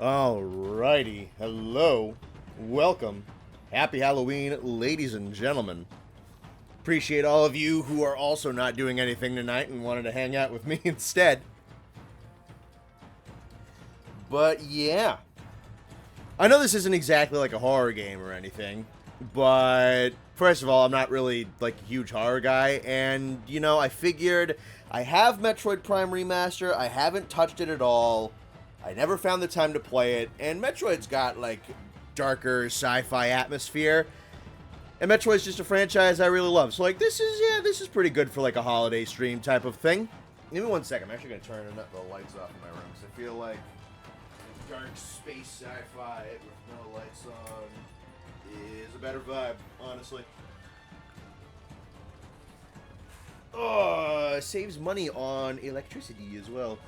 Alrighty, hello, welcome, happy Halloween, ladies and gentlemen. Appreciate all of you who are also not doing anything tonight and wanted to hang out with me instead. But yeah, I know this isn't exactly like a horror game or anything, but first of all, I'm not really like a huge horror guy, and you know, I figured I have Metroid Prime Remaster, I haven't touched it at all. I never found the time to play it, and Metroid's got, like, darker sci-fi atmosphere, and Metroid's just a franchise I really love. So, like, this is pretty good for, like, a holiday stream type of thing. Give me 1 second. I'm actually going to turn the lights off in my room, because I feel like dark space sci-fi with no lights on is a better vibe, honestly. Oh, saves money on electricity as well.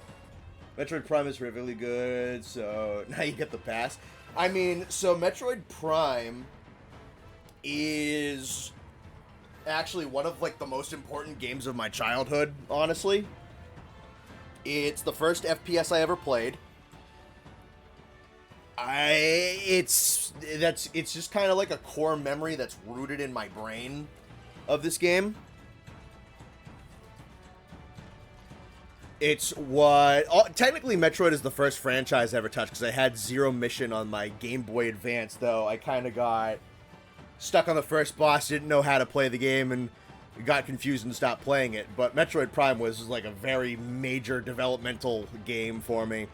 Metroid Prime is really good, so now you get the pass. I mean, so Metroid Prime is actually one of, like, the most important games of my childhood, honestly. It's the first FPS I ever played. It's just kind of like a core memory that's rooted in my brain of this game. It's what... technically, Metroid is the first franchise I ever touched, because I had Zero Mission on my Game Boy Advance, though I kind of got stuck on the first boss, didn't know how to play the game, and got confused and stopped playing it. But Metroid Prime was, like, a very major developmental game for me.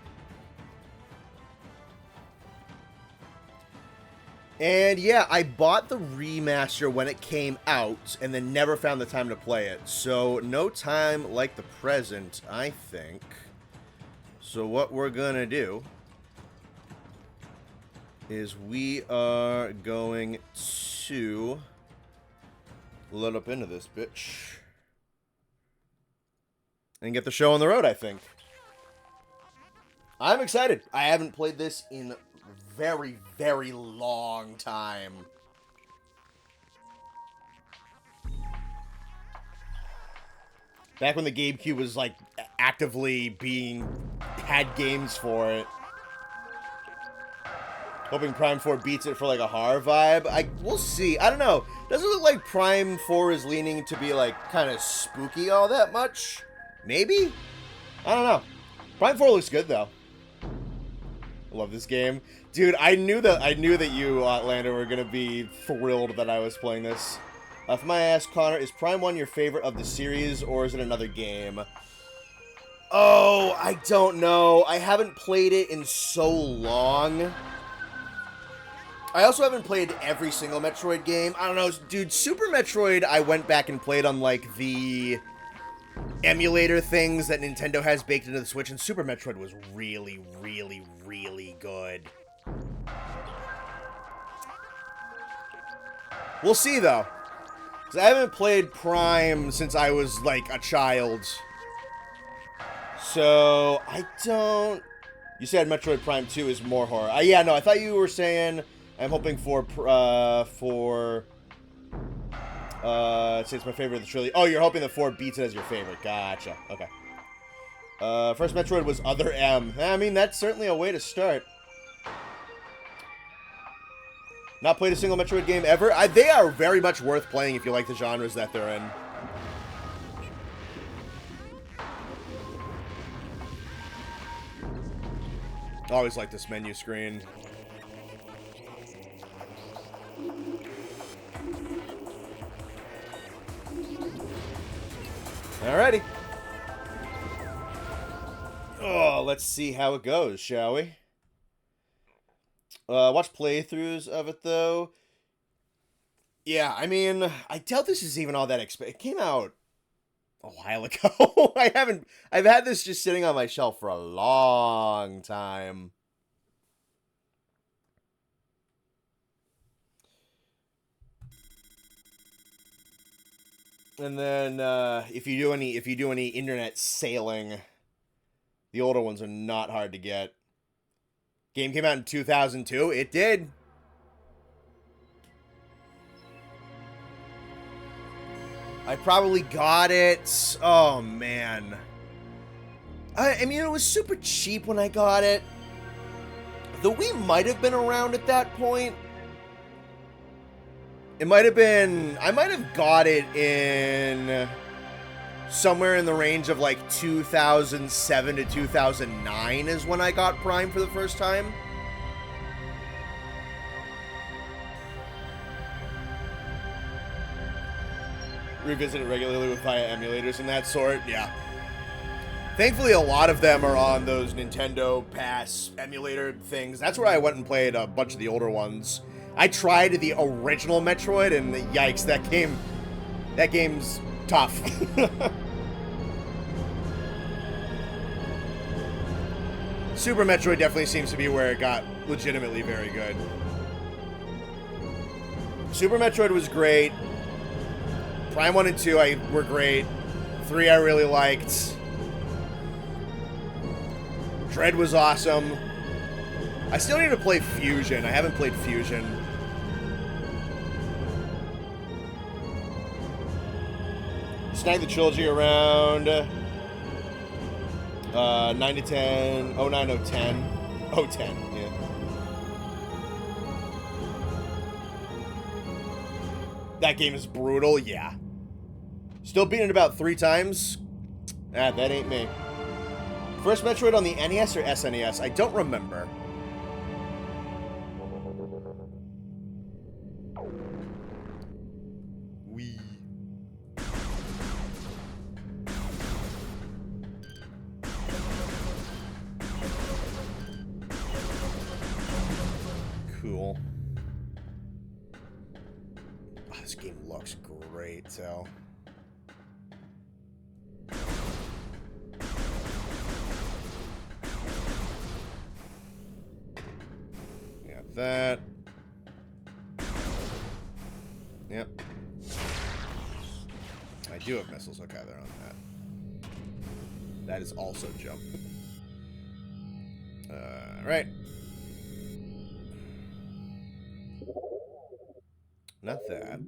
And yeah, I bought the remaster when it came out, and then never found the time to play it. So, no time like the present, I think. So what we're gonna do is we are going to load up into this bitch and get the show on the road, I think. I'm excited. I haven't played this in very, very long time. Back when the GameCube was, like, actively had games for it. Hoping Prime 4 beats it for, like, a horror vibe. We'll see. I don't know. Doesn't look like Prime 4 is leaning to be, like, kind of spooky all that much. Maybe? I don't know. Prime 4 looks good, though. I love this game. Dude, I knew that you, Outlander, were gonna be thrilled that I was playing this. If my ass, Connor, is Prime 1 your favorite of the series, or is it another game? Oh, I don't know. I haven't played it in so long. I also haven't played every single Metroid game. I don't know, dude, Super Metroid, I went back and played on, like, the emulator things that Nintendo has baked into the Switch, and Super Metroid was really, really, really good. We'll see, though. Because I haven't played Prime since I was, like, a child. So, I don't... You said Metroid Prime 2 is more horror. Yeah, no, I thought you were saying... I'm hoping for say it's my favorite of the trilogy. Oh, you're hoping that 4 beats it as your favorite. Gotcha. Okay. First Metroid was Other M. I mean, that's certainly a way to start. Not played a single Metroid game ever? They are very much worth playing if you like the genres that they're in. Always like this menu screen. Alrighty. Oh, let's see how it goes, shall we? Watch playthroughs of it, though. Yeah, I mean, I doubt this is even all that expensive. It came out a while ago. I've had this just sitting on my shelf for a long time. And then if you do any internet sailing, the older ones are not hard to get. Game came out in 2002. It did. I probably got it. Oh man. I mean, it was super cheap when I got it. The Wii might have been around at that point. It might have been... I might have got it in... somewhere in the range of like 2007 to 2009 is when I got Prime for the first time. Revisit it regularly with via emulators and that sort, yeah. Thankfully, a lot of them are on those Nintendo Pass emulator things. That's where I went and played a bunch of the older ones. I tried the original Metroid, and yikes, that game's tough. Super Metroid definitely seems to be where it got legitimately very good. Super Metroid was great. Prime 1 and 2 were great. 3 I really liked. Dread was awesome. I still need to play Fusion. I haven't played Fusion. Snag the trilogy around 9 to 10, 09, 010. 010, yeah. That game is brutal, yeah. Still beating it about 3 times? Ah, that ain't me. First Metroid on the NES or SNES? I don't remember. Wii. Cool. Oh, this game looks great, so... that. Yep. I do have missiles. Okay, they're on that. That is also jump. Right. Not that.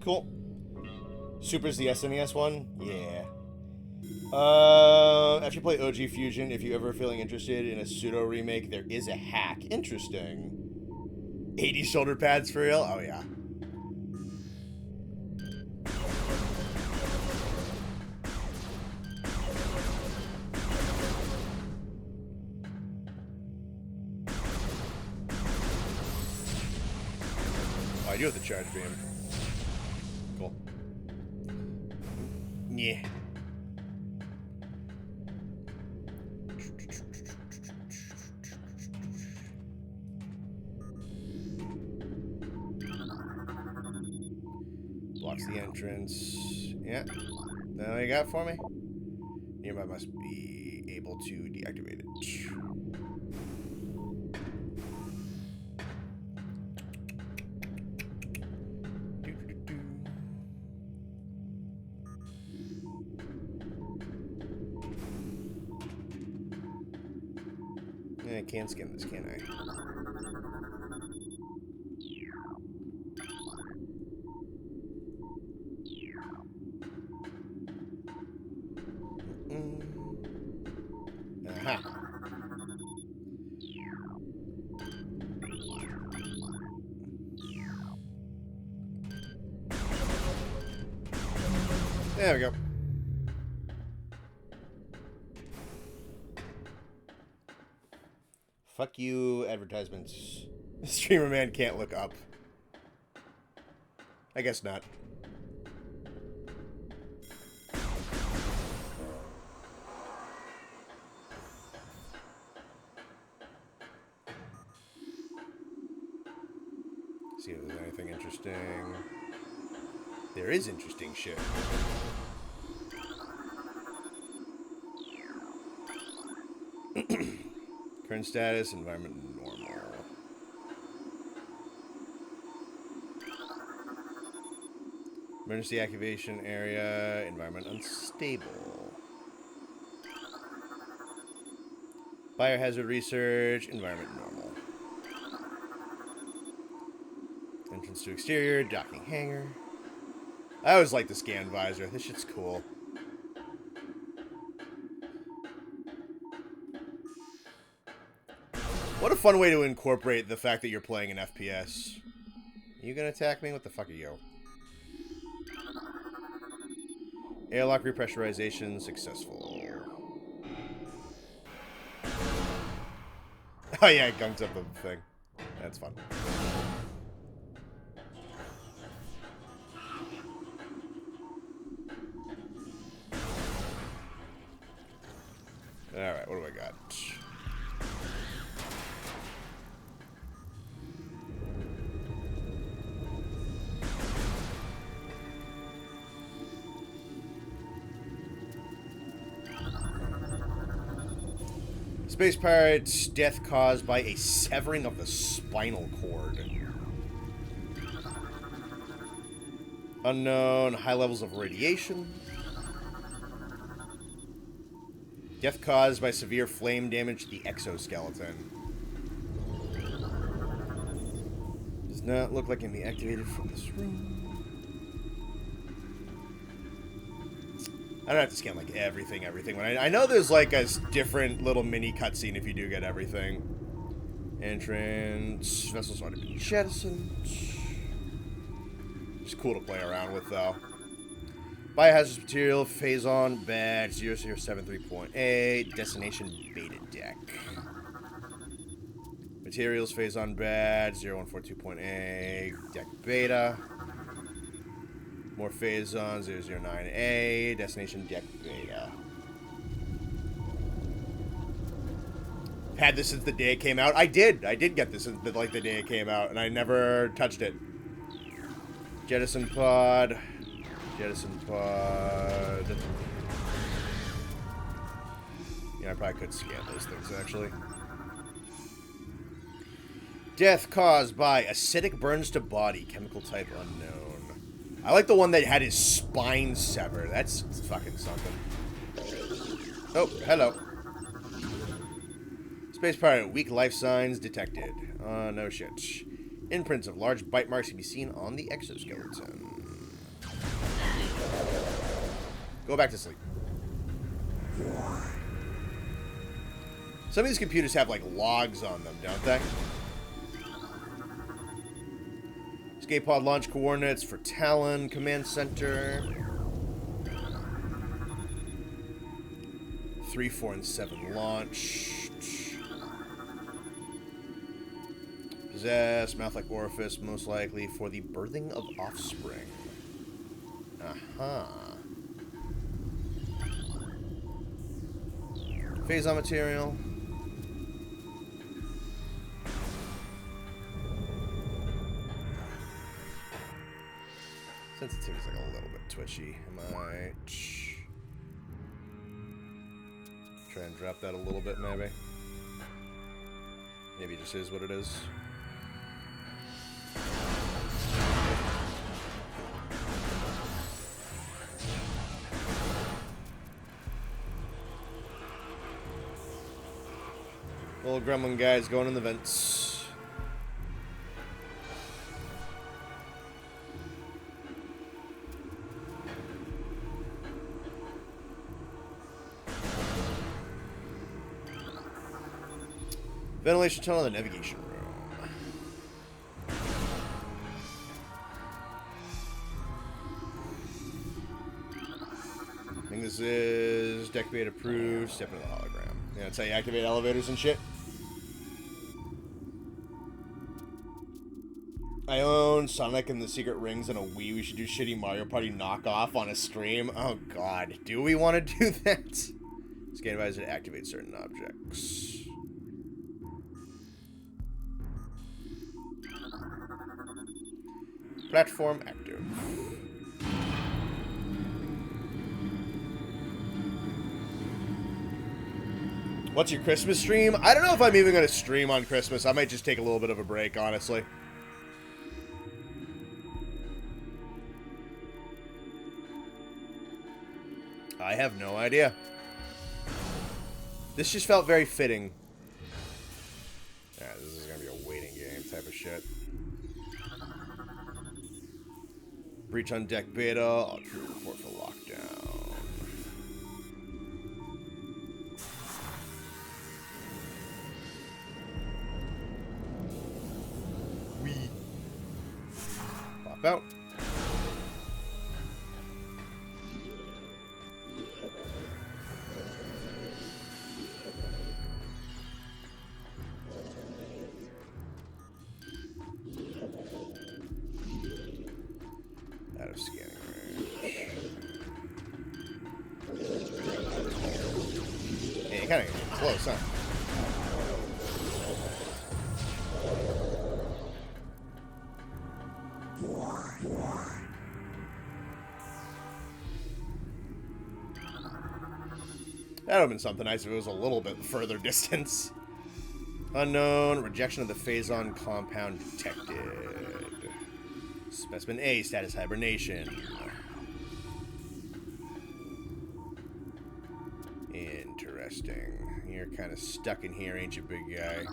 Cool. Super's the SNES one? Yeah. After you play OG Fusion, if you're ever feeling interested in a pseudo remake, there is a hack. Interesting. 80 shoulder pads for real? Oh, yeah. do have the charge beam. Cool. Yeah. Blocks the entrance. Yeah. That all you got for me? Nearby must be able to deactivate it. Yeah, I can't skim this, can I? Aha. There we go. Fuck you, advertisements. Streamer man can't look up. I guess not. See if there's anything interesting. There is interesting shit. Current status, environment normal. Emergency activation area, environment unstable. Biohazard research, environment normal. Entrance to exterior, docking hangar. I always like the scan visor. This shit's cool. What a fun way to incorporate the fact that you're playing an FPS. You gonna attack me? What the fuck are you? Airlock repressurization successful. Oh yeah, it gunks up the thing. That's fun. Alright, what do I got? Space Pirates, death caused by a severing of the spinal cord. Unknown, high levels of radiation. Death caused by severe flame damage to the exoskeleton. Does not look like it can be activated from this room. I don't have to scan like everything. When I know there's like a different little mini cutscene if you do get everything. Entrance. Vessels already been jettisoned. It's cool to play around with though. Biohazard material, phase on, badge 0073.8, destination beta deck. Materials, phase on badge 0142.8, deck beta. More phase on 009A, destination deck beta. Had this since the day it came out. I did get this like the day it came out, and I never touched it. Jettison pod. Jettison pod. Yeah, I probably could scan those things, actually. Death caused by acidic burns to body. Chemical type unknown. I like the one that had his spine severed. That's fucking something. Oh, hello. Space Pirate. Weak life signs detected. No shit. Imprints of large bite marks can be seen on the exoskeleton. Go back to sleep. Some of these computers have, like, logs on them, don't they? Escape pod launch coordinates for Talon Command Center. 3, 4, and 7 launch. Possessed, mouth-like orifice, most likely for the birthing of offspring. Aha. Phazon material. Sensitivity's like a little bit twitchy. I might try and drop that a little bit, maybe. Maybe it just is what it is. Little gremlin guy's going in the vents. Ventilation tunnel in the navigation room. I think this is deck bait approved. Step into the hologram. Yeah, that's how you activate elevators and shit. I own Sonic and the Secret Rings and a Wii. We should do shitty Mario Party knockoff on a stream. Oh god, do we want to do that? Scan advisor to activate certain objects. Platform active. What's your Christmas stream? I don't know if I'm even going to stream on Christmas. I might just take a little bit of a break, honestly. I have no idea. This just felt very fitting. Yeah, this is going to be a waiting game type of shit. Breach on deck beta. I'll true report for lockdown. Wee. Pop out. Out of scanning range. Yeah, you kind of close, huh? That would have been something nice if it was a little bit further distance. Unknown. Rejection of the Phazon compound detected. Specimen A, status hibernation. Interesting. You're kind of stuck in here, ain't you, big guy?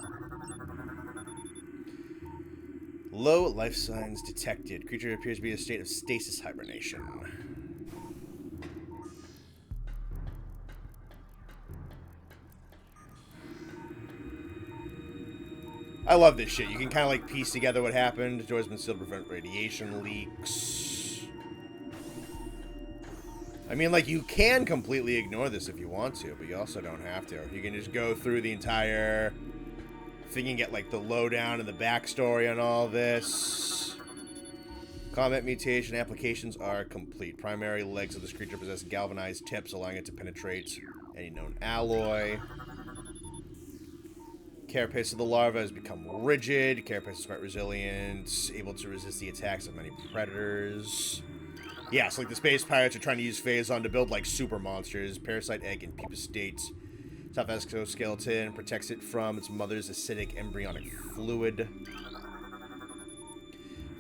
Low life signs detected. Creature appears to be in a state of stasis hibernation. I love this shit. You can kind of like piece together what happened. Doors been sealed to prevent radiation leaks. I mean, like, you can completely ignore this if you want to, but you also don't have to. You can just go through the entire thing and get like the lowdown and the backstory on all this. Combat mutation applications are complete. Primary legs of this creature possess galvanized tips, allowing it to penetrate any known alloy. Carapace of the larva has become rigid. Carapace is quite resilient, able to resist the attacks of many predators. Yeah, so like the space pirates are trying to use Phazon to build like super monsters. Parasite egg in pupa state. Tough exoskeleton protects it from its mother's acidic embryonic fluid.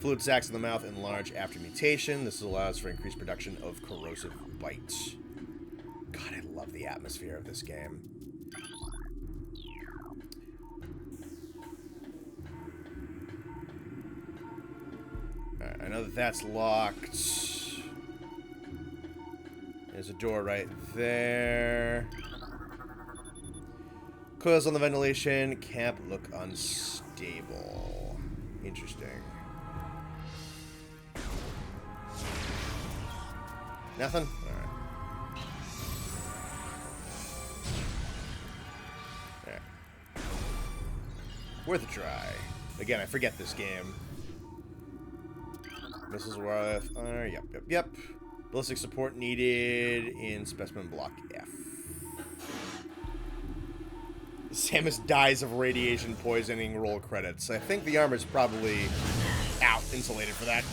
Fluid sacs in the mouth enlarge after mutation. This allows for increased production of corrosive bites. God, I love the atmosphere of this game. Alright, I know that that's locked. There's a door right there. Coils on the ventilation. Camp look unstable. Interesting. Nothing? Alright. Alright. Worth a try. Again, I forget this game. Missiles worth. Yep. Ballistic support needed in Specimen Block F. Samus dies of radiation poisoning. Roll credits. I think the armor's probably out, insulated for that.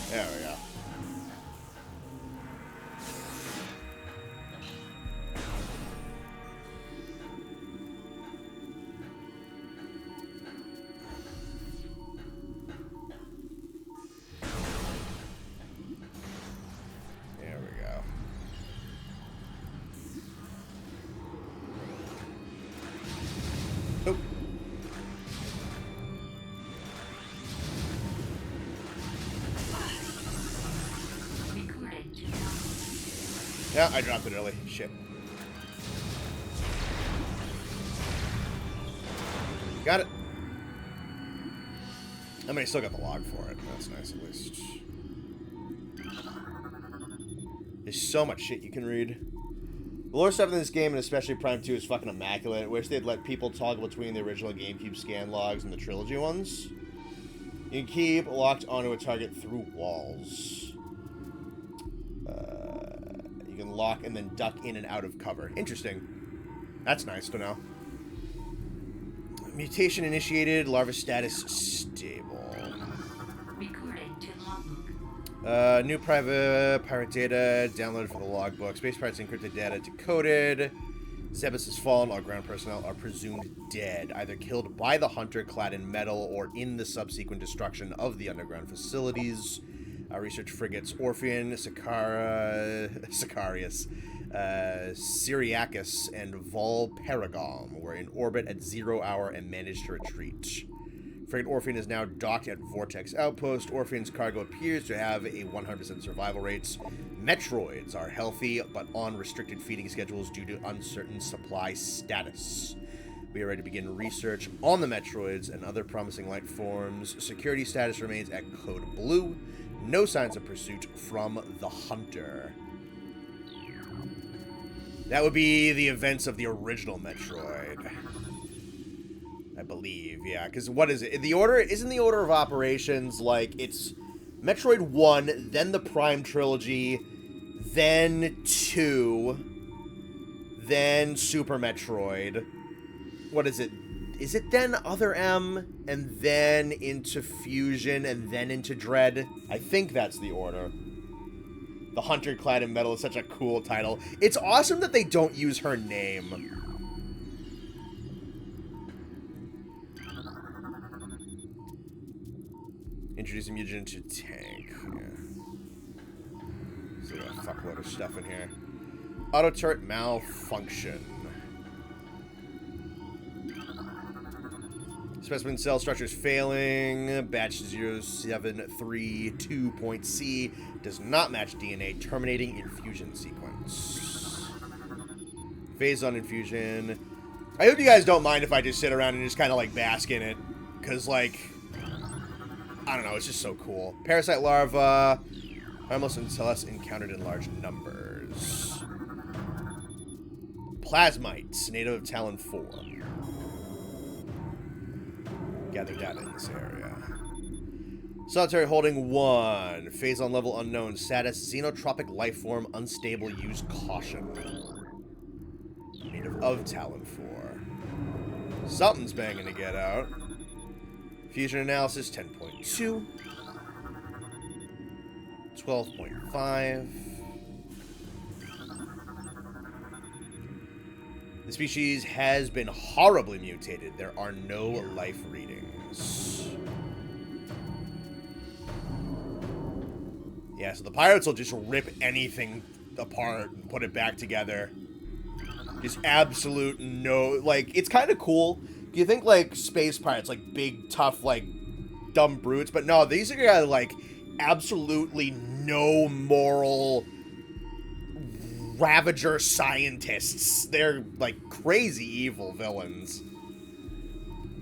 There we go. There we go. Oh. Yeah, I dropped it early. Shit. Got it. I mean, I still got the log for it. That's nice, at least. There's so much shit you can read. The lore stuff in this game, and especially Prime 2, is fucking immaculate. I wish they'd let people toggle between the original GameCube scan logs and the trilogy ones. You can keep locked onto a target through walls. You can lock and then duck in and out of cover. Interesting. That's nice to know. Mutation initiated. Larva status stable. Recording to logbook. New pirate data downloaded for the logbook. Space pirates encrypted data decoded. Zebus has fallen. All ground personnel are presumed dead, either killed by the hunter clad in metal or in the subsequent destruction of the underground facilities. Research frigates Orpheon, Sicarius, Syriacus, and Valparagom were in orbit at 0 hour and managed to retreat. Frigate Orpheon is now docked at Vortex Outpost. Orpheon's cargo appears to have a 100% survival rates. Metroids are healthy, but on restricted feeding schedules due to uncertain supply status. We are ready to begin research on the Metroids and other promising life forms. Security status remains at Code Blue. No signs of pursuit from the Hunter. That would be the events of the original Metroid. I believe, yeah. Because what is it? The order, isn't the order of operations like it's Metroid 1, then the Prime Trilogy, then 2, then Super Metroid. What is it? Is it then Other M, and then into Fusion, and then into Dread? I think that's the order. The Hunter Clad in Metal is such a cool title. It's awesome that they don't use her name. Introducing Mugen to Tank. Yeah. So a fuckload of stuff in here. Auto turret malfunction. Specimen cell structure is failing. Batch 0732.C does not match DNA, terminating infusion sequence. Phase on infusion. I hope you guys don't mind if I just sit around and just kind of like bask in it. Because, like, I don't know, it's just so cool. Parasite larva. Harmless unless encountered in large numbers. Plasmites, native of Talon 4. Gather data in this area. Solitary holding 1. Phase on level unknown. Status xenotropic lifeform. Unstable. Use caution. Native of Talon 4. Something's banging to get out. Fusion analysis 10.2. 12.5. The species has been horribly mutated. There are no life readings. Yeah, so the pirates will just rip anything apart and put it back together. Just absolute no... Like, it's kind of cool. You think, like, space pirates, like, big, tough, like, dumb brutes. But no, these are, like, absolutely no moral... Ravager scientists. They're, like, crazy evil villains.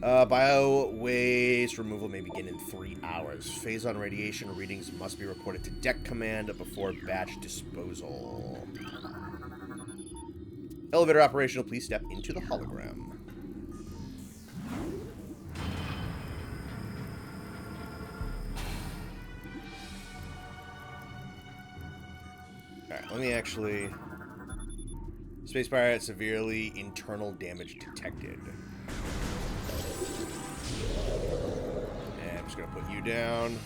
Bio waste removal may begin in 3 hours. Phazon radiation readings must be reported to deck command before batch disposal. Elevator operational, please step into the hologram. Alright, let me actually... Space Pirate, severely internal damage detected. And I'm just gonna put you down.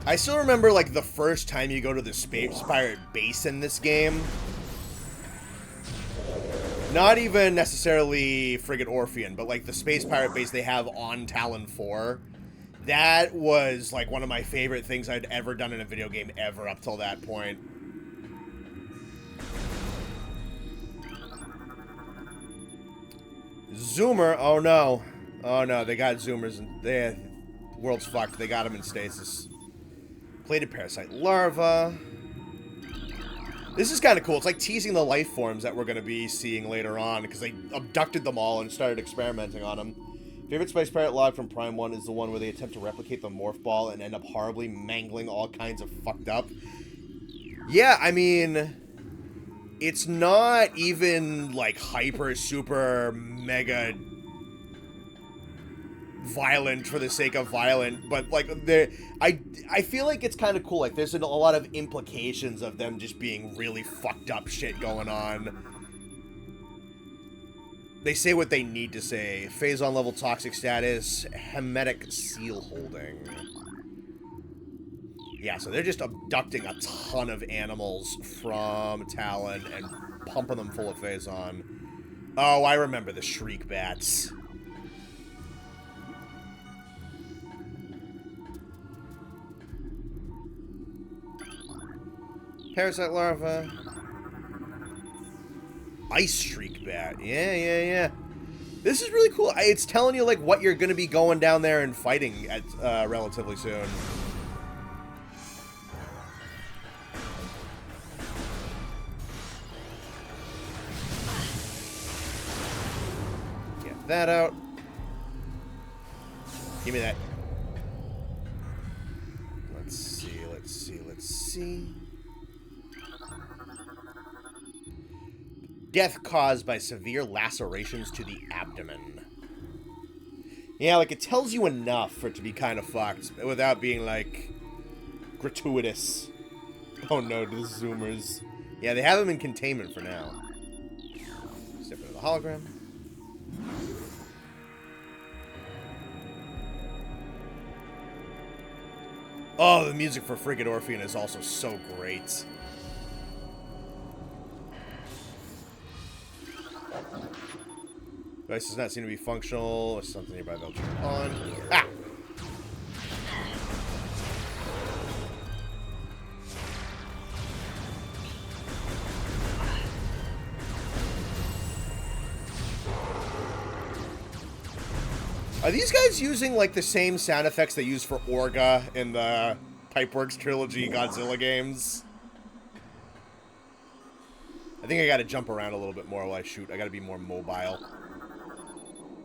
I still remember, like, the first time you go to the Space Pirate base in this game. Not even necessarily Frigate Orpheon, but, like, the Space Pirate base they have on Talon 4. That was, like, one of my favorite things I'd ever done in a video game ever up till that point. Zoomer? Oh, no. Oh, no, they got Zoomers. And the world's fucked. They got them in stasis. Plated parasite larva. This is kind of cool. It's like teasing the life forms that we're going to be seeing later on, because they abducted them all and started experimenting on them. Favorite Space Pirate log from Prime 1 is the one where they attempt to replicate the morph ball and end up horribly mangling all kinds of fucked up. Yeah, I mean, it's not even like hyper, super, mega violent for the sake of violent, but like I feel like it's kind of cool. Like there's a lot of implications of them just being really fucked up shit going on. They say what they need to say. Phazon level toxic status, hermetic seal holding. Yeah, so they're just abducting a ton of animals from Talon and pumping them full of Phazon. Oh, I remember the shriek bats. Parasite larva. Ice shriek bat. Yeah. This is really cool. It's telling you, like, what you're going to be going down there and fighting at relatively soon. Get that out. Give me that. Let's see. Death caused by severe lacerations to the abdomen. Yeah, like, it tells you enough for it to be kind of fucked, without being, like, gratuitous. Oh no, the Zoomers. Yeah, they have them in containment for now. Step into the hologram. Oh, the music for Frigate Orpheon is also so great. Device does not seem to be functional. Or something nearby they'll turn on. Ah! Are these guys using, like, the same sound effects they use for Orga in the Pipeworks Trilogy Godzilla games? I think I gotta jump around a little bit more while I shoot. I gotta be more mobile.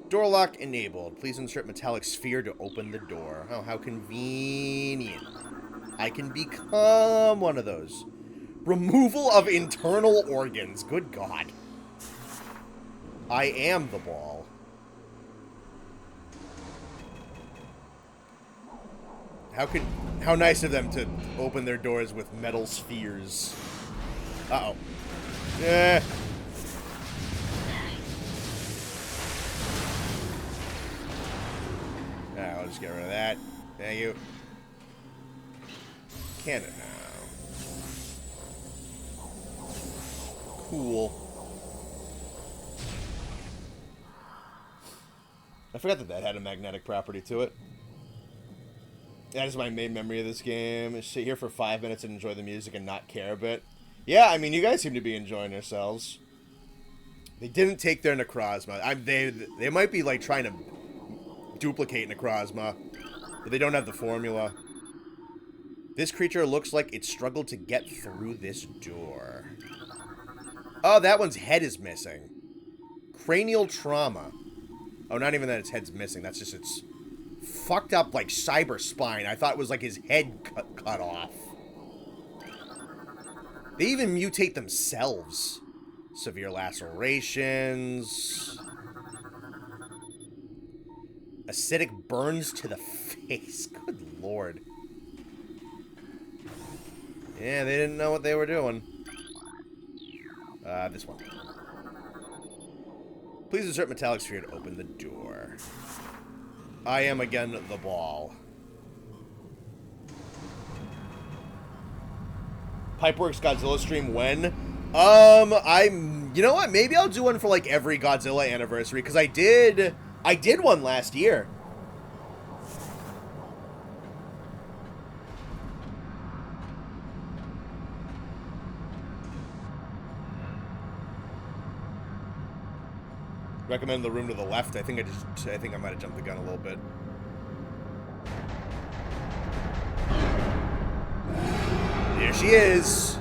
Door lock enabled. Please insert metallic sphere to open the door. Oh, how convenient. I can become one of those. Removal of internal organs. Good God. I am the ball. How nice of them to open their doors with metal spheres. Uh-oh. Yeah. Alright, I'll just get rid of that. Thank you. Cannon now. Cool. I forgot that that had a magnetic property to it. That is my main memory of this game. Is sit here for 5 minutes and enjoy the music and not care a bit. Yeah, I mean, you guys seem to be enjoying yourselves. They didn't take their Necrozma. They might be, like, trying to duplicate Necrozma, but they don't have the formula. This creature looks like it struggled to get through this door. Oh, that one's head is missing. Cranial trauma. Oh, not even that its head's missing. That's just its fucked up, like, cyber spine. I thought it was, like, his head cut off. They even mutate themselves. Severe lacerations. Acidic burns to the face. Good lord. Yeah, they didn't know what they were doing. This one. Please insert metallic sphere to open the door. I am again the ball. Pipeworks Godzilla stream when? You know what? Maybe I'll do one for like every Godzilla anniversary because I did one last year. Recommend the room to the left. I think I might have jumped the gun a little bit. There she is.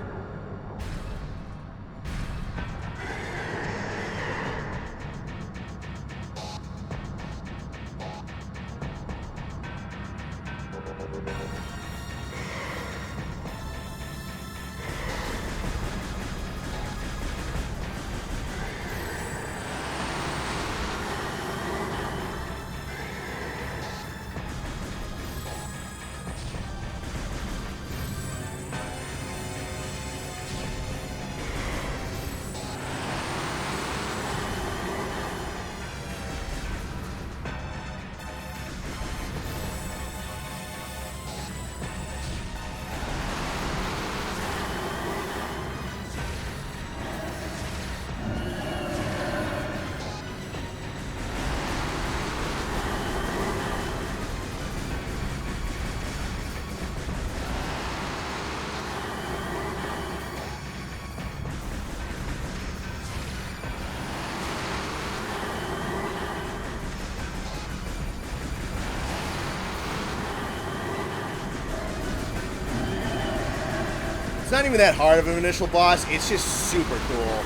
It's not even that hard of an initial boss. It's just super cool.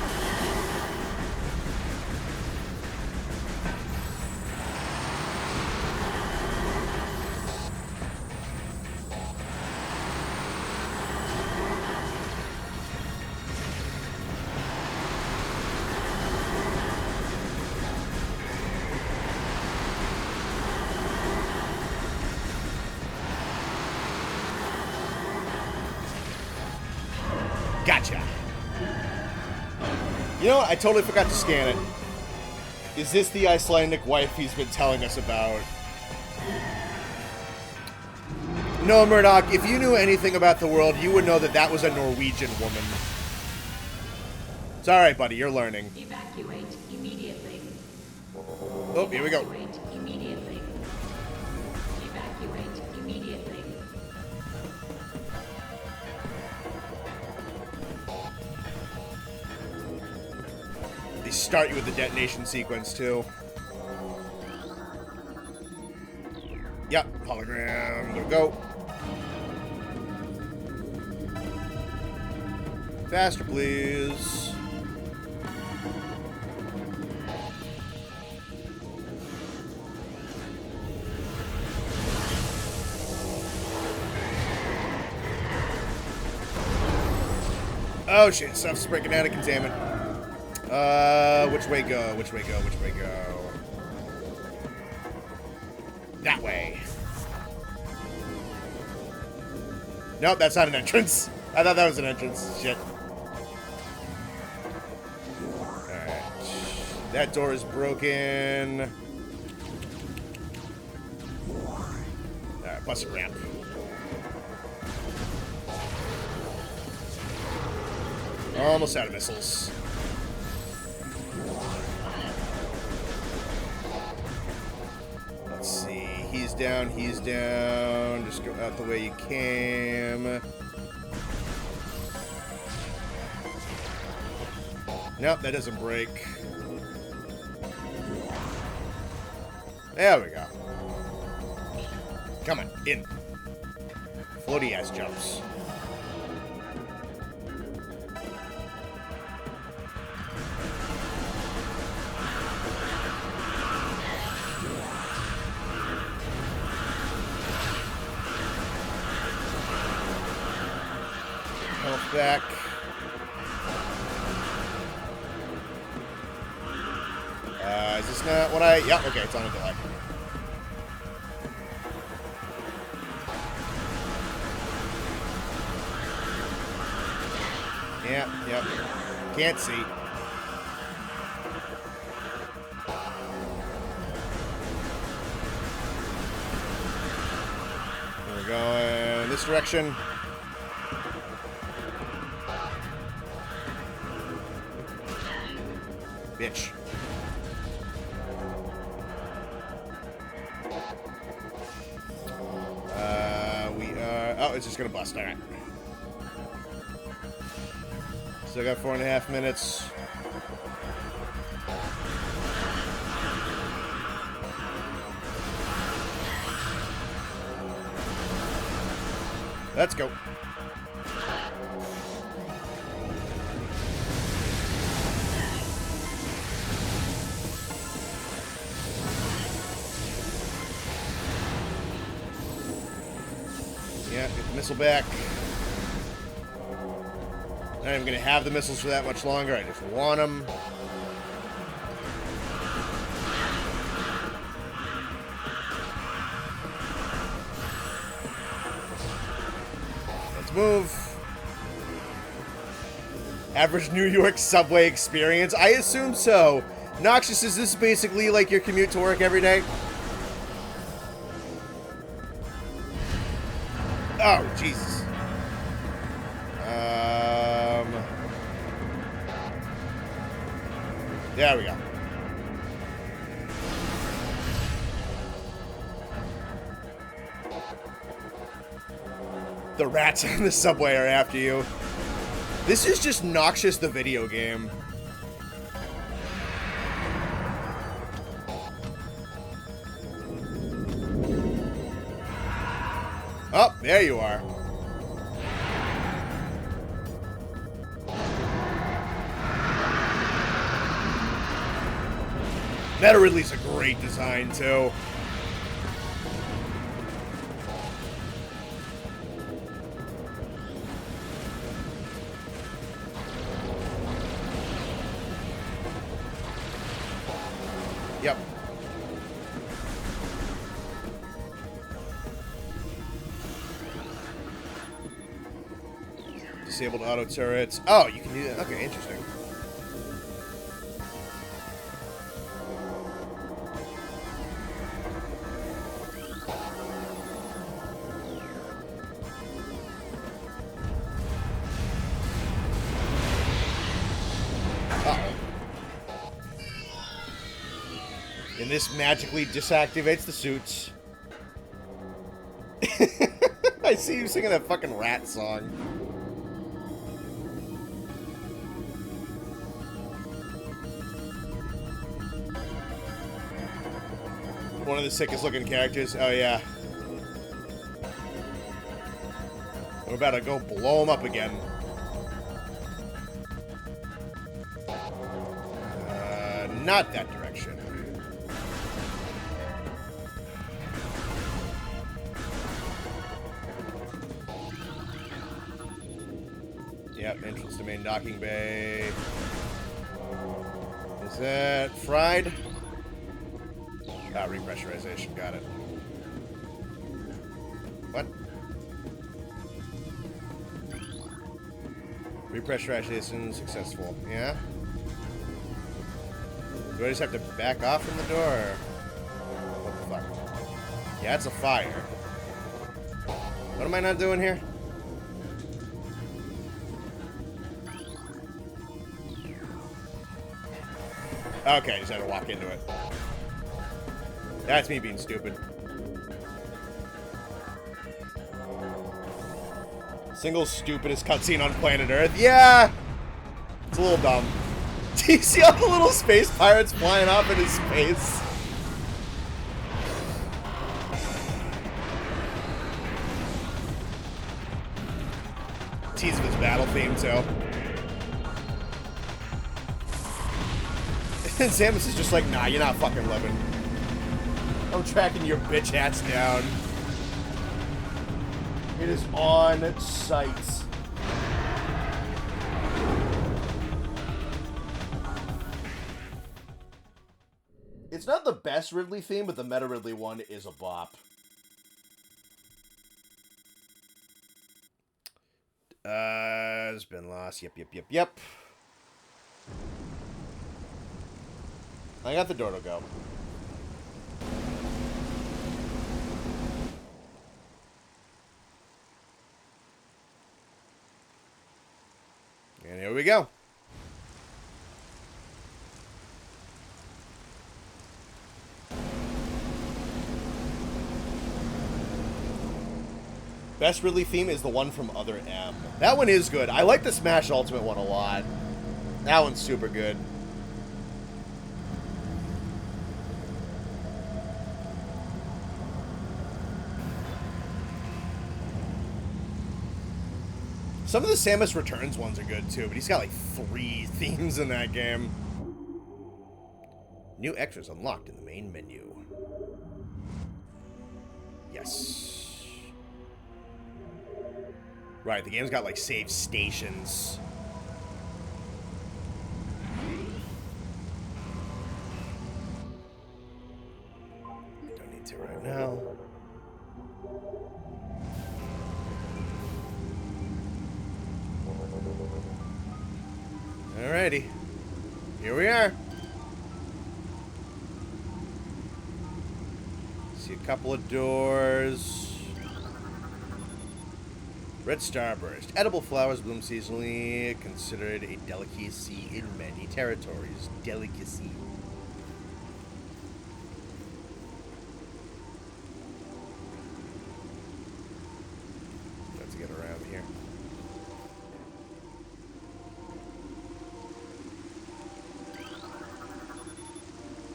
Gotcha. You know what? I totally forgot to scan it. Is this the Icelandic wife he's been telling us about? No, Murdoch, if you knew anything about the world, you would know that that was a Norwegian woman. It's alright, buddy. You're learning. Evacuate immediately. Oh, here we go. Evacuate immediately. Evacuate immediately. They start you with the detonation sequence, too. Yep, hologram. There we go. Faster, please. Oh shit, stuff's breaking out of containment. Which way go? Which way go? Which way go? That way. Nope, that's not an entrance. I thought that was an entrance. Shit. Alright. That door is broken. Alright, busted ramp. Almost out of missiles. Let's see. He's down, he's down. Just go out the way you came. Nope, that doesn't break. There we go. Come on, in. Floaty ass jumps. Health back. Is this not what I... Yeah, okay, it's on a delay. Yep. Can't see. We're going this direction. Bitch. We are... Oh, it's just gonna bust. Alright. Still got 4.5 minutes. Let's go. Yeah, get the missile back. Not even going to have the missiles for that much longer. I just want them. Let's move. Average New York subway experience? I assume so. Noxious, is this basically like your commute to work every day? Oh, Jesus. There we go. The rats on the subway are after you. This is just Noxious the video game. Oh, there you are. Meta Ridley's a great design, too. Yep. Disabled auto turrets. Oh, you can do that. Okay, interesting. And this magically disactivates the suits. I see you singing that fucking rat song. One of the sickest looking characters. Oh, yeah. We're about to go blow him up again. Not that direction. Yep, entrance to main docking bay. Is that fried? Ah, repressurization, got it. What? Repressurization successful, yeah? Do I just have to back off from the door, or what the fuck? Yeah, it's a fire. What am I not doing here? Okay, just had to walk into it. That's me being stupid. Single stupidest cutscene on planet Earth. Yeah! It's a little dumb. Do you see all the little space pirates flying off into space? tease of his battle theme, too. And Samus is just like, nah, you're not fucking living. I'm tracking your bitch ass down. It is on site. It's not the best Ridley theme, but the Meta Ridley one is a bop. It's been lost. Yep. I got the door to go. And here we go. Best Ridley theme is the one from Other M. That one is good. I like the Smash Ultimate one a lot. That one's super good. Some of the Samus Returns ones are good too, but he's got like 3 themes in that game. New extras unlocked in the main menu. Yes. Right, the game's got like save stations. Don't need to right now. Alrighty. Here we are. See a couple of doors. Red Starburst. Edible flowers bloom seasonally. Considered a delicacy in many territories. Delicacy. Let's get around here.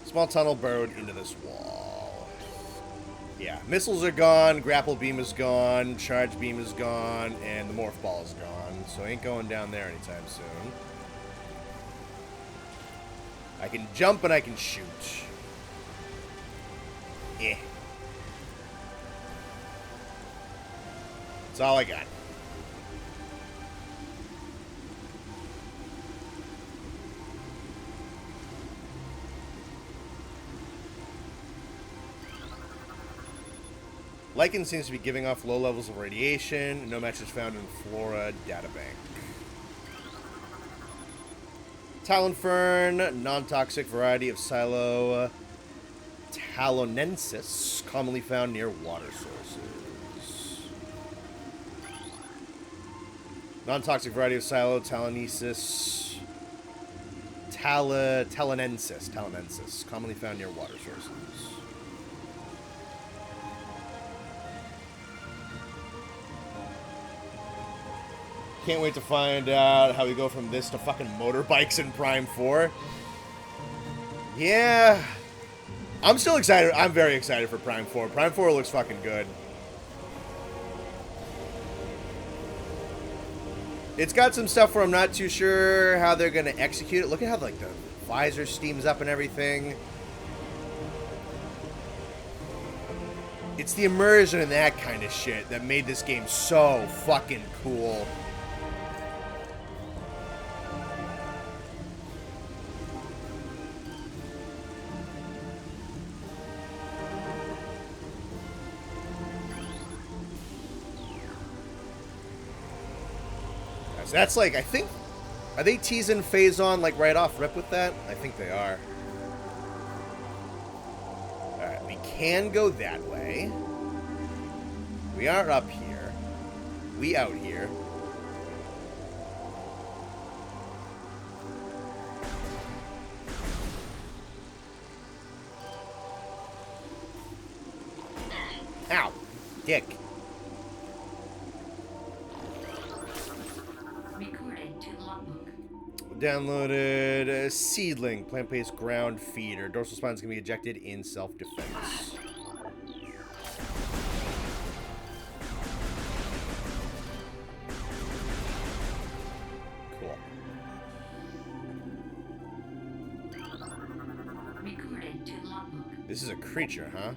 Small tunnel burrowed into this wall. Yeah, missiles are gone, grapple beam is gone, charge beam is gone, and the morph ball is gone. So I ain't going down there anytime soon. I can jump and I can shoot. Yeah. That's all I got. Lycan seems to be giving off low levels of radiation. No match is found in Flora Databank. Talonfern, non-toxic variety of Silo talonensis, commonly found near water sources. Non-toxic variety of Silo talonensis, talonensis, commonly found near water sources. Can't wait to find out how we go from this to fucking motorbikes in Prime 4. Yeah. I'm still excited. I'm very excited for Prime 4. Prime 4 looks fucking good. It's got some stuff where I'm not too sure how they're going to execute it. Look at how like the visor steams up and everything. It's the immersion and that kind of shit that made this game so fucking cool. That's like, I think, are they teasing Phazon like right off rip with that? I think they are. Alright, we can go that way. We are up here. We out here. Ow! Dick. Downloaded seedling, plant-based ground feeder. Dorsal spines can be ejected in self-defense. This is a creature, huh?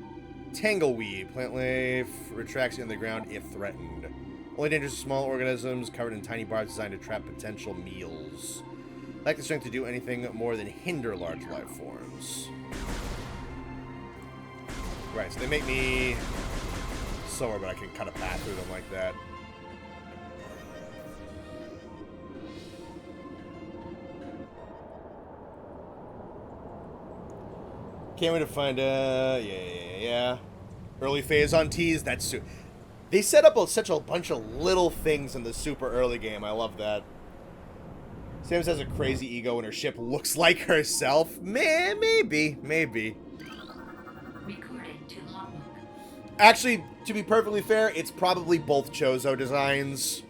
Tangleweed. Plant life retracts in the ground if threatened. Only dangerous to small organisms covered in tiny barbs designed to trap potential meals. Lack the strength to do anything more than hinder large life forms. Right, so they make me slower, but I can cut a path through them like that. Can't wait to find, yeah. Early phase on T's, that's... They set up such a bunch of little things in the super early game. I love that. Samus has a crazy ego and her ship looks like herself. Maybe. Recording to logbook. Actually, to be perfectly fair, it's probably both Chozo designs.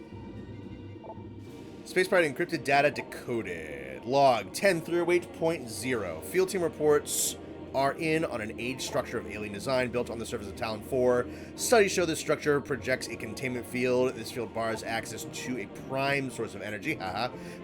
Space Pirate encrypted data decoded. Log 10-308.0. Field team reports are in on an age structure of alien design built on the surface of Talon 4. Studies show this structure projects a containment field. This field bars access to a prime source of energy,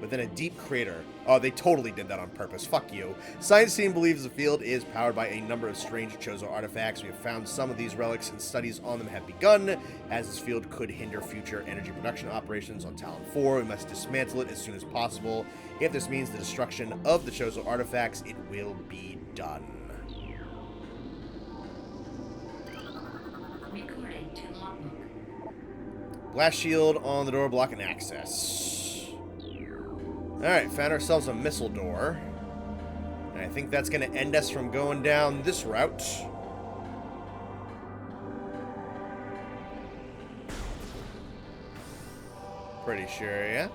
within a deep crater. Oh, they totally did that on purpose. Fuck you. Science team believes the field is powered by a number of strange Chozo artifacts. We have found some of these relics and studies on them have begun, as this field could hinder future energy production operations on Talon 4. We must dismantle it as soon as possible. If this means the destruction of the Chozo artifacts, it will be done. Recording to logbook. Blast shield on the door blocking access. Alright, found ourselves a missile door. And I think that's going to end us from going down this route. Pretty sure, yeah?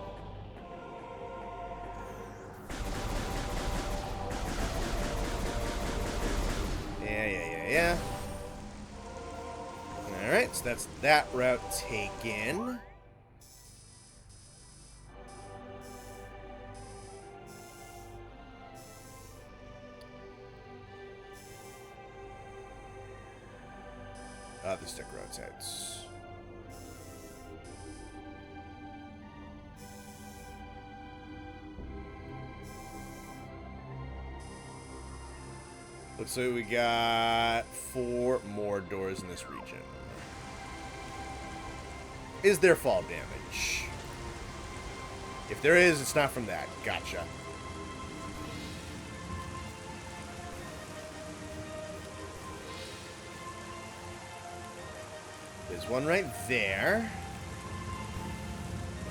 Yeah. Alright, so that's that route taken. The stick rotates. Looks like we got 4 more doors in this region. Is there fall damage? If there is, it's not from that. Gotcha. There's one right there.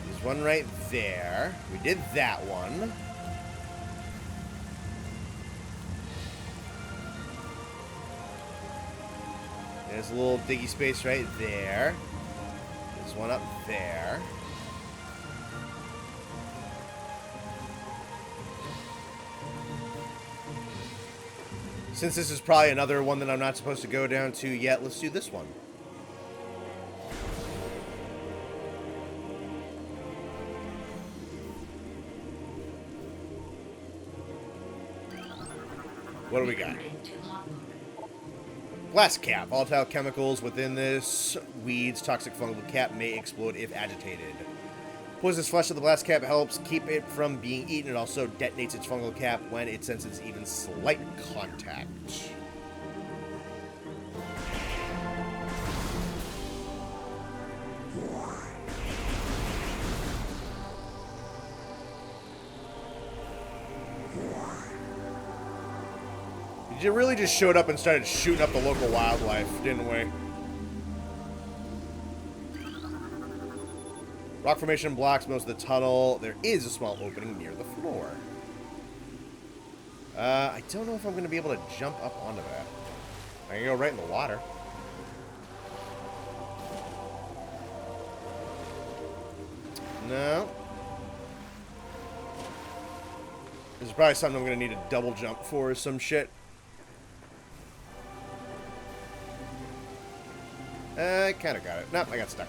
There's one right there. We did that one. There's a little diggy space right there. There's one up there. Since this is probably another one that I'm not supposed to go down to yet, let's do this one. What do we got? Blast cap. Volatile chemicals within this weed's toxic fungal cap may explode if agitated. Poisonous flesh of the blast cap helps keep it from being eaten. It also detonates its fungal cap when it senses even slight contact. You really just showed up and started shooting up the local wildlife, didn't we? Rock formation blocks most of the tunnel. There is a small opening near the floor. I don't know if I'm going to be able to jump up onto that. I can go right in the water. No. This is probably something I'm going to need a double jump for or some shit. I kind of got it. Nope, I got stuck.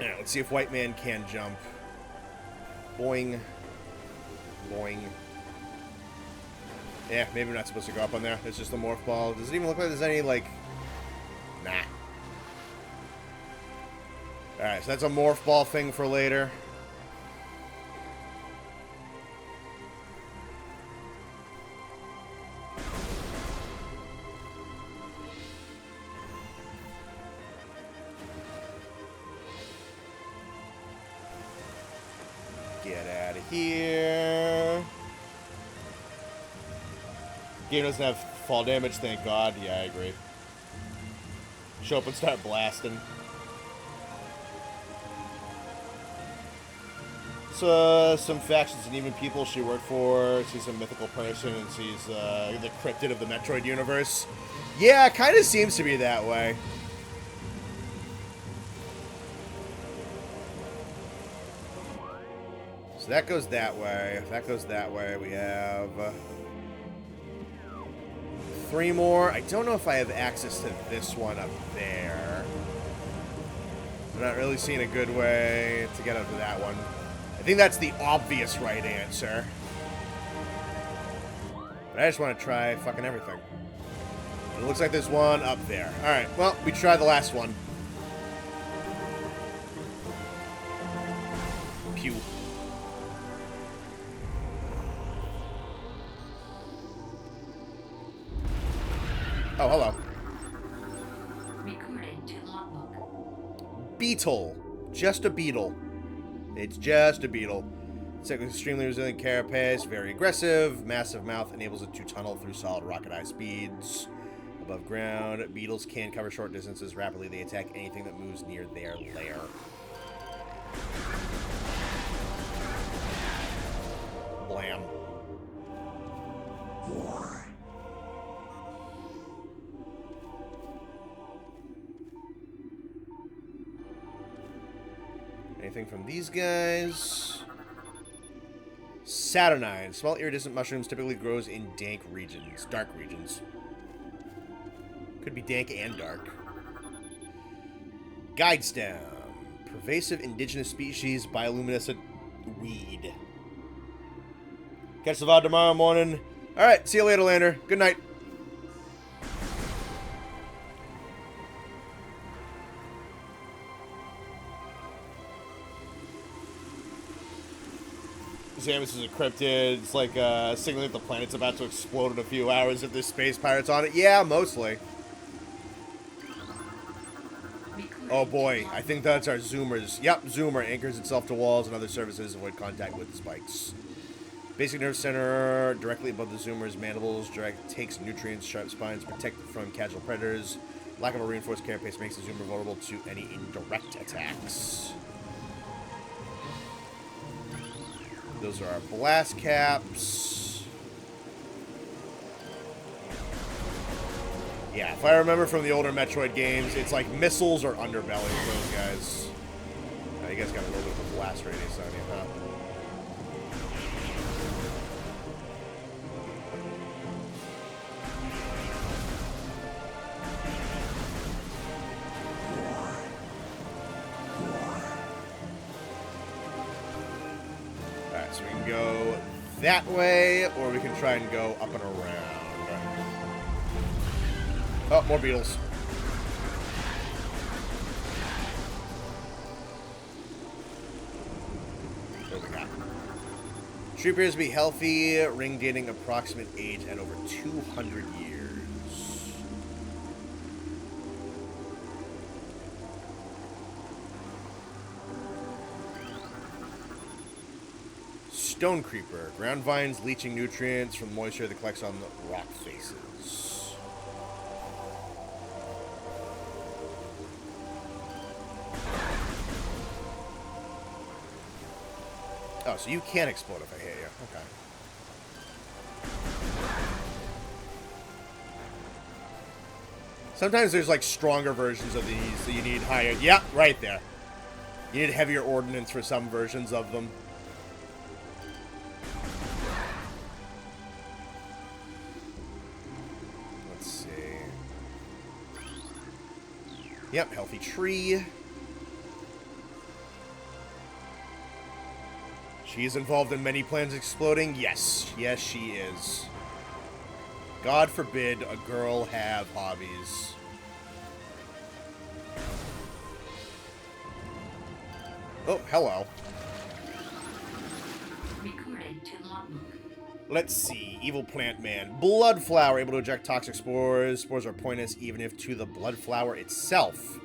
Alright, let's see if White Man can jump. Boing. Boing. Yeah, maybe I'm not supposed to go up on there. It's just a morph ball. Does it even look like there's any, like... Nah. Alright, so that's a morph ball thing for later. Get out of here. Game doesn't have fall damage, thank God. Yeah, I agree. Show up and start blasting. So, some factions and even people she worked for. Sees some mythical person and sees the cryptid of the Metroid universe. Yeah, kind of seems to be that way. So that goes that way. If that goes that way, we have 3 more. I don't know if I have access to this one up there. I'm not really seeing a good way to get up to that one. I think that's the obvious right answer. But I just want to try fucking everything. It looks like there's one up there. Alright, well, we tried the last one. Pew. Oh, hello. Recording to logbook. Beetle. Just a beetle. It's just a beetle. It's an extremely resilient carapace, very aggressive, massive mouth, enables it to tunnel through solid rocket high speeds. Above ground, beetles can cover short distances rapidly. They attack anything that moves near their lair. Blam. Anything from these guys? Saturnine. Small iridescent mushrooms typically grows in dank regions. Dark regions. Could be dank and dark. Guide stem. Pervasive indigenous species bioluminescent weed. Catch the VOD tomorrow morning. Alright, see you later, Lander. Good night. Samus is a cryptid. It's like signaling that the planet's about to explode in a few hours if there's space pirates on it. Yeah, mostly. Oh boy, I think that's our zoomers. Yep, zoomer anchors itself to walls and other surfaces, avoid contact with spikes. Basic nerve center directly above the zoomer's mandibles. Direct takes nutrients, sharp spines, protect from casual predators. Lack of a reinforced carapace makes the zoomer vulnerable to any indirect attacks. Those are our blast caps. Yeah, if I remember from the older Metroid games, it's like missiles or underbelly of those guys. You guys got a little bit of a blast radius on you, huh? Alright, so we can go that way, or we can try and go up and around. Oh, more beetles. What do we got? Tree appears to be healthy, ring dating approximate age at over 200 years. Stone creeper. Ground vines leaching nutrients from moisture that collects on the rock faces. Oh, so you can explode if I hit you. Okay. Sometimes there's like stronger versions of these, so you need higher. Yeah, right there. You need heavier ordnance for some versions of them. Let's see. Yep, healthy tree. She is involved in many plans exploding? Yes. Yes, she is. God forbid a girl have hobbies. Oh, hello. Recording to logbook. Let's see. Evil plant man. Blood flower, able to eject toxic spores. Spores are poisonous even if to the blood flower itself.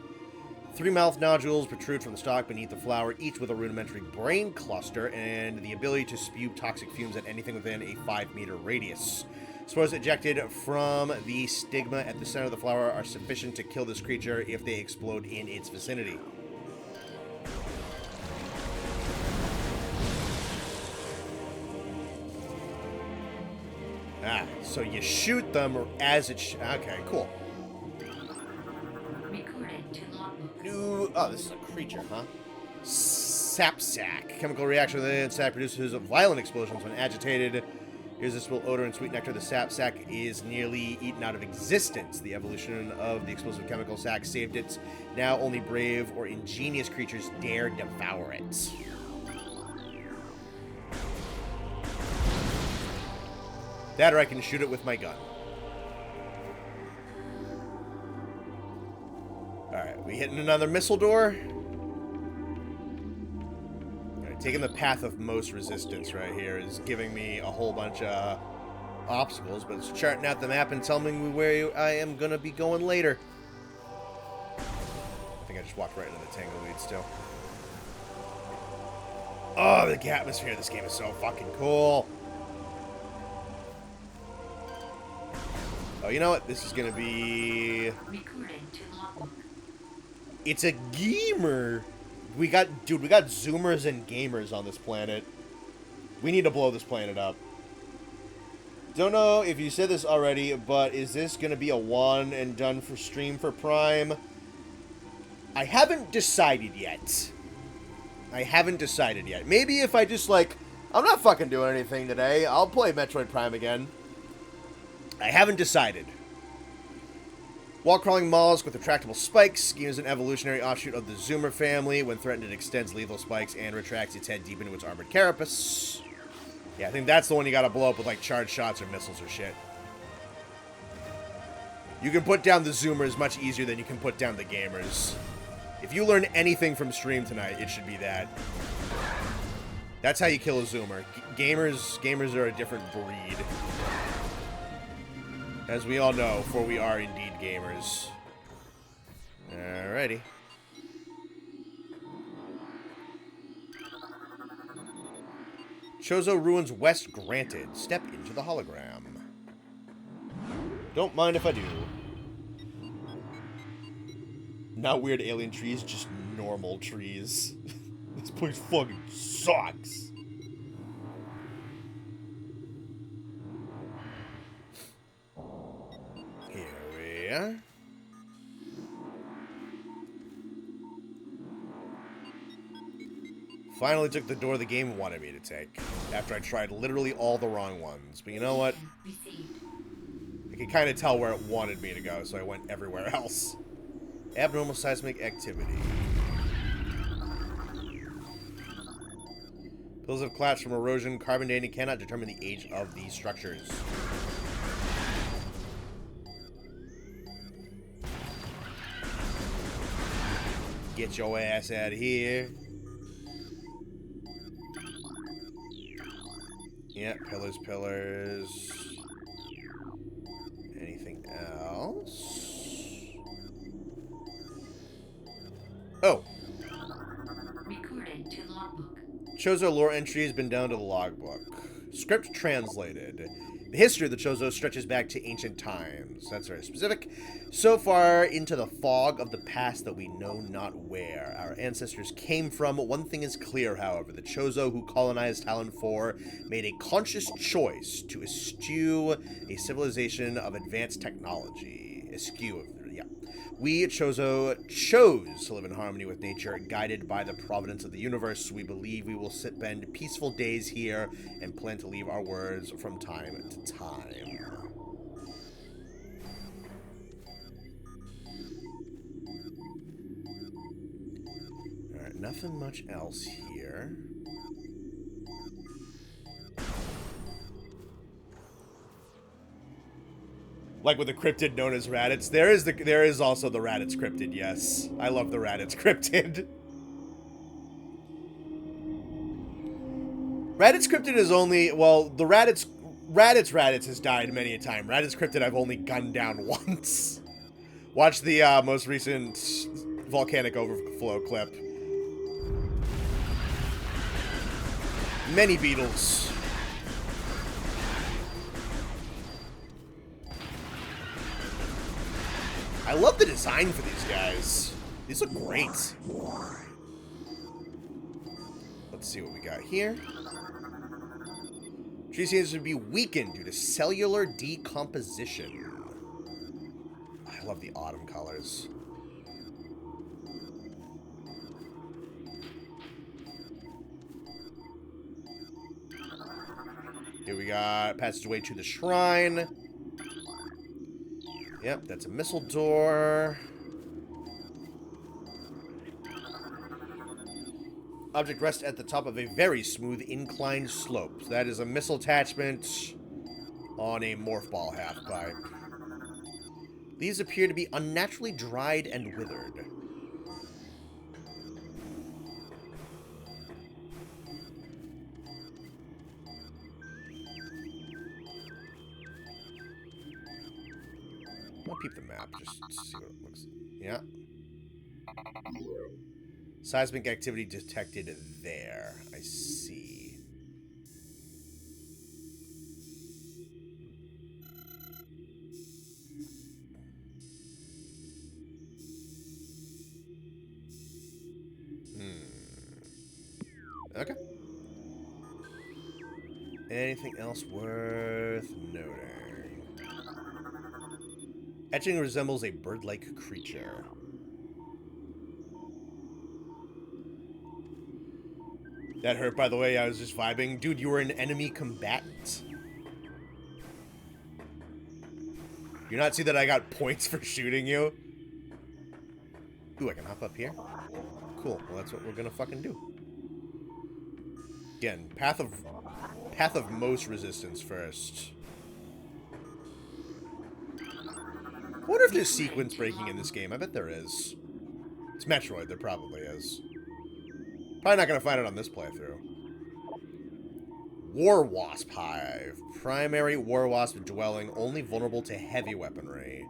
3 mouth nodules protrude from the stalk beneath the flower, each with a rudimentary brain cluster and the ability to spew toxic fumes at anything within a 5-meter radius. Spores ejected from the stigma at the center of the flower are sufficient to kill this creature if they explode in its vicinity. Ah, so you shoot them as it okay, cool. Recorded to logbook. New... Oh, this is a creature, huh? Sapsack. Chemical reaction within the sap produces violent explosions when agitated. Irresistible odor and sweet nectar. The sapsack is nearly eaten out of existence. The evolution of the explosive chemical sac saved it. Now only brave or ingenious creatures dare devour it. That or I can shoot it with my gun. Alright, we hitting another missile door? Alright, taking the path of most resistance right here is giving me a whole bunch of obstacles, but it's charting out the map and telling me where I am going to be going later. I think I just walked right into the tangleweed still. Oh, the atmosphere of this game is so fucking cool. Oh, you know what? This is gonna be... Recorded to logbook. It's a gamer. We got zoomers and gamers on this planet. We need to blow this planet up. Don't know if you said this already, but is this gonna be a one and done for stream for Prime? I haven't decided yet. Maybe if I just, like, I'm not fucking doing anything today, I'll play Metroid Prime again. I haven't decided. Wall-crawling mollusk with retractable spikes. Scheme is an evolutionary offshoot of the zoomer family. When threatened, it extends lethal spikes and retracts its head deep into its armored carapace. Yeah, I think that's the one you gotta blow up with, like, charged shots or missiles or shit. You can put down the zoomers much easier than you can put down the gamers. If you learn anything from stream tonight, it should be that. That's how you kill a zoomer. Gamers are a different breed. As we all know, for we are indeed gamers. Alrighty. Chozo Ruins West granted. Step into the hologram. Don't mind if I do. Not weird alien trees, just normal trees. This place fucking sucks. Here we are. Finally took the door the game wanted me to take, after I tried literally all the wrong ones. But you know what? Received. I could kind of tell where it wanted me to go, so I went everywhere else. Abnormal seismic activity. Pills have collapsed from erosion. Carbon dating cannot determine the age of these structures. Get your ass out of here. Yeah, pillars. Anything else? Oh. Recorded to logbook. Chozo lore entry has been down to the logbook. Script translated. The history of the Chozo stretches back to ancient times. That's very specific. So far into the fog of the past that we know not where our ancestors came from. One thing is clear, however. The Chozo who colonized Talon 4 made a conscious choice to eschew a civilization of advanced technology. We, Chozo, chose to live in harmony with nature, guided by the providence of the universe. We believe we will spend peaceful days here and plan to leave our words from time to time. Alright, nothing much else here. Like with the cryptid known as Raditz. There is also the Raditz cryptid, yes. I love the Raditz cryptid. Raditz cryptid is only, well, the Raditz has died many a time. Raditz cryptid I've only gunned down once. Watch the most recent volcanic overflow clip. Many beetles. I love the design for these guys. These look great. Let's see what we got here. Tree seems to be weakened due to cellular decomposition. I love the autumn colors. Here we got passageway to the shrine. Yep, that's a missile door. Object rests at the top of a very smooth inclined slope. That is a missile attachment on a morph ball half pipe. These appear to be unnaturally dried and withered. I'll peep the map just to see what it looks like. Yeah. Seismic activity detected there. I see. Okay. Anything else worth noting? Etching resembles a bird-like creature. That hurt, by the way. I was just vibing. Dude, you were an enemy combatant. You not see that I got points for shooting you? Ooh, I can hop up here? Cool. Well, that's what we're gonna fucking do. Again, path of most resistance first. I wonder if there's sequence breaking in this game. I bet there is. It's Metroid. There probably is. Probably not going to find it on this playthrough. War Wasp Hive. Primary War Wasp dwelling, only vulnerable to heavy weaponry.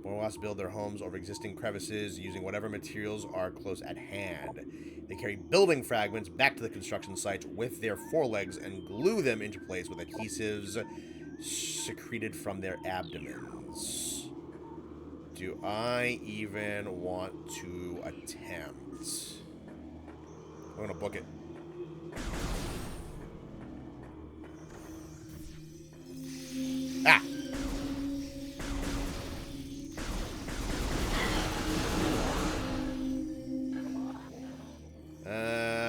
War Wasps build their homes over existing crevices using whatever materials are close at hand. They carry building fragments back to the construction sites with their forelegs and glue them into place with adhesives secreted from their abdomens. Do I even want to attempt? I'm gonna book it. Ah!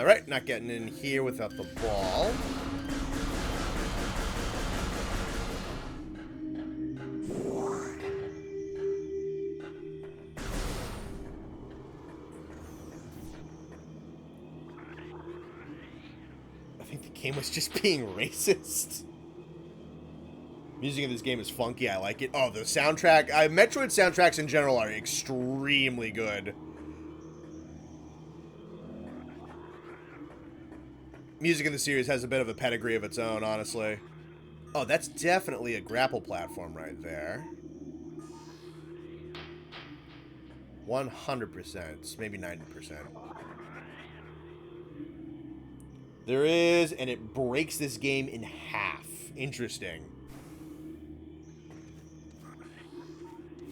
Right, not getting in here without the ball. I think the game was just being racist. Music in this game is funky. I like it. Oh, the soundtrack. Metroid soundtracks in general are extremely good. Music in the series has a bit of a pedigree of its own, honestly. Oh, that's definitely a grapple platform right there. 100%. Maybe 90%. There is, and it breaks this game in half. Interesting.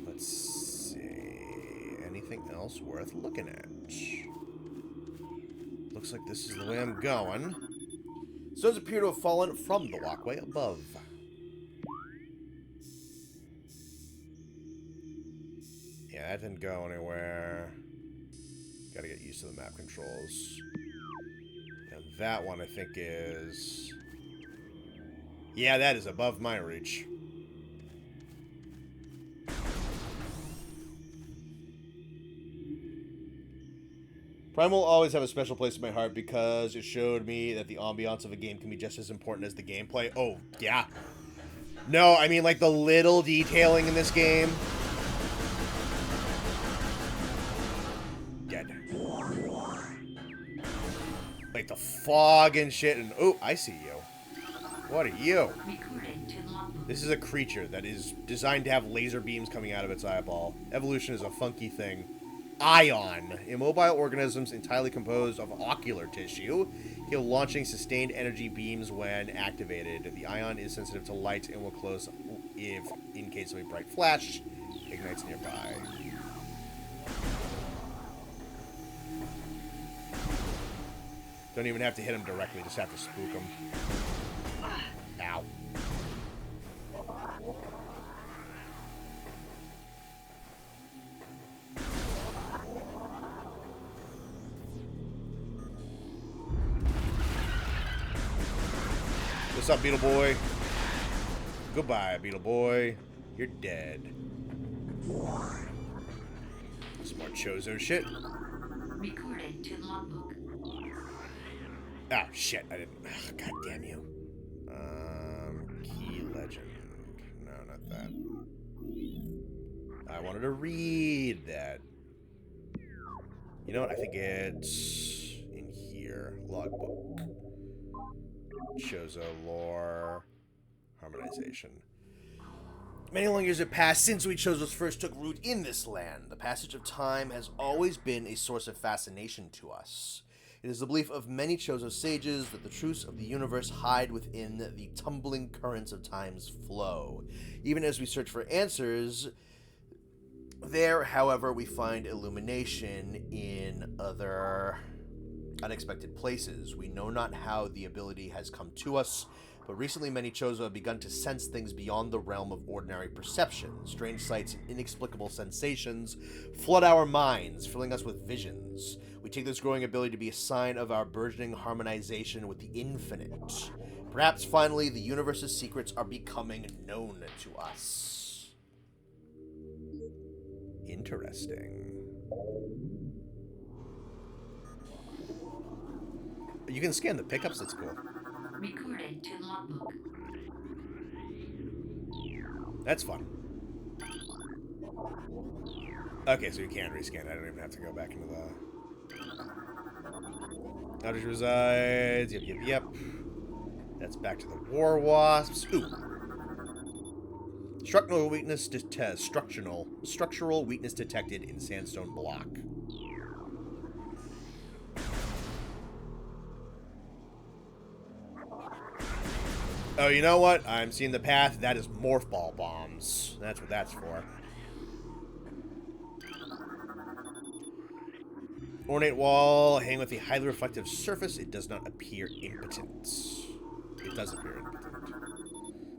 Let's see. Anything else worth looking at? Looks like this is the way I'm going. Stones appear to have fallen from the walkway above. Yeah, that didn't go anywhere. Gotta get used to the map controls. And that one, I think, is... Yeah, that is above my reach. Prime will always have a special place in my heart because it showed me that the ambiance of a game can be just as important as the gameplay. Oh, yeah. No, I mean, like, the little detailing in this game. Dead. Like, the fog and shit, and... Oh, I see you. What are you? This is a creature that is designed to have laser beams coming out of its eyeball. Evolution is a funky thing. Ion. Immobile organisms entirely composed of ocular tissue, capable of launching sustained energy beams when activated. The Ion is sensitive to light and will close if, in case of a bright flash, ignites nearby. Don't even have to hit him directly, just have to spook him. Ow. What's up, Beetle Boy? Goodbye, Beetle Boy. You're dead. Some more Chozo shit. Recorded to logbook. Oh, shit. I didn't... Oh, God damn you. Key legend. No, not that. I wanted to read that. You know what? I think it's in here. Logbook. Chozo lore. Harmonization. Many long years have passed since we Chozos first took root in this land. The passage of time has always been a source of fascination to us. It is the belief of many Chozo sages that the truths of the universe hide within the tumbling currents of time's flow. Even as we search for answers, there, however, we find illumination in other unexpected places. We know not how the ability has come to us, but recently many Chozo have begun to sense things beyond the realm of ordinary perception. Strange sights and inexplicable sensations flood our minds, filling us with visions. We take this growing ability to be a sign of our burgeoning harmonization with the infinite. Perhaps finally the universe's secrets are becoming known to us. Interesting. You can scan the pickups, that's cool. Recorded to logbook. That's fun. Okay, so you can rescan it. I don't even have to go back into the... Outage resides. Yep. That's back to the War Wasps. Ooh. Structural weakness structural weakness detected in sandstone block. Oh, you know what? I'm seeing the path. That is morph ball bombs. That's what that's for. Ornate wall, hang with a highly reflective surface. It does not appear impotent. It does appear impotent.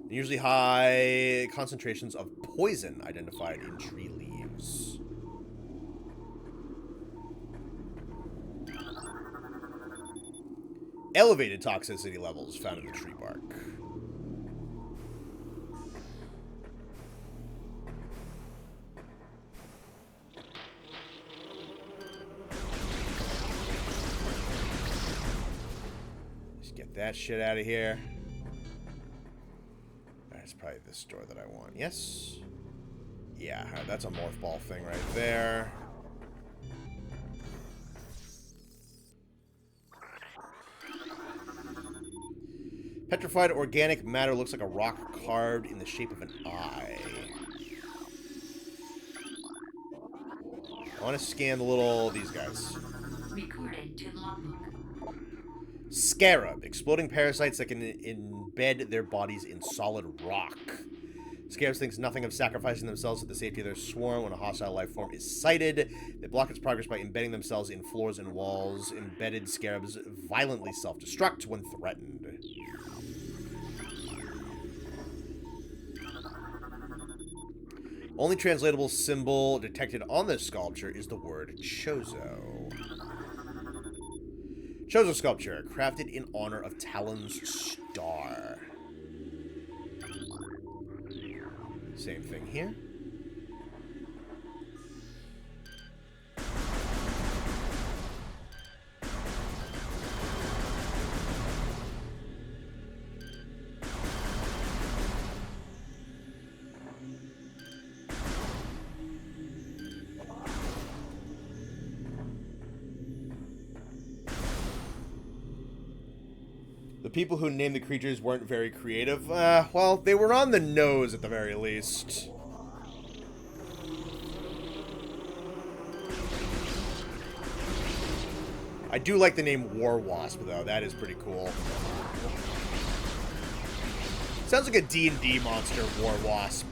Usually high concentrations of poison identified in tree leaves. Elevated toxicity levels found in the tree bark. Get that shit out of here. That's probably this door that I want. Yes? Yeah, that's a morph ball thing right there. Petrified organic matter looks like a rock carved in the shape of an eye. I want to scan these guys. Recorded to logbook. Scarab, exploding parasites that can embed their bodies in solid rock. Scarabs thinks nothing of sacrificing themselves for the safety of their swarm. When a hostile life form is sighted, they block its progress by embedding themselves in floors and walls. Embedded scarabs violently self-destruct when threatened. Only translatable symbol detected on this sculpture is the word Chozo. Chozo sculpture, crafted in honor of Talon's star. Same thing here. The people who named the creatures weren't very creative. Well, they were on the nose at the very least. I do like the name War Wasp, though. That is pretty cool. Sounds like a D&D monster, War Wasp.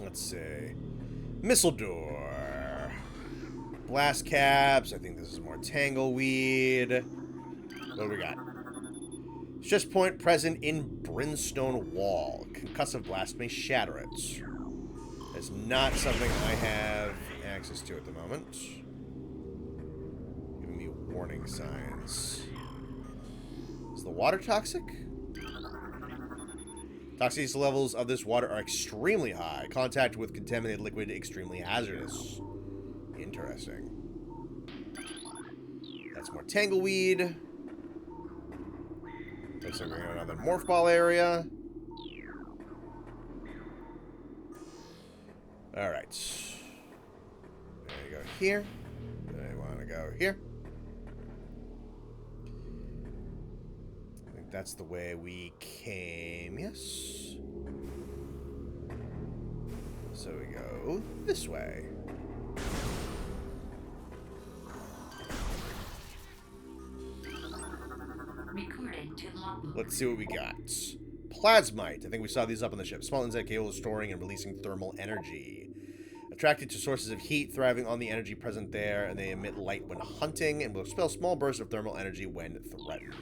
Let's see. Missile Door. Blast Caps. I think this is more Tangleweed. What do we got? Stress point present in Brimstone Wall. Concussive blast may shatter it. That's not something I have access to at the moment. Giving me warning signs. Is the water toxic? Toxicity levels of this water are extremely high. Contact with contaminated liquid extremely hazardous. Interesting. That's more Tangleweed. Looks like we're going to another Morph Ball area. Alright. There you go here. I want to go here. I think that's the way we came. Yes. So we go this way. Recorded to logbook. Let's see what we got. Plasmite. I think we saw these up on the ship. Small insect capable of storing and releasing thermal energy. Attracted to sources of heat, thriving on the energy present there, and they emit light when hunting, and will expel small bursts of thermal energy when threatened.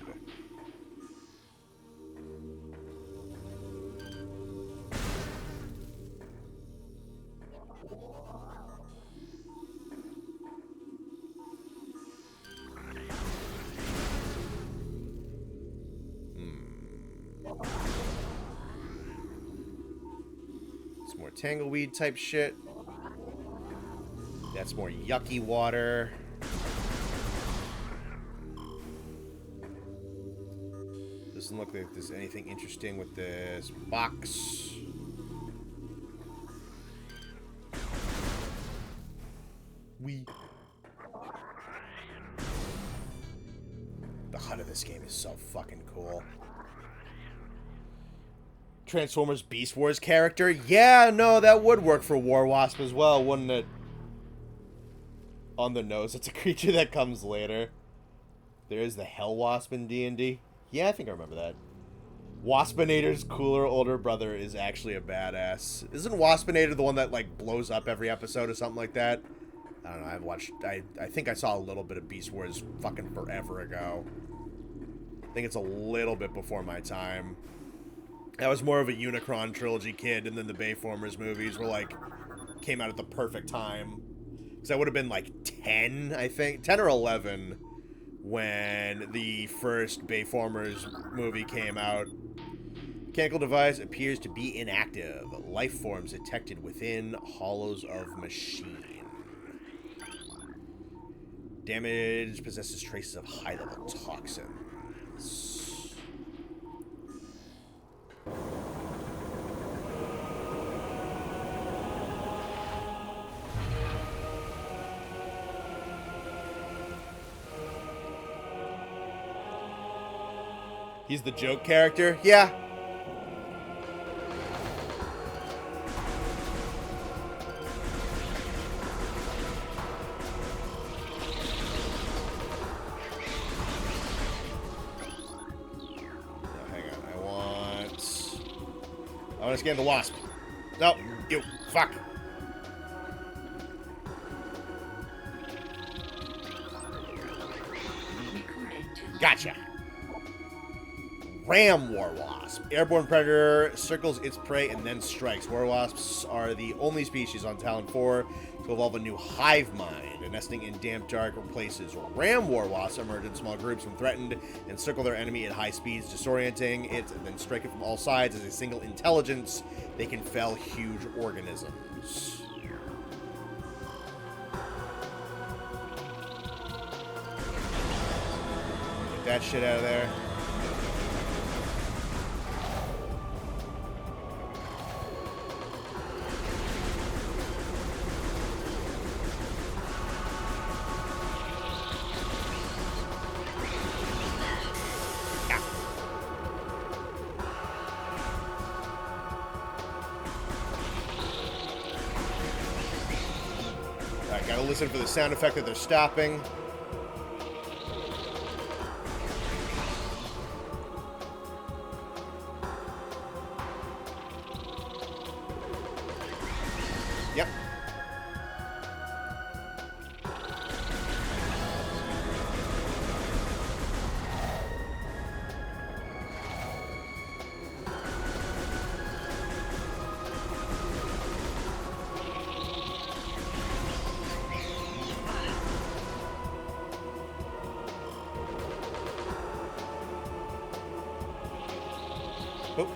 Some more Tangleweed type shit. That's more yucky water. Doesn't look like there's anything interesting with this box. The HUD of this game is so fucking cool. Transformers Beast Wars character? Yeah, no, that would work for War Wasp as well, wouldn't it? On the nose, it's a creature that comes later. There is the Hell Wasp in D&D. Yeah, I think I remember that. Waspinator's cooler older brother is actually a badass. Isn't Waspinator the one that, like, blows up every episode or something like that? I don't know, I've watched... I think I saw a little bit of Beast Wars fucking forever ago. I think it's a little bit before my time. I was more of a Unicron trilogy kid, and then the Bayformers movies were, like, came out at the perfect time. Because I would have been, like, 10, I think. 10 or 11 when the first Bayformers movie came out. Mechanical device appears to be inactive. Life forms detected within hollows of machine. Damage possesses traces of high-level toxins. He's the joke character? Yeah. I want to scan the wasp. No, you. Fuck. Gotcha. Ram War Wasp. Airborne predator circles its prey and then strikes. War Wasps are the only species on Talon 4 to evolve a new hive mind, nesting in damp, dark places. Ram War Wasps emerge in small groups when threatened and circle their enemy at high speeds, disorienting it and then strike it from all sides. As a single intelligence, they can fell huge organisms. Get that shit out of there. Gotta listen for the sound effect that they're stopping. Yep. Oh.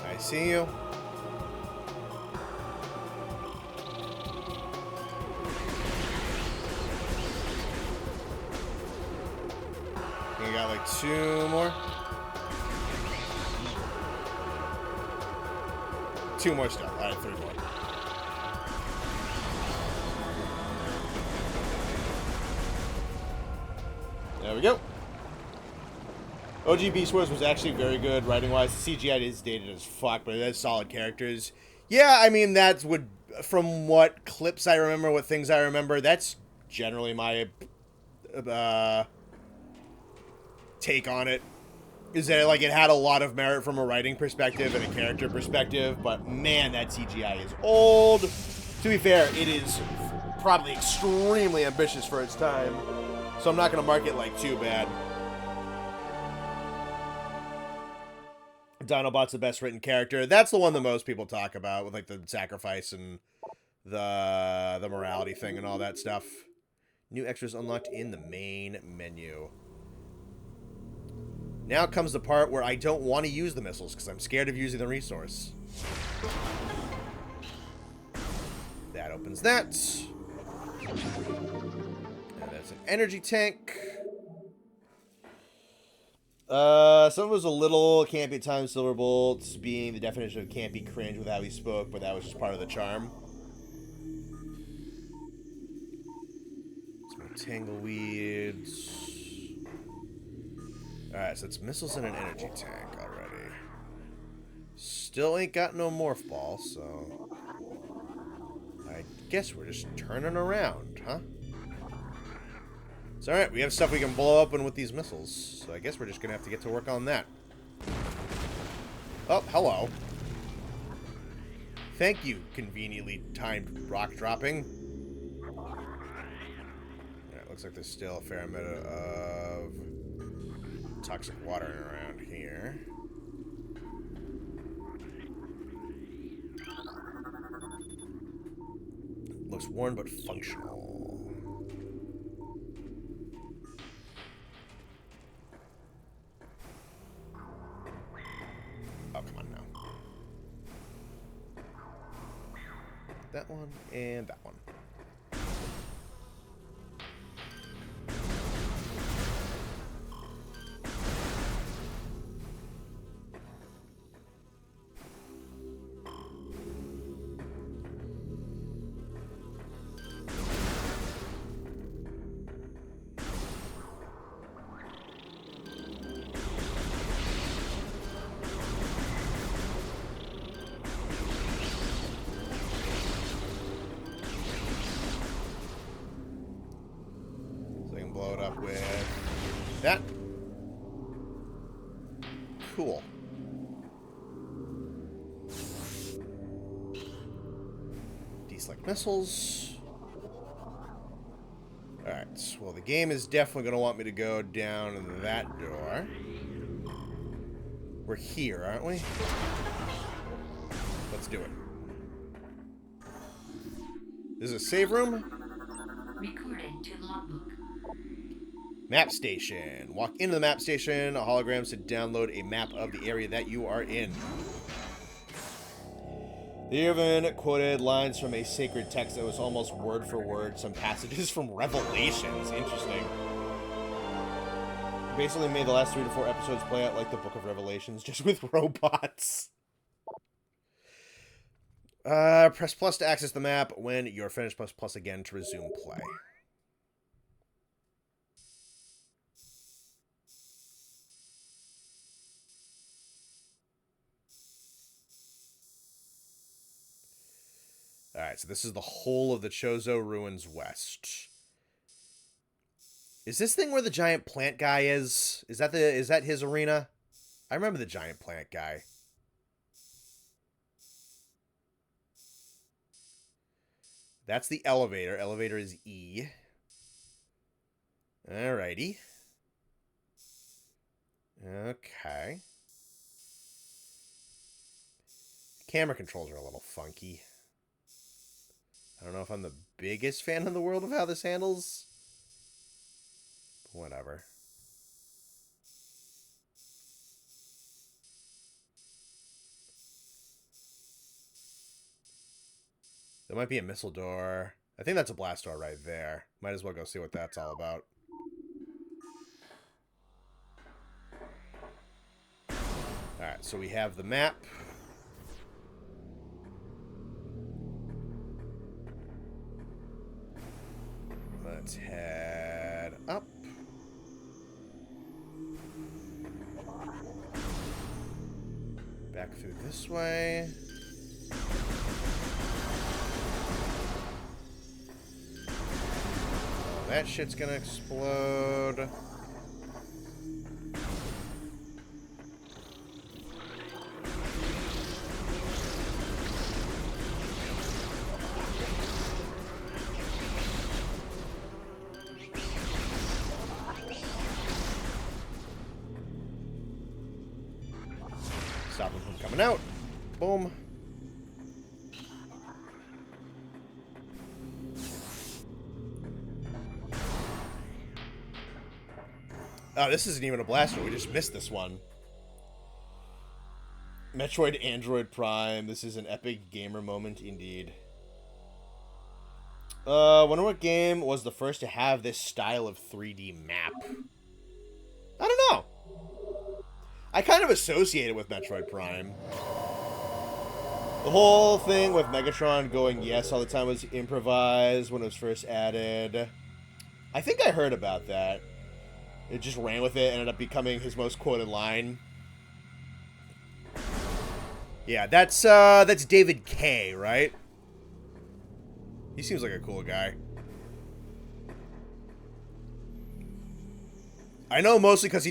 I see you. You got like 2 more? 2 more stuff. All right, 3 more. There we go. OG Beast Wars was actually very good writing-wise. The CGI is dated as fuck, but it has solid characters. Yeah, I mean, that's what, from what clips I remember, what things I remember, that's generally my take on it. Is that, like, it had a lot of merit from a writing perspective and a character perspective, but man, that CGI is old. To be fair, it is probably extremely ambitious for its time, so I'm not going to mark it like too bad. Dinobot's the best written character. That's the one that most people talk about, with like the sacrifice and the morality thing and all that stuff. New extras unlocked in the main menu. Now comes the part where I don't want to use the missiles because I'm scared of using the resource. That opens that. And that's an energy tank. Some was a little campy at times, silver bolts being the definition of campy cringe with how he spoke, but that was just part of the charm. Some more tangleweeds. Alright, so it's missiles and an energy tank already. Still ain't got no morph ball, so I guess we're just turning around, huh? It's alright, we have stuff we can blow up with these missiles, so I guess we're just gonna have to get to work on that. Oh, hello. Thank you, conveniently timed rock dropping. Yeah, it looks like there's still a fair amount of toxic water around here. Looks worn but functional. Oh, come on now. That one and that one. Blow it up with that. Cool. Deselect missiles. Alright, well the game is definitely going to want me to go down that door. We're here, aren't we? Let's do it. This is a save room? Recording to logbook. Map station. Walk into the map station. Holograms to download a map of the area that you are in. They even quoted lines from a sacred text that was almost word for word some passages from Revelations. Interesting. Basically made the last 3 to 4 episodes play out like the Book of Revelations, just with robots. Press plus to access the map. When you're finished, press plus again to resume play. Alright, Alright, so this is the whole of the Chozo Ruins West. Is this thing where the giant plant guy is? Is that his arena? I remember the giant plant guy. That's the elevator. Elevator is E. Alrighty. Okay. Camera controls are a little funky. I don't know if I'm the biggest fan in the world of how this handles. Whatever. There might be a missile door. I think that's a blast door right there. Might as well go see what that's all about. Alright, so we have the map. Let's head up. Back through this way. Oh, that shit's gonna explode. Stop him from coming out. Boom. Oh, this isn't even a blaster. We just missed this one. Metroid Android Prime. This is an epic gamer moment indeed. Wonder what game was the first to have this style of 3D map? I don't know. I kind of associate it with Metroid Prime. The whole thing with Megatron going yes all the time was improvised when it was first added. I think I heard about that. It just ran with it, ended up becoming his most quoted line. Yeah, that's David K, right? He seems like a cool guy. I know mostly because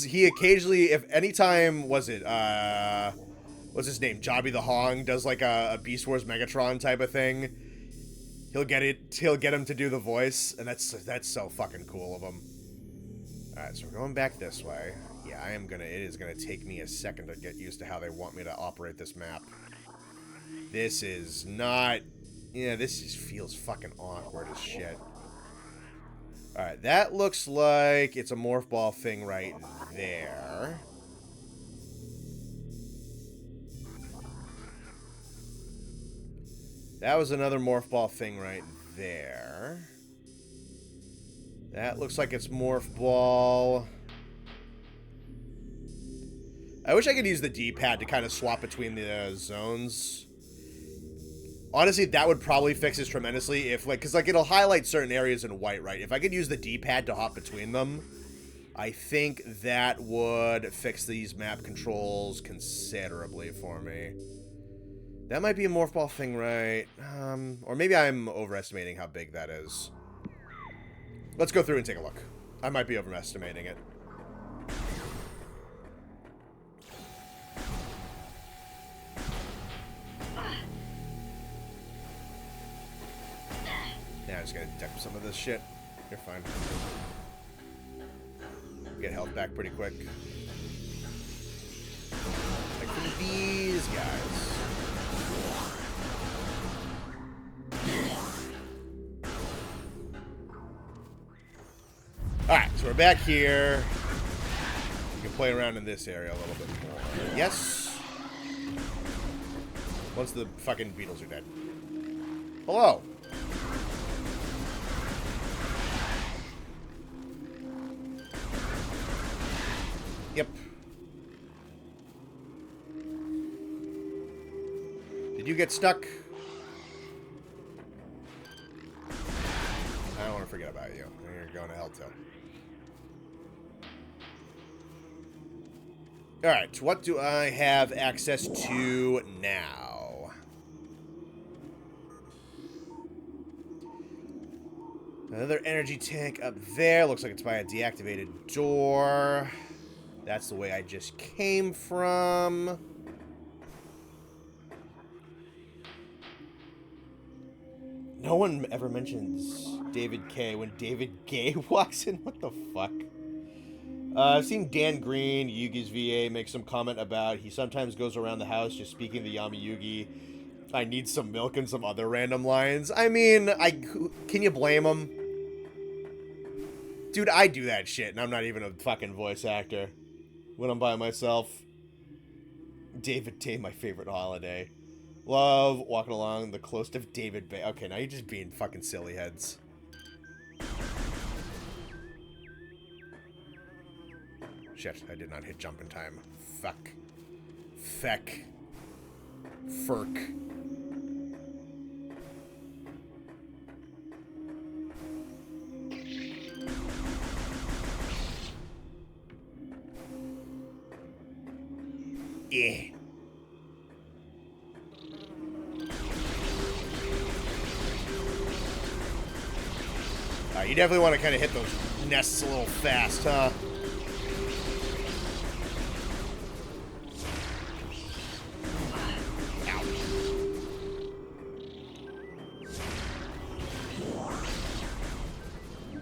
he occasionally, if anytime, what's his name? Jobby the Hong does like a Beast Wars Megatron type of thing. He'll get him to do the voice, and that's so fucking cool of him. Alright, so we're going back this way. Yeah, it is gonna take me a second to get used to how they want me to operate this map. This is not, this just feels fucking awkward as shit. Alright, that looks like it's a morph ball thing right there. That was another morph ball thing right there. That looks like it's morph ball. I wish I could use the D-pad to kind of swap between the zones. Honestly, that would probably fix this tremendously if, because it'll highlight certain areas in white, right? If I could use the D-pad to hop between them, I think that would fix these map controls considerably for me. That might be a morph ball thing, right? Or maybe I'm overestimating how big that is. Let's go through and take a look. I might be overestimating it. Yeah, I'm just gonna detect some of this shit. You're fine. Get health back pretty quick. Like from these guys. Alright, so we're back here. We can play around in this area a little bit more. Yes. Once the fucking beetles are dead. Hello. Yep. Did you get stuck? I don't want to forget about you. You're going to hell too. Alright, what do I have access to now? Another energy tank up there. Looks like it's by a deactivated door. That's the way I just came from. No one ever mentions David K. when David Gay walks in. What the fuck? I've seen Dan Green, Yugi's VA, make some comment about he sometimes goes around the house just speaking the Yami Yugi. I need some milk and some other random lines. I mean, can you blame him? Dude, I do that shit, and I'm not even a fucking voice actor. When I'm by myself. David Day, my favorite holiday. Love walking along the coast of David Bay. Okay, now you're just being fucking silly heads. Shit, I did not hit jump in time. Fuck. Feck. Furk. Yeah. You definitely want to kind of hit those nests a little fast, huh?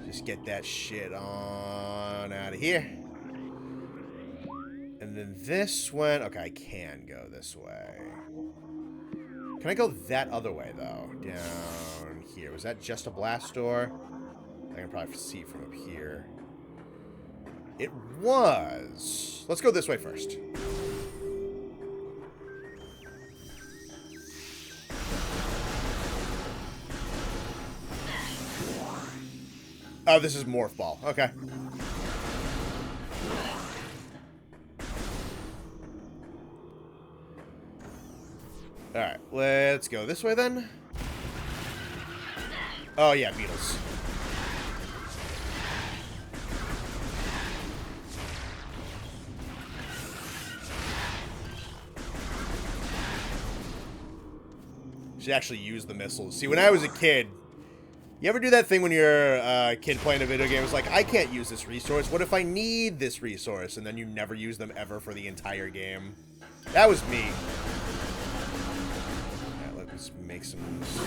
Just get that shit on out of here. And then this one... Okay, I can go this way. Can I go that other way, though? Down here. Was that just a blast door? I can probably see from up here. It was. Let's go this way first. Oh, this is Morph Ball. Okay. Alright, let's go this way then. Oh, yeah, beetles. Should actually use the missiles. See, when I was a kid, you ever do that thing when you're a kid playing a video game? It's like, I can't use this resource. What if I need this resource? And then you never use them ever for the entire game. That was me. Alright, let's make some moves.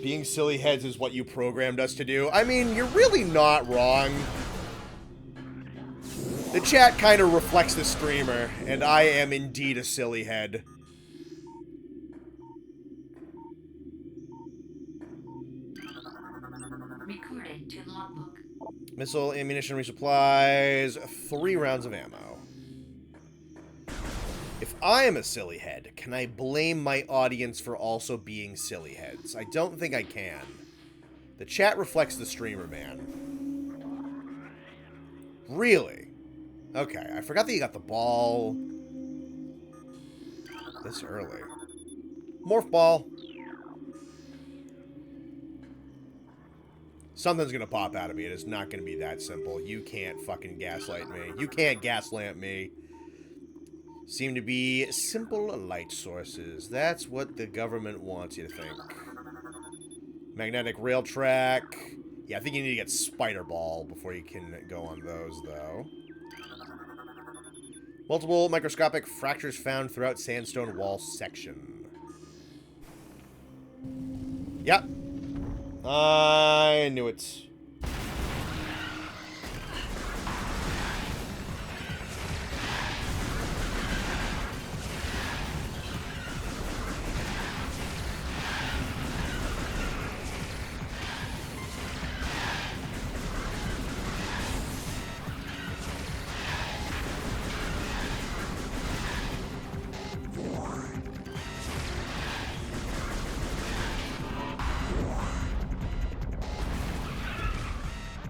Being silly heads is what you programmed us to do. I mean, you're really not wrong. The chat kind of reflects the streamer, and I am indeed a silly head. Recording to logbook. Missile ammunition resupplies, 3 rounds of ammo. If I am a silly head, can I blame my audience for also being silly heads? I don't think I can. The chat reflects the streamer, man. Really? Okay, I forgot that you got the ball this early. Morph ball. Something's gonna pop out of me. It is not gonna be that simple. You can't fucking gaslight me. You can't gaslamp me. Seem to be simple light sources. That's what the government wants you to think. Magnetic rail track. Yeah, I think you need to get Spider Ball before you can go on those, though. Multiple microscopic fractures found throughout sandstone wall section. Yep. I knew it.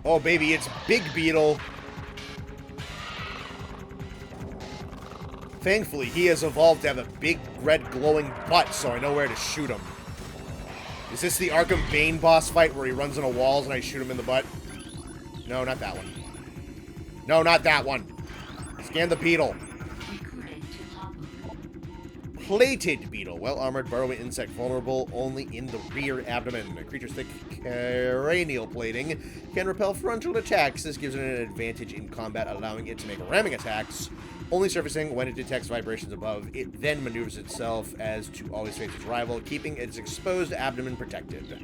Oh, baby, it's Big Beetle. Thankfully, he has evolved to have a big, red, glowing butt, so I know where to shoot him. Is this the Arkham Bane boss fight where he runs into walls and I shoot him in the butt? No, not that one. No, not that one. Scan the beetle. Recorded to logbook. Plated beetle. Well-armored, burrowing insect, vulnerable only in the rear abdomen. A creature's thick cranial plating can repel frontal attacks. This gives it an advantage in combat, allowing it to make ramming attacks, only surfacing when it detects vibrations above. It then maneuvers itself as to always face its rival, keeping its exposed abdomen protected.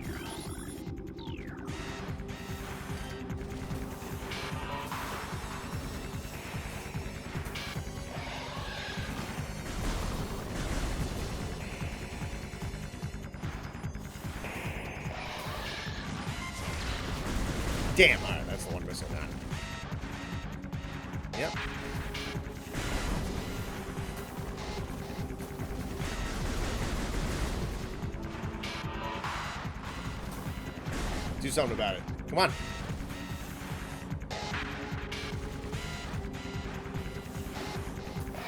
Damn, alright, that's the one missing now. Yep. Do something about it. Come on.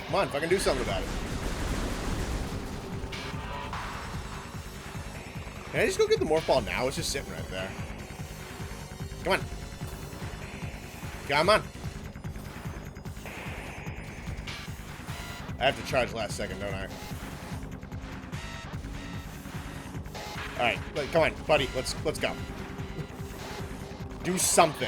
Come on, fucking do something about it. Can I just go get the morph ball now? It's just sitting right there. Come on. Come on. I have to charge last second, don't I? Alright, come on, buddy. Let's go. Do something.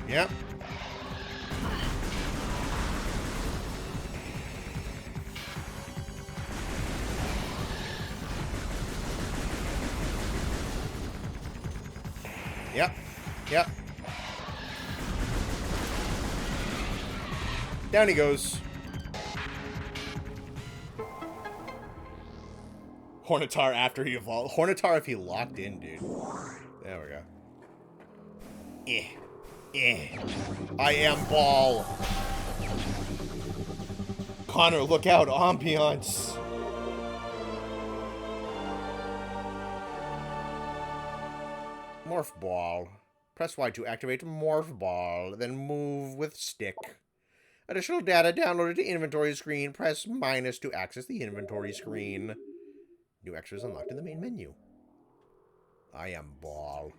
Yep. Yep. Yep. Down he goes. Hornitar after he evolved. Hornitar if he locked in, dude. There we go. I am Ball. Connor, look out. Ambiance. Morph Ball. Press Y to activate Morph Ball, then move with stick. Additional data downloaded to inventory screen. Press minus to access the inventory screen. New extras unlocked in the main menu. I am Ball.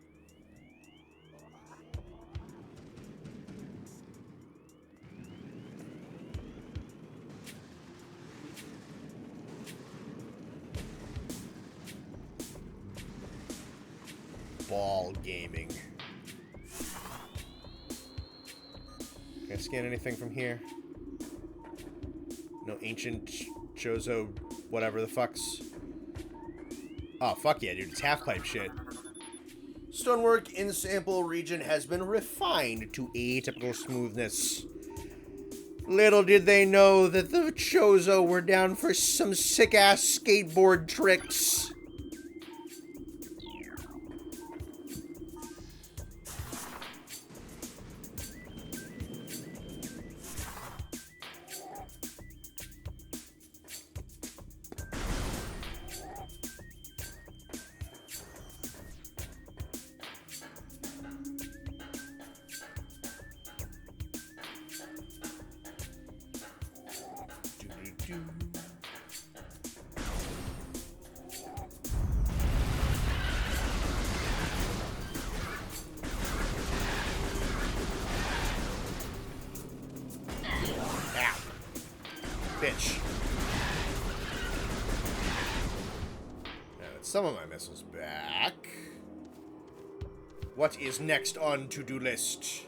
Ball gaming. Can I scan anything from here? No ancient Chozo, whatever the fucks. Oh, fuck yeah, dude. It's half-pipe shit. Stonework in sample region has been refined to atypical smoothness. Little did they know that the Chozo were down for some sick-ass skateboard tricks. Bitch. Some of my missiles back. What is next on to-do list?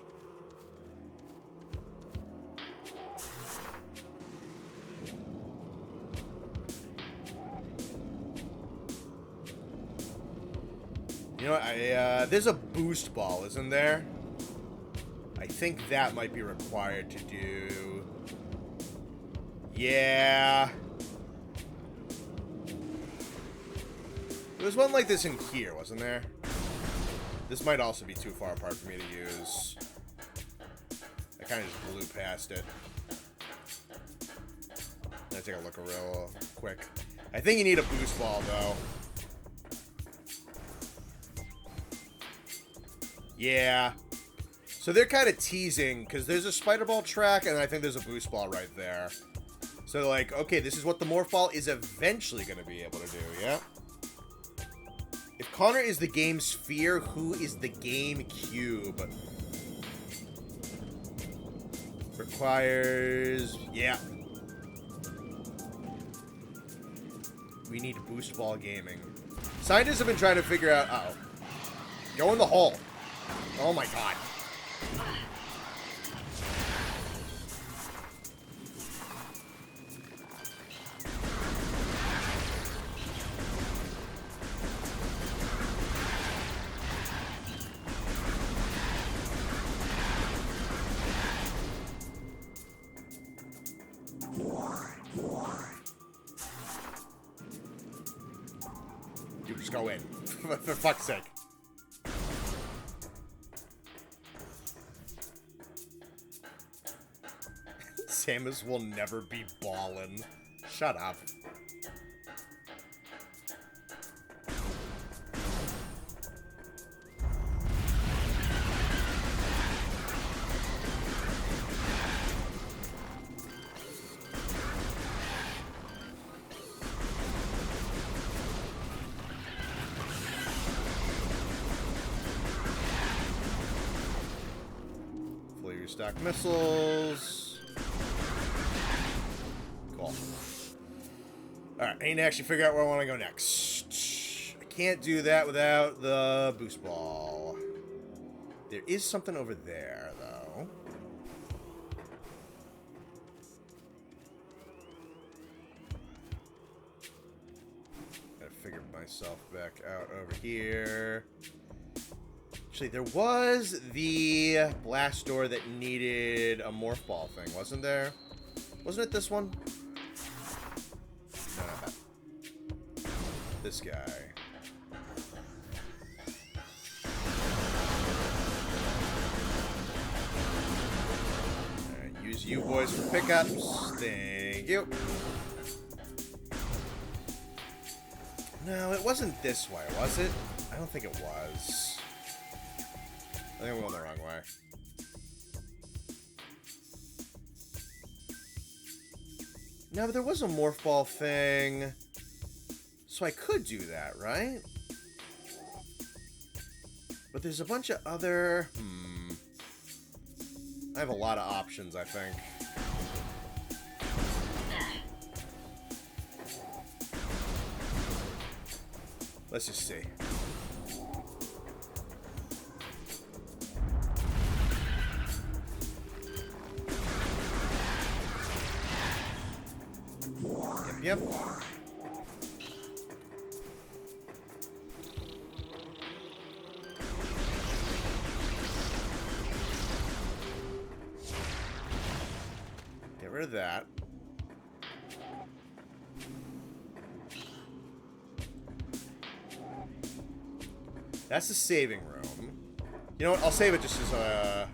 You know what, there's a boost ball, isn't there? I think that might be required to do. Yeah. There was one like this in here, wasn't there? This might also be too far apart for me to use. I kind of just blew past it. Let's take a look real quick. I think you need a boost ball, though. Yeah. So they're kind of teasing, because there's a Spider Ball track, and I think there's a Boost Ball right there. So, like, okay, this is what the Morph Ball is eventually going to be able to do, yeah? If Connor is the game Sphere, who is the game Cube? Requires... yeah. We need Boost Ball Gaming. Scientists have been trying to figure out... uh-oh. Go in the hole. Oh my god. You just go in. For fuck's sake. Samus will never be ballin'. Shut up. Fully restock missiles. Cool. Alright, I need to actually figure out where I want to go next. I can't do that without the boost ball. There is something over there, though. Gotta figure myself back out over here. Actually, there was the blast door that needed a morph ball thing, wasn't there? Wasn't it this one? No, not that. This guy. Alright, use you boys for pickups. Thank you. No, it wasn't this way, was it? I don't think it was. I think I went the wrong way. No, but there was a morph ball thing. So I could do that, right? But there's a bunch of other... I have a lot of options, I think. Let's just see. Yep. Get rid of that. That's the saving room. You know what? I'll save it just as a...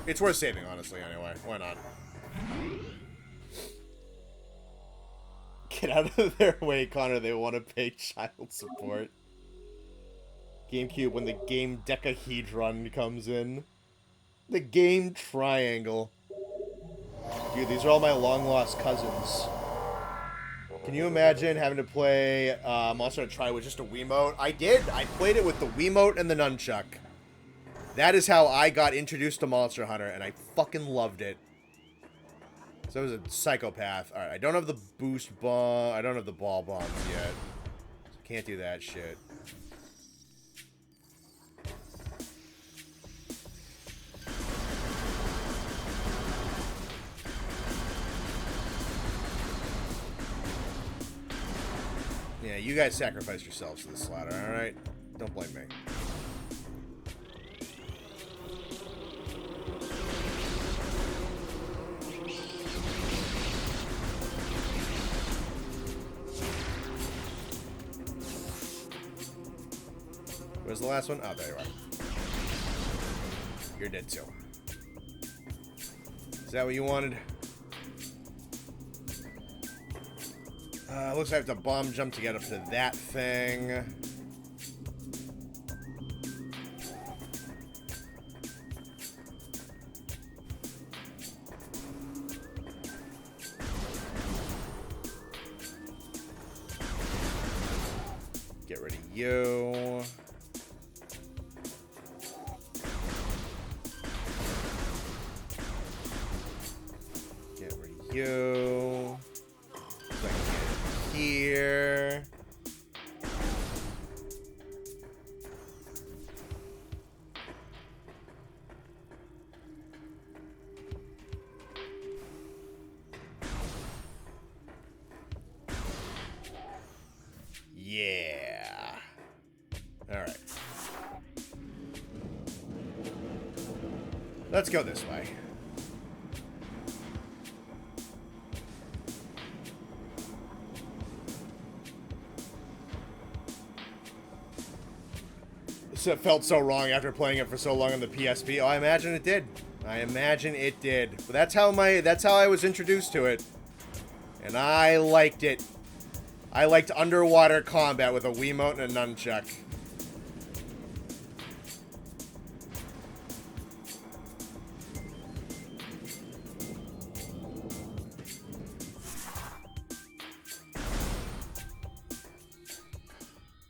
It's worth saving, honestly, anyway. Why not? Get out of their way, Connor. They want to pay child support. GameCube when the game Decahedron comes in. The game Triangle. Dude, these are all my long-lost cousins. Can you imagine having to play Monster Hunter Tri with just a Wiimote? I did. I played it with the Wiimote and the Nunchuck. That is how I got introduced to Monster Hunter, and I fucking loved it. So I was a psychopath. Alright, I don't have the boost bomb. I don't have the ball bombs yet. So can't do that shit. Yeah, you guys sacrifice yourselves to the slaughter, alright? Don't blame me. Where's the last one? Oh, there you are. You're dead too. Is that what you wanted? Looks like I have to bomb jump to get up to that thing. you. Get rid of you. So I can get here. Yeah. All right. Let's go this way. It felt so wrong after playing it for so long on the PSP. Oh, I imagine it did. I imagine it did. But that's how I was introduced to it. And I liked it. I liked underwater combat with a Wiimote and a nunchuck.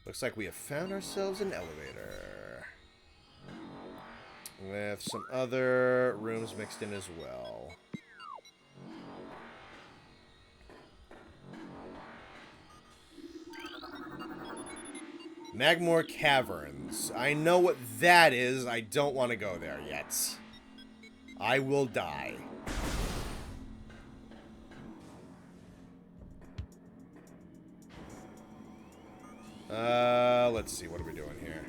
Looks like we have found ourselves an elevator. With some other rooms mixed in as well. Magmore Caverns. I know what that is. I don't want to go there yet. I will die. Let's see. What are we doing here?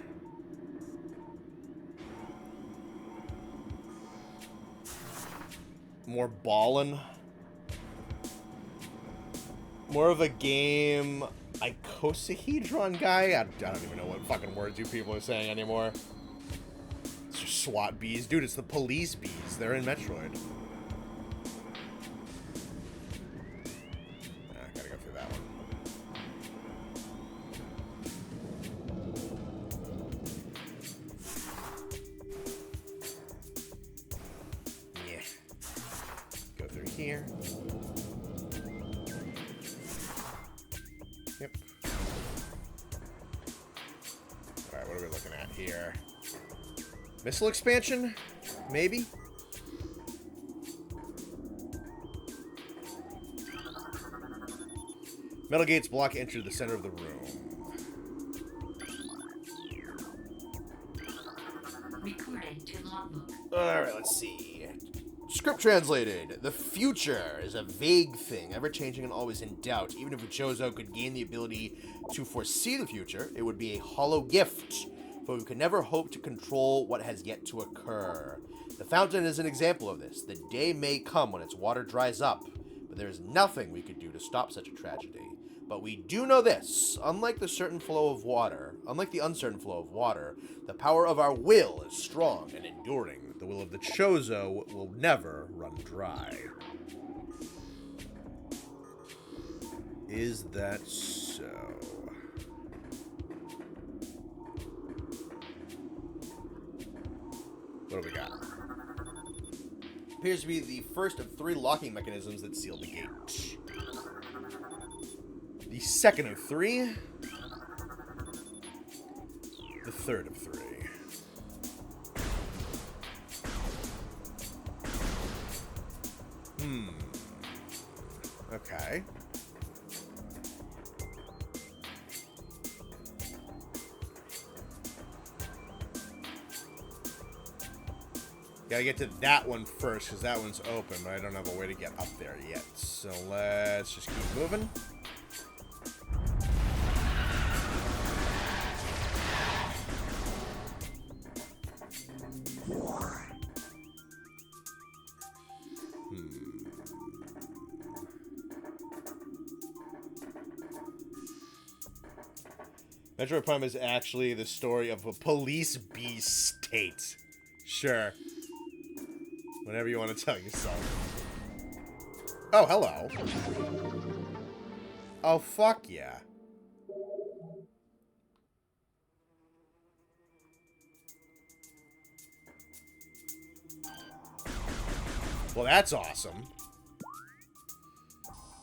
More ballin'. More of a game... Icosahedron guy? I don't even know what fucking words you people are saying anymore. It's just SWAT bees. Dude, it's the police bees. They're in Metroid. Gotta go through that one. Yeah. Go through here. Yep. Alright, what are we looking at here? Missile expansion? Maybe? Metal gates block entry to the center of the room. Recording to logbook. Alright, let's see. Script translated. The future is a vague thing, ever-changing and always in doubt. Even if Chozo could gain the ability to foresee the future, it would be a hollow gift. But we could never hope to control what has yet to occur. The fountain is an example of this. The day may come when its water dries up, but there is nothing we could do to stop such a tragedy. But we do know this: unlike the uncertain flow of water, the power of our will is strong and enduring. The will of the Chozo will never run dry. Is that so? What do we got? Appears to be the first of 3 locking mechanisms that seal the gate. The second of 3. The third of 3. Okay. Gotta get to that one first, because that one's open, but I don't have a way to get up there yet. So let's just keep moving. Metroid Prime is actually the story of a police bee state. Sure. Whatever you want to tell yourself. Oh, hello. Oh, fuck yeah. Well, that's awesome.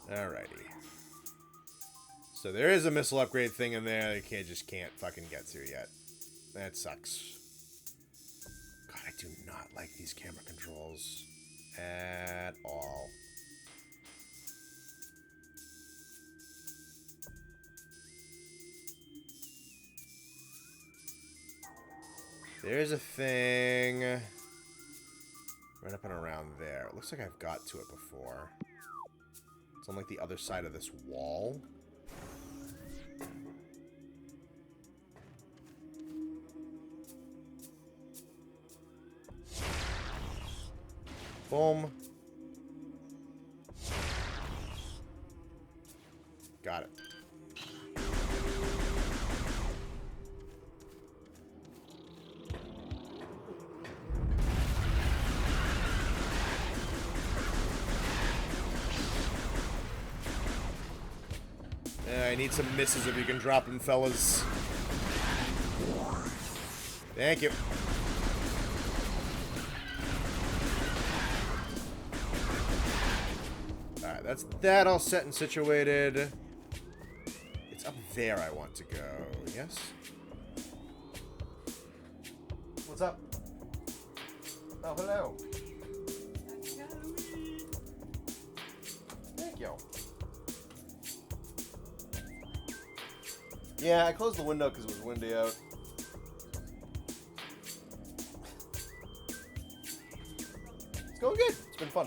Alrighty. So there is a missile upgrade thing in there that you just can't fucking get through yet. That sucks. God, I do not like these camera controls at all. There's a thing right up and around there. It looks like I've got to it before. It's on like the other side of this wall. Boom. Got it. I need some misses if you can drop them, fellas. Thank you. Alright, that's that all set and situated. It's up there I want to go, yes? What's up? Oh, hello. Thank you. Yeah, I closed the window because it was windy out. It's going good. It's been fun.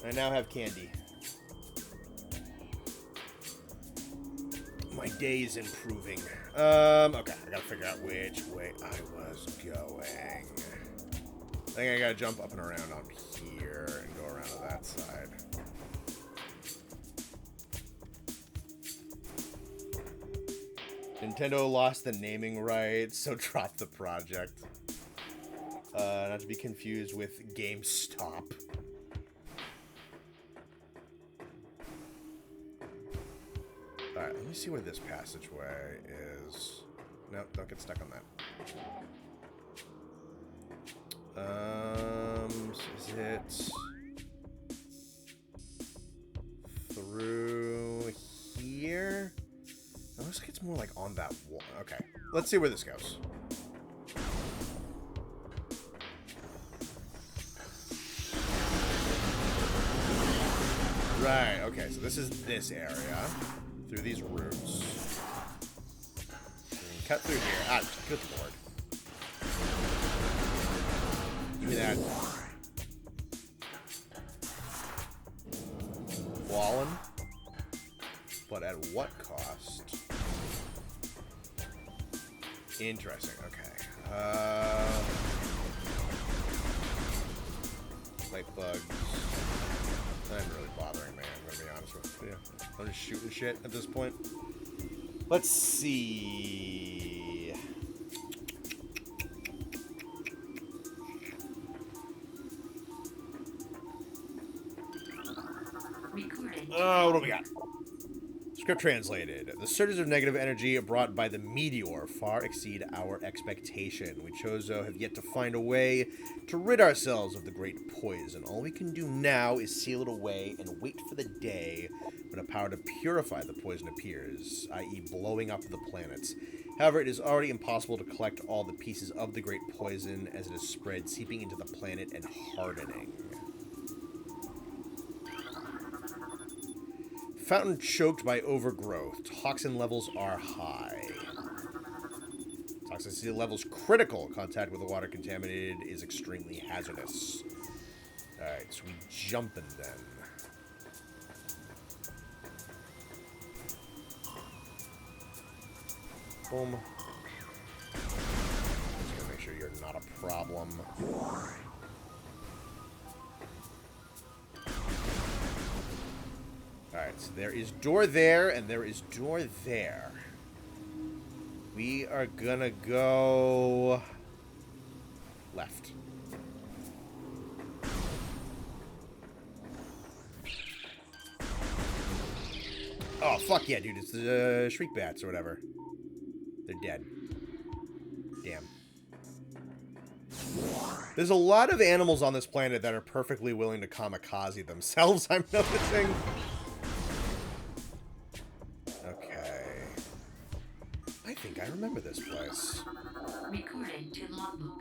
I now have candy. My day is improving. Okay, I gotta figure out which way I was going. I think I gotta jump up and around on here and go around to that side. Nintendo lost the naming rights, so dropped the project. Not to be confused with GameStop. Alright, let me see where this passageway is. No, don't get stuck on that. Is it through here? It looks like it's more like on that wall. Okay, let's see where this goes. Right, okay, so this is this area. Through these roots. Cut through here. Ah, good lord. Give me that. Wallen. But at what cost? Interesting, okay. Light bugs. I'm really bothering me, I'm gonna be honest with you. I'm just shooting shit at this point. Let's see. Oh, what do we got? Script translated. The surges of negative energy brought by the meteor far exceed our expectation. We Chozo have yet to find a way to rid ourselves of the great poison. All we can do now is seal it away and wait for the day when a power to purify the poison appears, i.e. blowing up the planets. However, it is already impossible to collect all the pieces of the great poison as it is spread, seeping into the planet and hardening. Fountain choked by overgrowth. Toxin levels are high. Toxicity levels critical. Contact with the water contaminated is extremely hazardous. Alright, so we jumping then. Boom. Just gonna make sure you're not a problem. Alright, so there is door there, and there is door there. We are gonna go left. Oh, fuck yeah, dude. It's the Shriek Bats or whatever. They're dead. Damn. There's a lot of animals on this planet that are perfectly willing to kamikaze themselves, I'm noticing. Okay. I think I remember this place. Recording to logbook.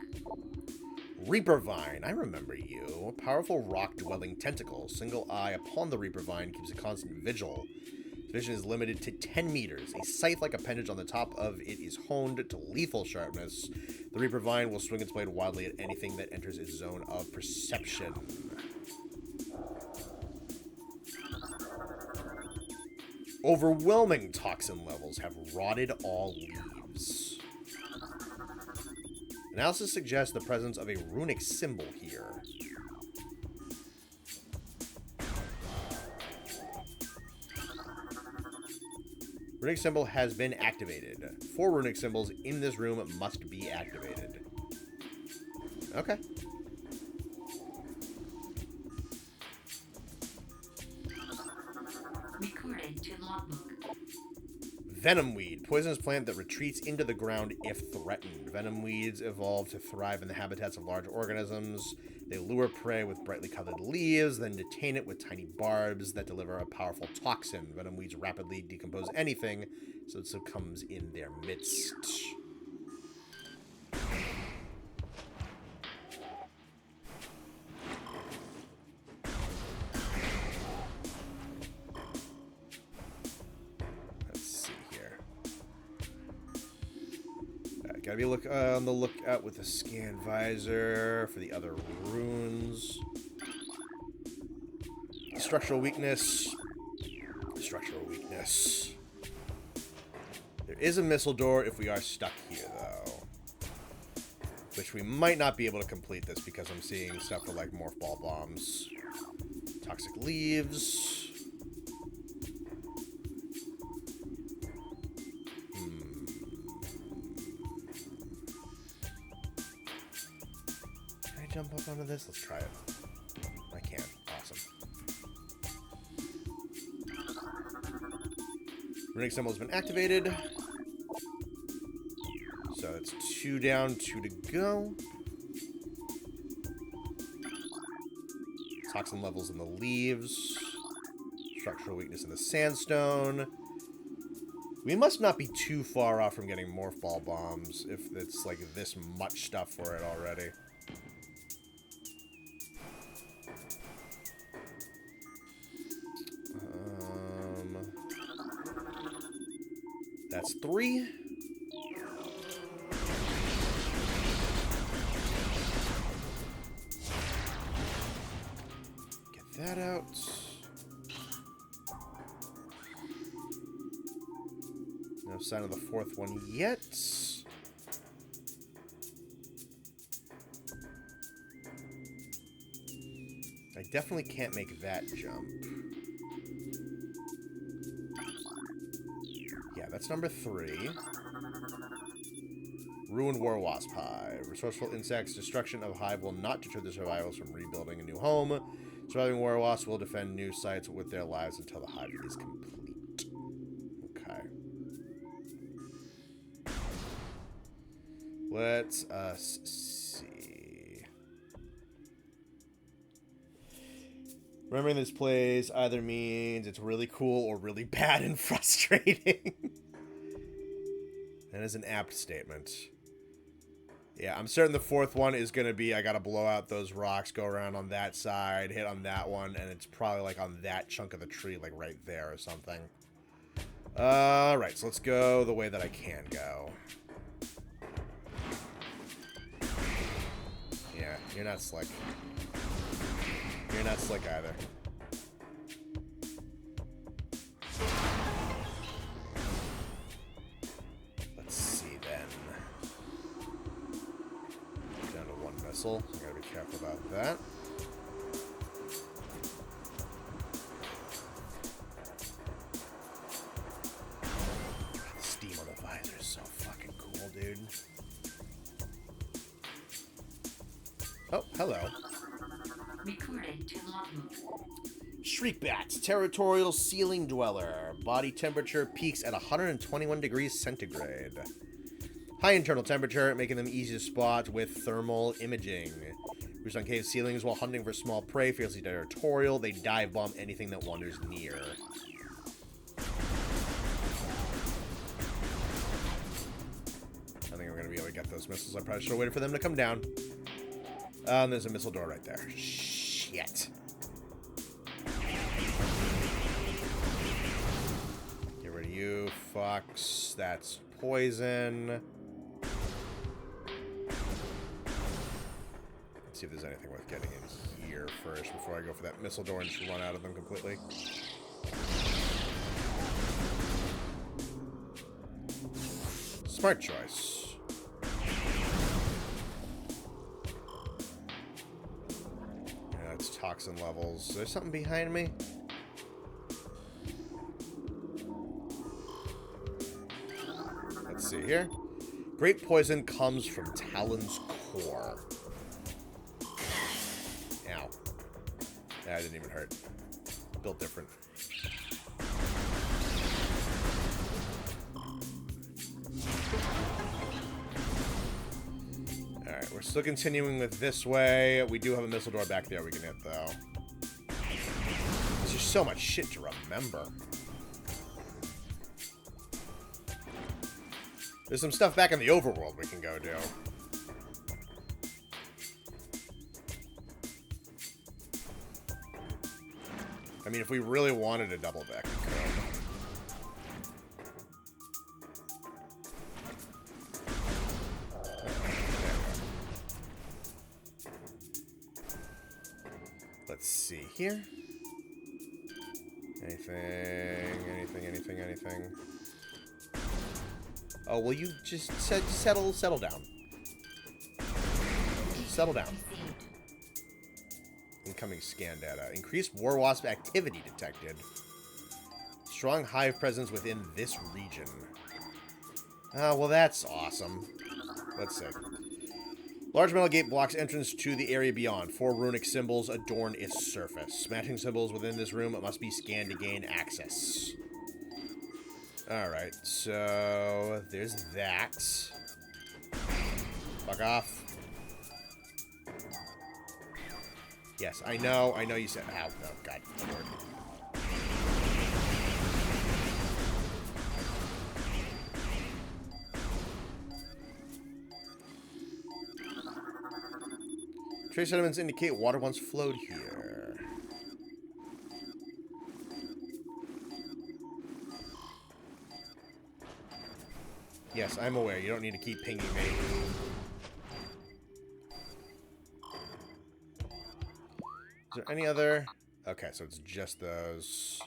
Reaper Vine, I remember you. Powerful rock-dwelling tentacle. Single eye upon the Reaper Vine keeps a constant vigil. Its vision is limited to 10 meters. A scythe-like appendage on the top of it is honed to lethal sharpness. The Reaper Vine will swing its blade wildly at anything that enters its zone of perception. Overwhelming toxin levels have rotted all leaves. Analysis suggests the presence of a runic symbol here. Runic symbol has been activated. 4 runic symbols in this room must be activated. Okay. Recording to logbook. Venom weed, poisonous plant that retreats into the ground if threatened. Venom weeds evolve to thrive in the habitats of large organisms. They lure prey with brightly colored leaves, then detain it with tiny barbs that deliver a powerful toxin. Venom weeds rapidly decompose anything, so it succumbs in their midst. Gotta be on the lookout with a scan visor for the other runes. Structural weakness. Structural weakness. There is a missile door if we are stuck here, though. Which we might not be able to complete this because I'm seeing stuff for, like, morph ball bombs. Toxic leaves. Jump up onto this? Let's try it. I can. Awesome. Runic symbol has been activated. So it's 2 down, 2 to go. Toxin levels in the leaves. Structural weakness in the sandstone. We must not be too far off from getting morph ball bombs if it's like this much stuff for it already. That's 3. Get that out. No sign of the 4th one yet. I definitely can't make that jump. Yeah, that's number 3. Ruined War Wasp Hive. Resourceful insects. Destruction of hive will not deter the survivors from rebuilding a new home. Surviving war wasps will defend new sites with their lives until the hive is complete. Okay. Let's us see. Remembering this place either means it's really cool or really bad and frustrating. That is an apt statement. Yeah, I'm certain the 4th one is going to be, I got to blow out those rocks, go around on that side, hit on that one, and it's probably like on that chunk of the tree, like right there or something. Alright, so let's go the way that I can go. Yeah, you're not slick. You're not slick either. Let's see then. Down to 1 missile. So I gotta be careful about that. The steam on the visor is so fucking cool, dude. Oh, hello. Recording to logbook. Shriekbat, territorial ceiling dweller. Body temperature peaks at 121 degrees centigrade. High internal temperature, making them easy to spot with thermal imaging. Roost on cave ceilings while hunting for small prey, fiercely territorial. They dive bomb anything that wanders near. I think we're going to be able to get those missiles. I probably should have waited for them to come down. And there's a missile door right there. Shit. Get rid of you, fucks. That's poison. Let's see if there's anything worth getting in here first before I go for that missile door and just run out of them completely. Smart choice. Yeah, it's toxin levels. Is there something behind me? Let's see here. Great poison comes from Talon's core. Ow. That didn't even hurt. Built different. Alright, we're still continuing with this way. We do have a missile door back there we can hit, though. There's just so much shit to remember. There's some stuff back in the overworld we can go do. I mean, if we really wanted a double deck, we could. Let's see here. Anything. Oh, will you just settle down? Settle down. Incoming scan data. Increased war wasp activity detected. Strong hive presence within this region. Oh, well, that's awesome. Let's see. Large metal gate blocks entrance to the area beyond. 4 runic symbols adorn its surface. Matching symbols within this room must be scanned to gain access. Alright, so there's that. Fuck off. Yes, I know you said, ow, oh, God, Lord. Trace sediments indicate water once flowed here. Yes, I'm aware. You don't need to keep pinging me. Is there any other? Okay, so it's just those.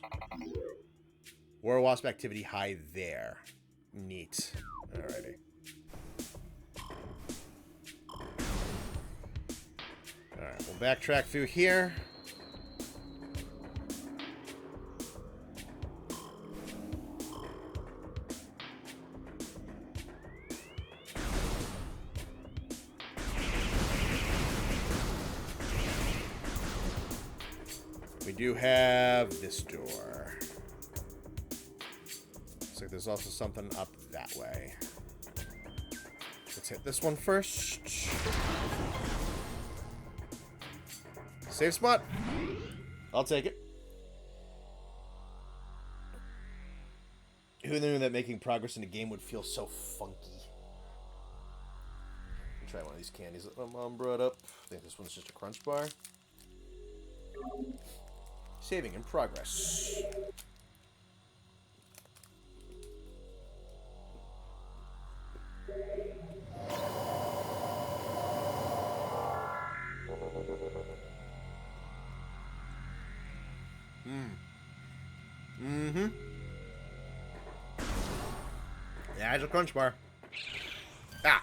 War wasp activity high there. Neat. Alrighty. Alright, we'll backtrack through here. We do have this door. Looks like there's also something up that way. Let's hit this one first. Safe spot. I'll take it. Who knew that making progress in a game would feel so funky? I'll try one of these candies that my mom brought up. I think this one's just a crunch bar. Saving in progress. Yeah, it's a crunch bar. Ah!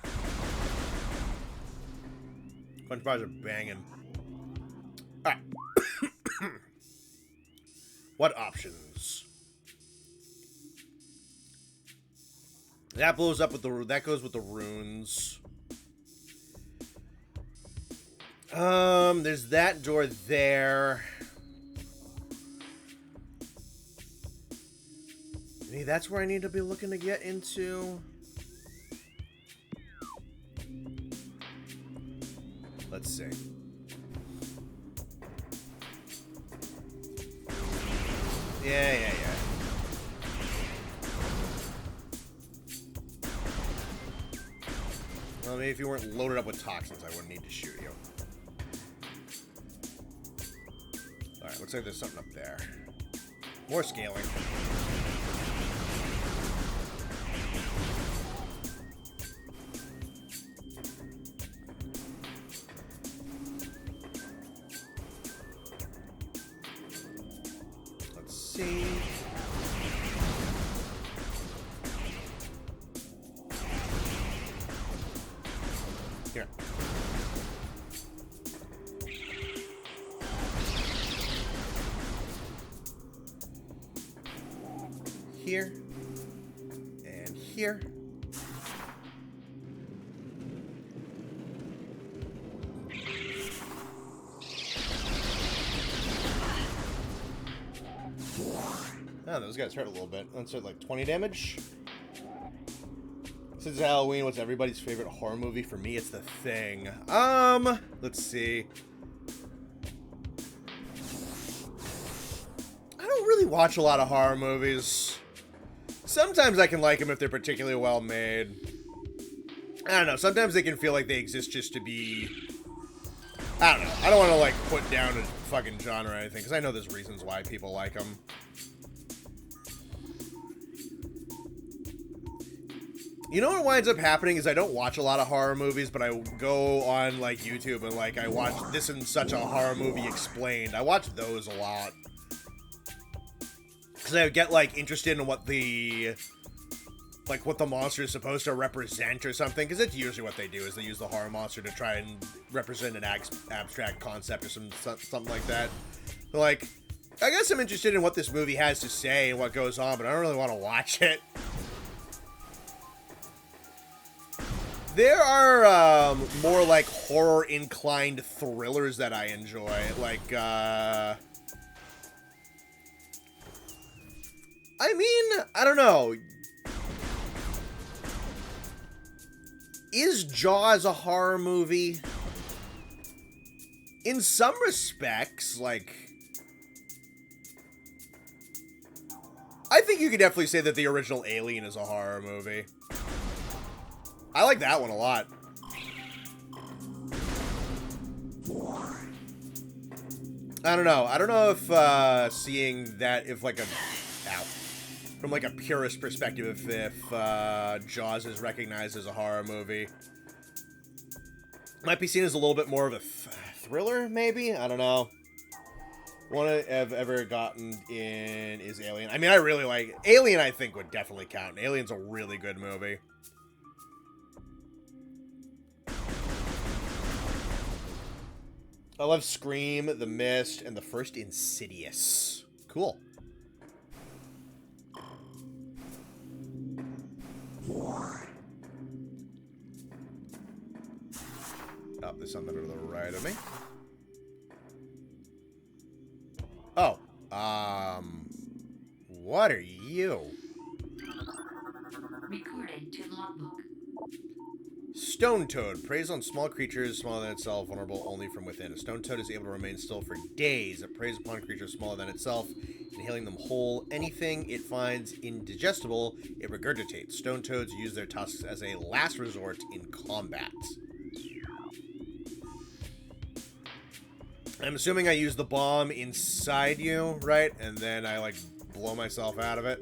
Crunch bars are banging. Alright. What options? That blows up with the... That goes with the runes. There's that door there. Maybe that's where I need to be looking to get into. Let's see. Yeah. Well, maybe if you weren't loaded up with toxins, I wouldn't need to shoot you. Alright, looks like there's something up there. More scaling. Let's see. Here. Here. And here. Oh, those guys hurt a little bit. Let's hit like 20 damage. Since it's Halloween, what's everybody's favorite horror movie? For me, it's The Thing. Let's see. I don't really watch a lot of horror movies. Sometimes I can like them if they're particularly well made. I don't know. Sometimes they can feel like they exist just to be... I don't know. I don't want to, like, put down a fucking genre or anything, because I know there's reasons why people like them. You know what winds up happening is I don't watch a lot of horror movies, but I go on, like, YouTube and, like, I watch This and Such a Horror Movie Explained. I watch those a lot. Because I get, like, interested in what the... like, what the monster is supposed to represent or something. Because that's usually what they do, is they use the horror monster to try and represent an abstract concept or something like that. But, like, I guess I'm interested in what this movie has to say and what goes on, but I don't really want to watch it. There are more, like, horror-inclined thrillers that I enjoy. Like, I mean, I don't know. Is Jaws a horror movie? In some respects, like... I think you could definitely say that the original Alien is a horror movie. I like that one a lot. I don't know. I don't know if seeing that, if like a... Ow. From like a purist perspective, if Jaws is recognized as a horror movie. Might be seen as a little bit more of a thriller, maybe? I don't know. One I've ever gotten in is Alien. I mean, I really like... Alien, I think, would definitely count. Alien's a really good movie. I love Scream, The Mist, and the first Insidious. Cool. Oh, there's something to the right of me. Oh, what are you? Recording to logbook. Stone Toad preys on small creatures smaller than itself, vulnerable only from within. A stone toad is able to remain still for days. It preys upon creatures smaller than itself, inhaling them whole. Anything it finds indigestible, it regurgitates. Stone toads use their tusks as a last resort in combat. I'm assuming I use the bomb inside you, right? And then I, like, blow myself out of it.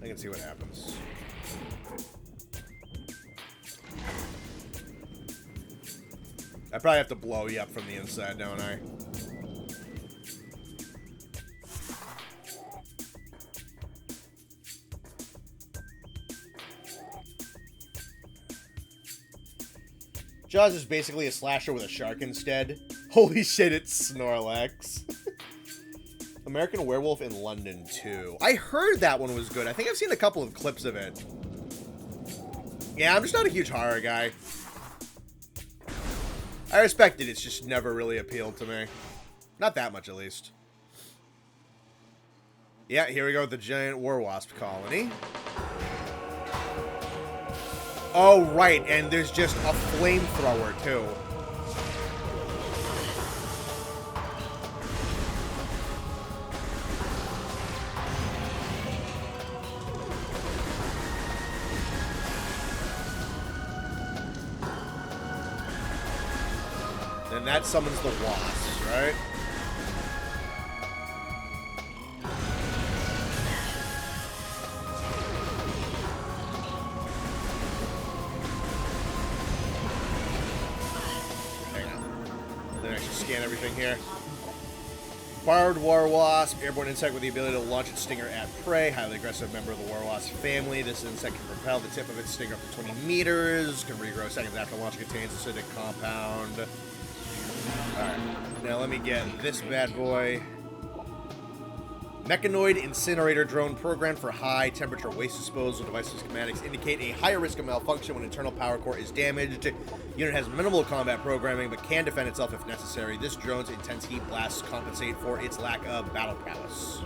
I can see what happens. I probably have to blow you up from the inside, don't I? Jaws is basically a slasher with a shark instead. Holy shit, it's Snorlax. American Werewolf in London 2. I heard that one was good. I think I've seen a couple of clips of it. Yeah, I'm just not a huge horror guy. I respect it, it's just never really appealed to me. Not that much, at least. Yeah, here we go with the giant war wasp colony. Oh, right, and there's just a flamethrower, too. Then that summons the wasps, right? Scan everything here. Barbed war wasp, airborne insect with the ability to launch its stinger at prey. Highly aggressive member of the war wasp family. This insect can propel the tip of its stinger up to 20 meters. Can regrow seconds after launch. Contains acidic compound. Alright, now let me get this bad boy. Mechanoid incinerator drone programmed for high temperature waste disposal. Device's schematics indicate a higher risk of malfunction when internal power core is damaged. Unit has minimal combat programming but can defend itself if necessary. This drone's intense heat blasts compensate for its lack of battle prowess.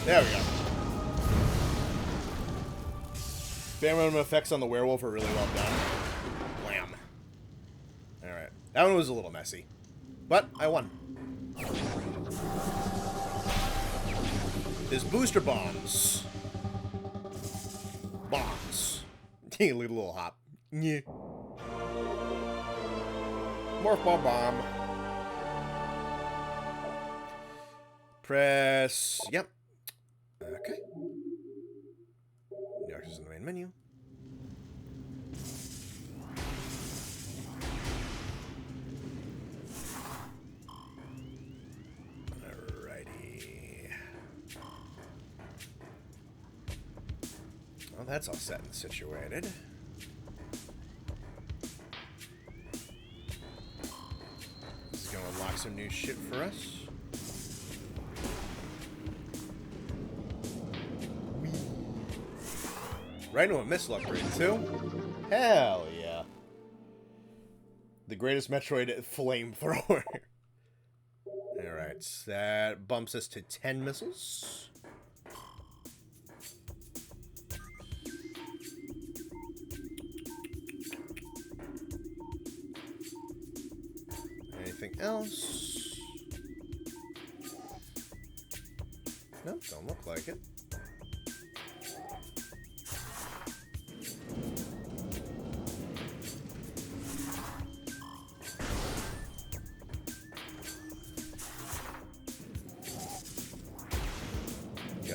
There we go. Pheromone effects on the werewolf are really well done. Wham. Alright. That one was a little messy. But I won. There's booster bombs. Bombs. Leave a little hop. Yeah. Morph ball bomb. Press. Yep. Okay. New actions in the main menu. Alrighty. Well, that's all set and situated. This is going to unlock some new shit for us. Right into a missile upgrade, too? Hell yeah. The greatest Metroid flamethrower. Alright, that bumps us to 10 missiles. Anything else? Nope, don't look like it.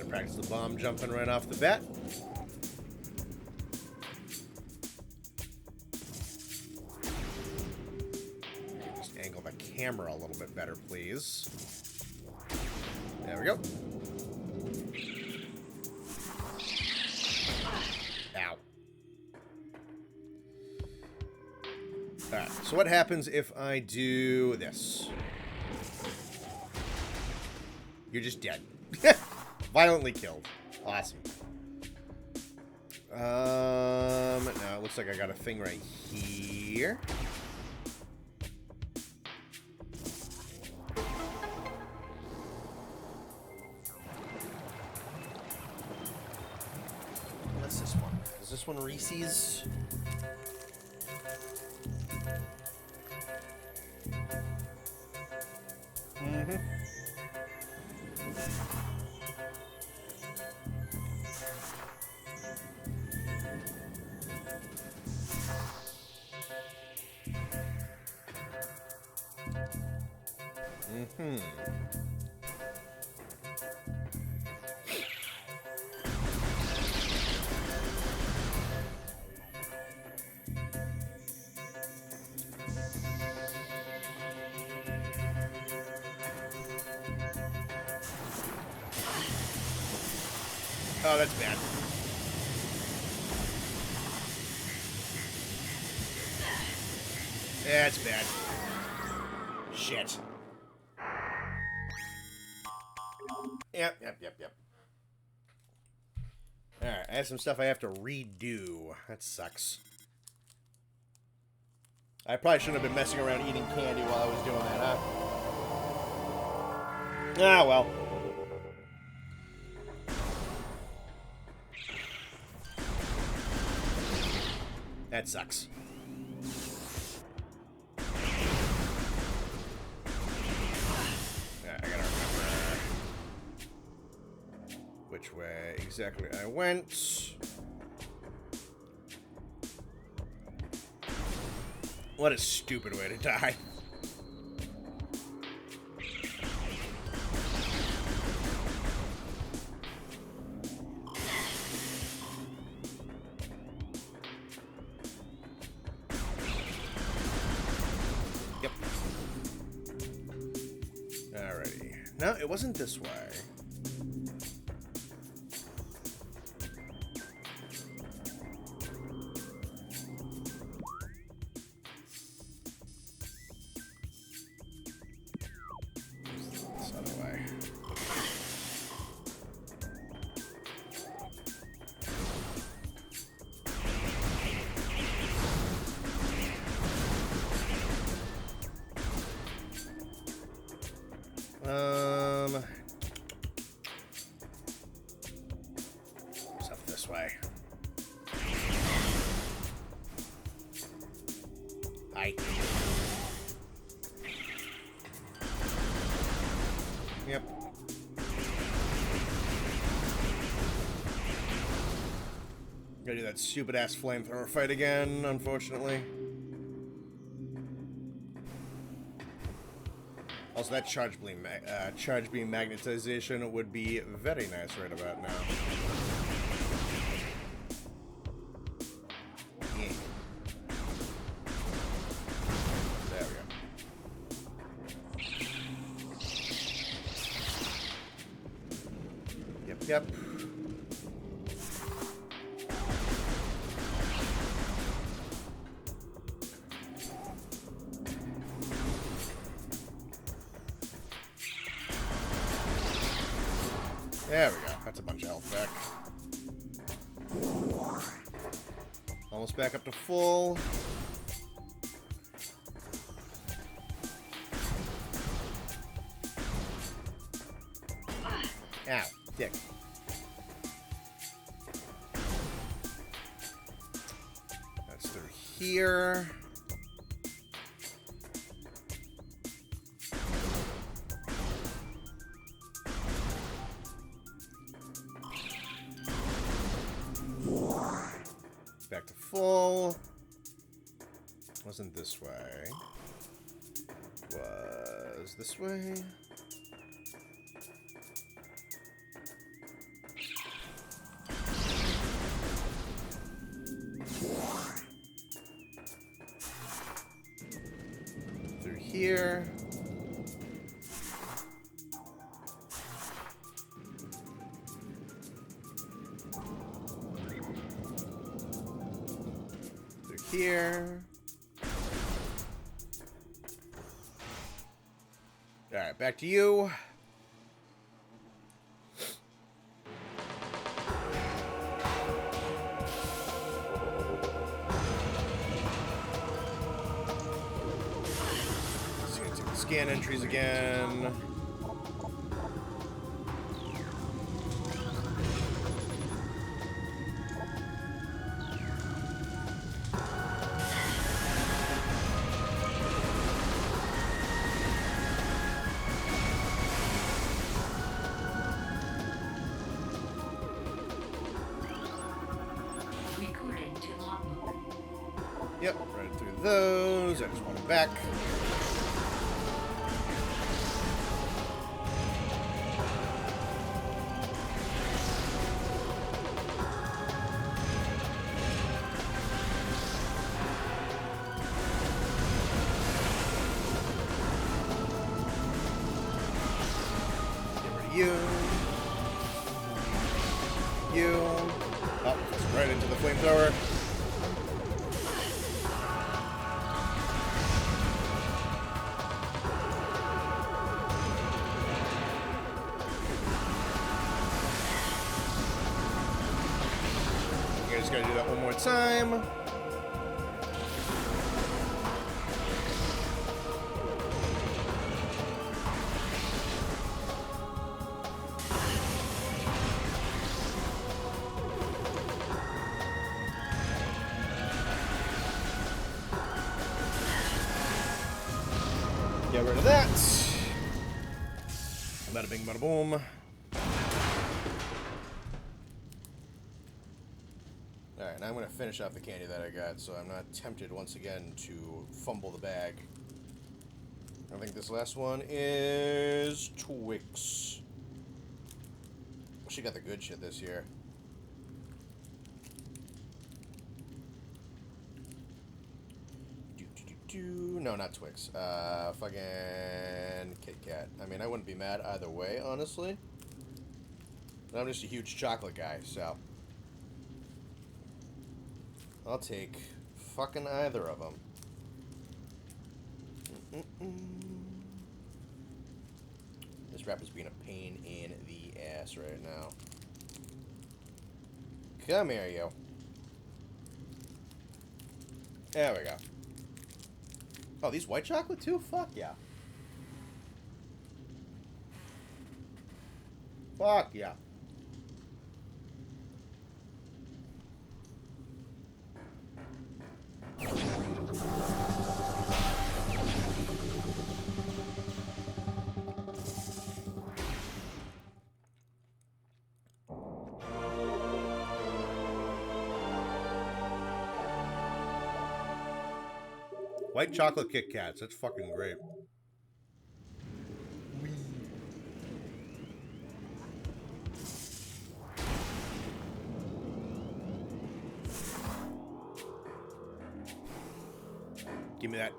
Practice the bomb jumping right off the bat. Just angle the camera a little bit better, please. There we go. Ow. Alright, so what happens if I do this? You're just dead. Violently killed. Awesome. Now it looks like I got a thing right here. What's this one? Is this one Reese's? Mm-hmm. Mm-hmm. Oh, that's bad. That's bad. Shit. Yep. Alright, I have some stuff I have to redo. That sucks. I probably shouldn't have been messing around eating candy while I was doing that, huh? Ah, well. That sucks. I gotta remember which way exactly I went. What a stupid way to die. Yep. Alrighty. No, it wasn't this way. This other way. Stuff this way. Hi. Yep. Gotta do that stupid ass flamethrower fight again, unfortunately. Also, that charge beam magnetization would be very nice right about now. Yeah. There we go. Yep. There we go. That's a bunch of health back. Almost back up to full. Ow, dick. That's through here. Back to full. Wasn't this way. Was this way. Through here. Here. Alright, back to you. Just gonna take the scan entries again. Yep, right through those. I just want them back. You. Oh, it's right into the flamethrower. You just gotta do that one more time. Get rid of that. Bada bing, bada boom. Alright, now I'm going to finish off the candy that I got, so I'm not tempted once again to fumble the bag. I think this last one is Twix. She got the good shit this year. No, not Twix. Fucking Kit Kat. I mean, I wouldn't be mad either way, honestly. But I'm just a huge chocolate guy, so I'll take fucking either of them. This wrap is being a pain in the ass right now. Come here, you. There we go. Oh, these white chocolate too? Fuck yeah. Fuck yeah. White chocolate Kit Kats. That's fucking great. Give me that.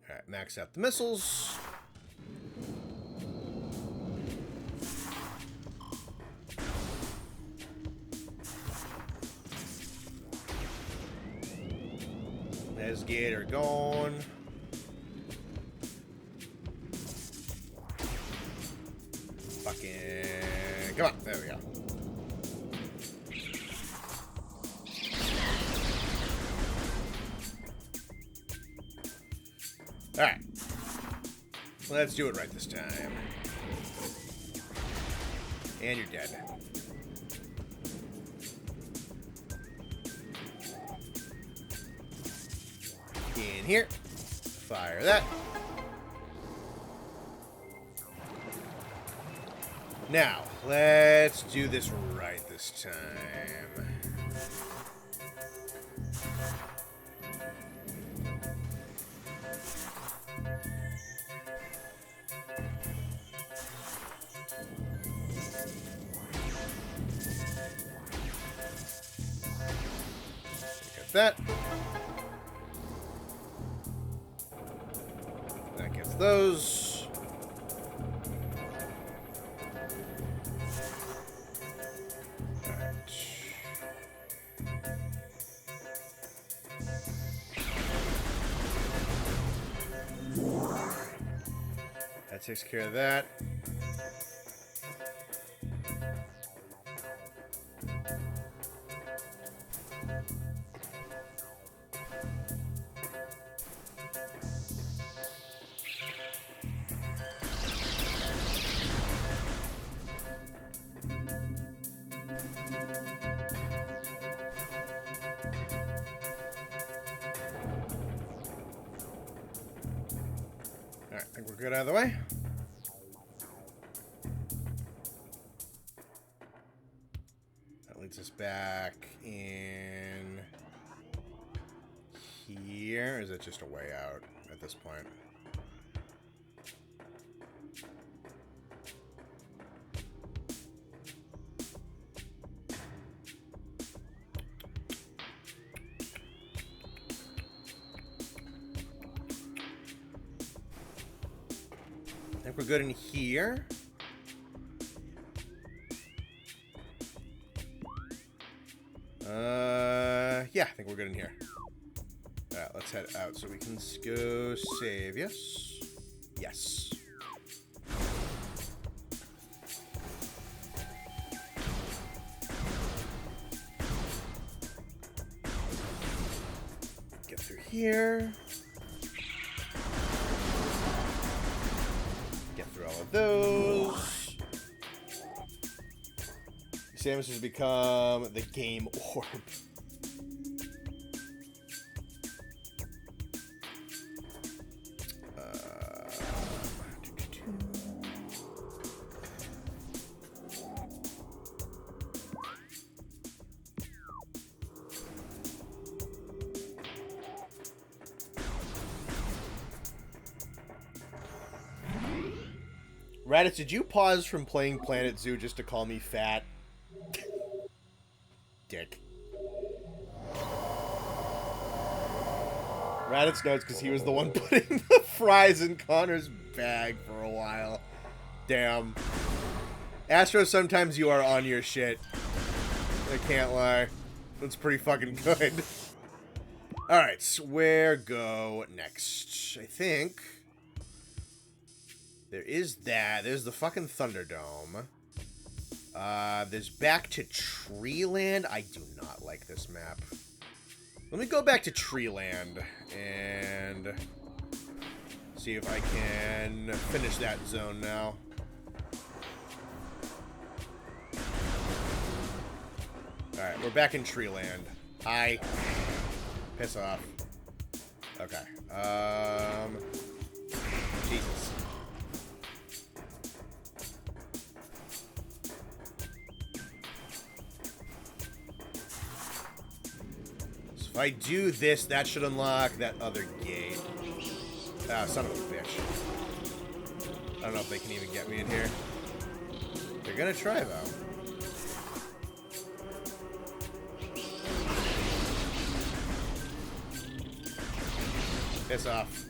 Alright, max out the missiles. Let's get her going. Fucking... Come on. There we go. Alright. Let's do it right this time. And you're dead. In here. Fire that. Now, let's do this right this time. Get that. That gets those. Alright. That takes care of that. Alright, I think we're good out of the way. That leads us back in here, or is it just a way out at this point? I think we're good in here. Yeah, I think we're good in here. Alright, let's head out so we can go save. Yes. Yes. Get through here. Get through all of those. Samus has become the game orb. Raditz, did you pause from playing Planet Zoo just to call me fat? Dick. Raditz knows because he was the one putting the fries in Connor's bag for a while. Damn. Astro, sometimes you are on your shit. I can't lie. That's pretty fucking good. Alright, so where go next? I think... there is that. There's the fucking Thunderdome. There's back to Treeland. I do not like this map. Let me go back to Treeland and see if I can finish that zone now. Alright, we're back in Treeland. Hi. Piss off. Okay. Jesus. If I do this, that should unlock that other gate. Ah, son of a bitch. I don't know if they can even get me in here. They're gonna try, though. Piss off.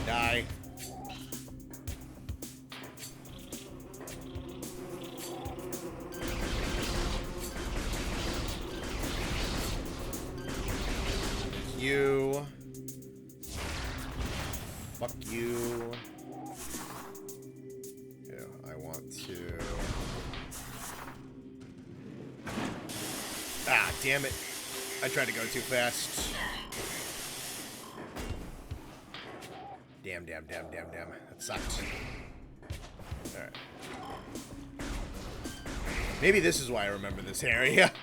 Die. You. Fuck you. Yeah, I want to... ah, damn it. I tried to go too fast. Damn. That sucked. Alright. Maybe this is why I remember this area.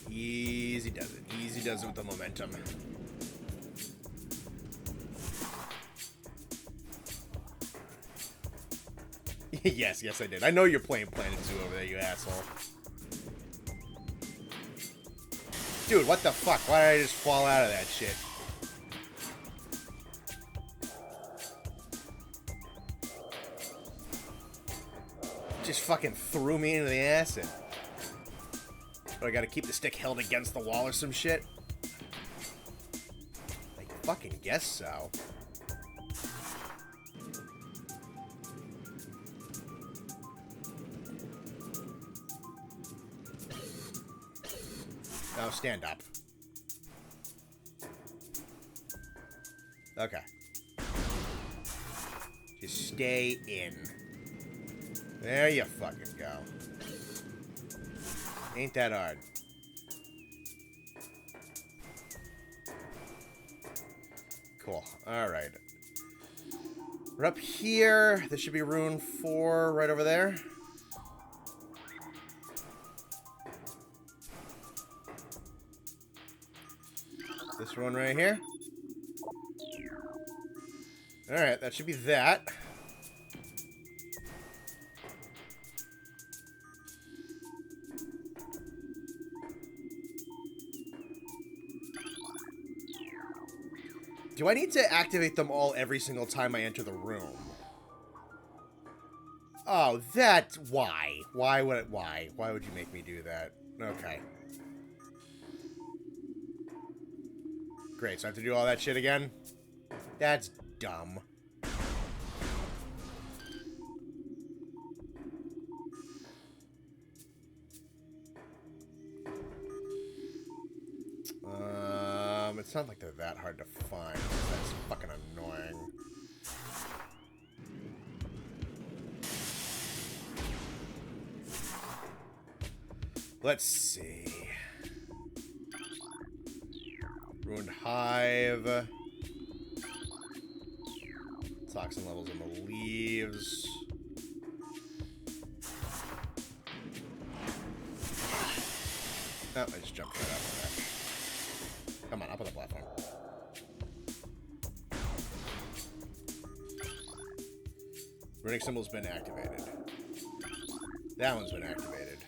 Easy does it. Easy does it with the momentum. Yes, I did. I know you're playing Planet Zoo over there, you asshole. Dude, what the fuck? Why did I just fall out of that shit? Just fucking threw me into the acid. I gotta keep the stick held against the wall or some shit? I fucking guess so. Now stand up. Okay. Just stay in. There you fucking go. Ain't that hard. Cool. Alright. We're up here. There should be rune 4 right over there. This one right here. Alright, that should be that. Do I need to activate them all every single time I enter the room? Oh, that's why. Why would you make me do that? Okay. Great, so I have to do all that shit again? That's dumb. It's not like they're that hard to find. That's fucking annoying. Let's see. Ruined Hive. Toxin levels in the leaves. Oh, I just jumped right out of that. Come on, up on the platform. Runic symbol's been activated. That one's been activated.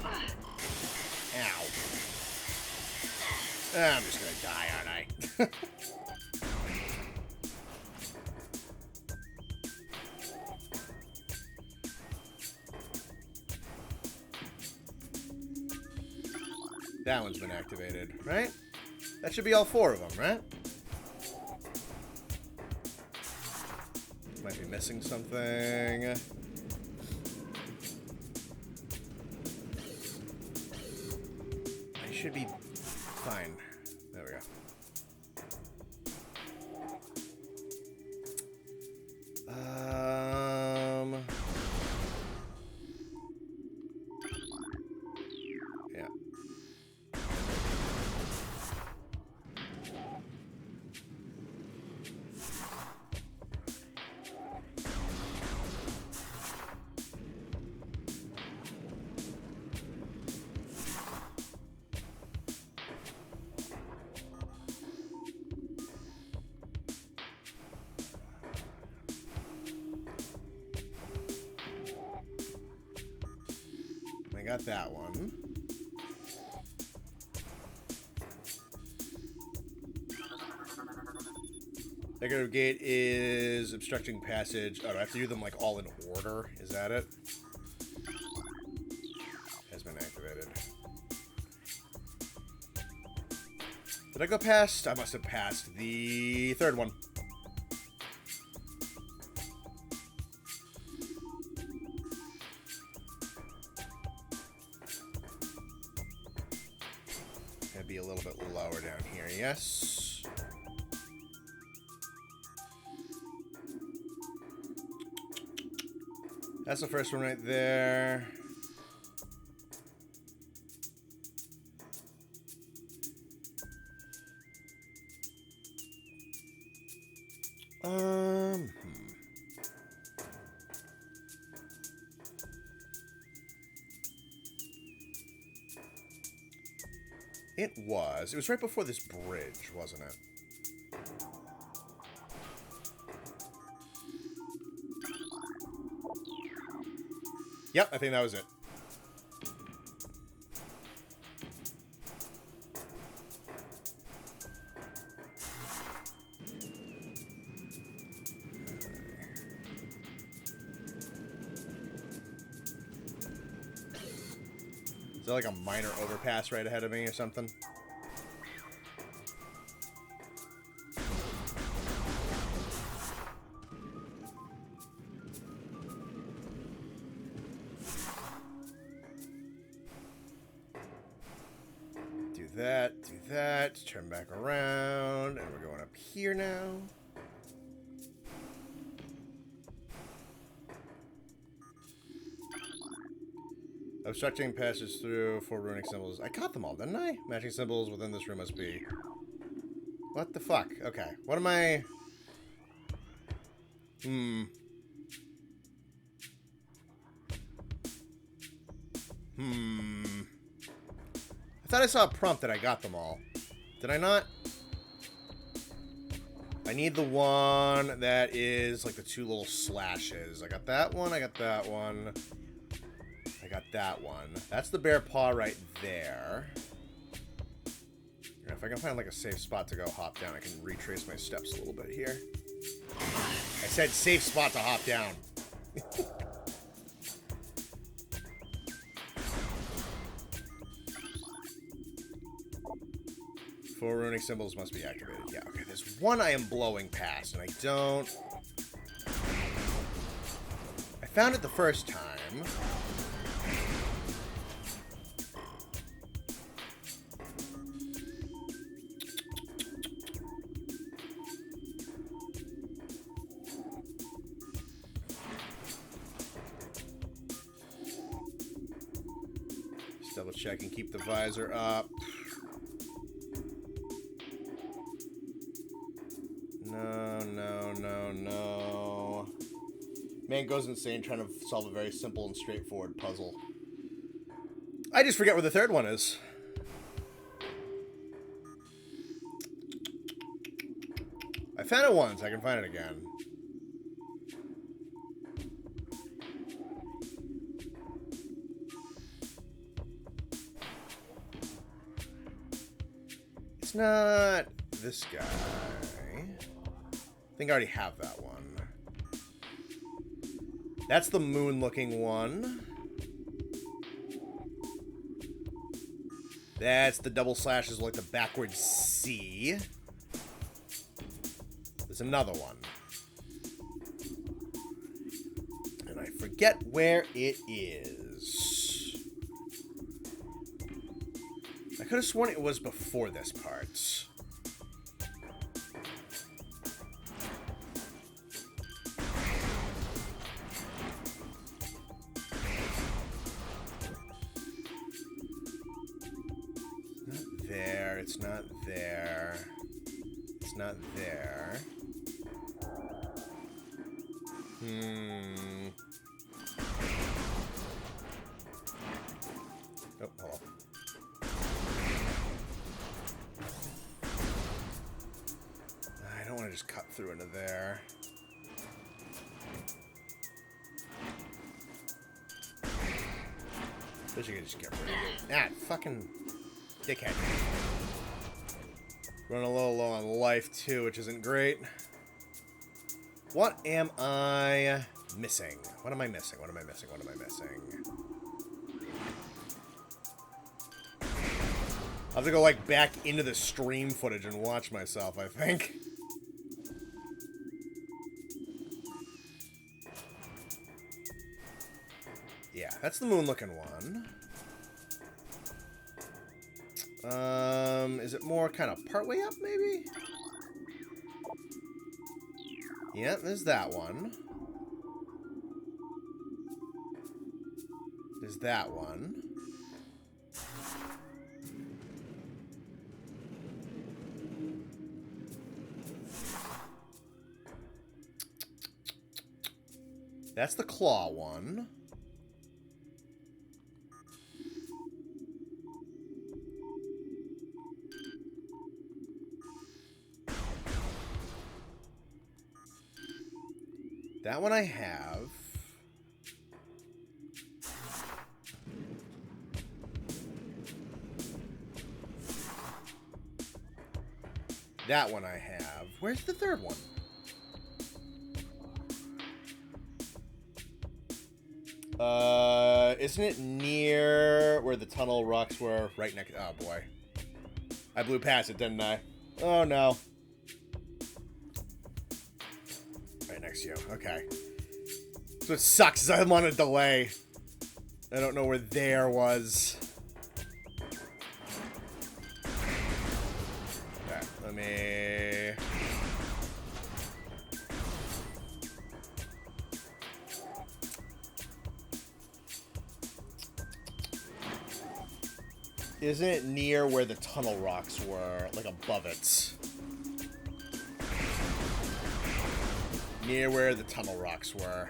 Ow. I'm just gonna die, aren't I? That one's been activated, right? That should be all 4 of them, right? Might be missing something. I should be fine. There we go. Yeah. I got that one. Decorative gate is obstructing passage. Oh, do I have to do them like all in order? Is that it? Has been activated. Did I go past? I must have passed the 3rd one. Be a little bit lower down here, yes. That's the first one right there. It was. It was right before this bridge, wasn't it? Yep, I think that was it. Is there like a minor overpass right ahead of me or something? Do that, turn back around, and we're going up here now. Obstructing passes through 4 runic symbols. I got them all, didn't I? Matching symbols within this room must be... What the fuck? Okay, what am I... I thought I saw a prompt that I got them all. Did I not? I need the one that is like the two little slashes. I got that one. I got that one. I got that one. That's the bear paw right there. And if I can find like a safe spot to go hop down, I can retrace my steps a little bit here. I said safe spot to hop down. Four runic symbols must be activated. Yeah, okay. There's one I am blowing past, and I don't... I found it the first time. Just double check and keep the visor up. No. Man goes insane trying to solve a very simple and straightforward puzzle. I just forget where the third one is. I found it once. I can find it again. It's not this guy. I think I already have that one. That's the moon-looking one. That's the double slashes like the backwards C. There's another one. And I forget where it is. I could have sworn it was before this part. It's not there. It's not there. Oh, hello. I don't want to just cut through into there. Wish I could just get rid of it. Ah, fucking dickhead. Running a little low on life, too, which isn't great. What am I missing? What am I missing? What am I missing? What am I missing? I'll have to go, like, back into the stream footage and watch myself, I think. Yeah, that's the moon-looking one. Is it more kind of partway up, maybe? Yeah, there's that one. There's that one. That's the claw one. That one I have. That one I have. Where's the third one? Isn't it near where the tunnel rocks were? Right next... Oh, boy. I blew past it, didn't I? Oh, no. Right next to you. Okay. So it sucks is I'm on a delay. I don't know where there was. Okay, let me... Isn't it near where the tunnel rocks were? Like above it. Near where the tunnel rocks were.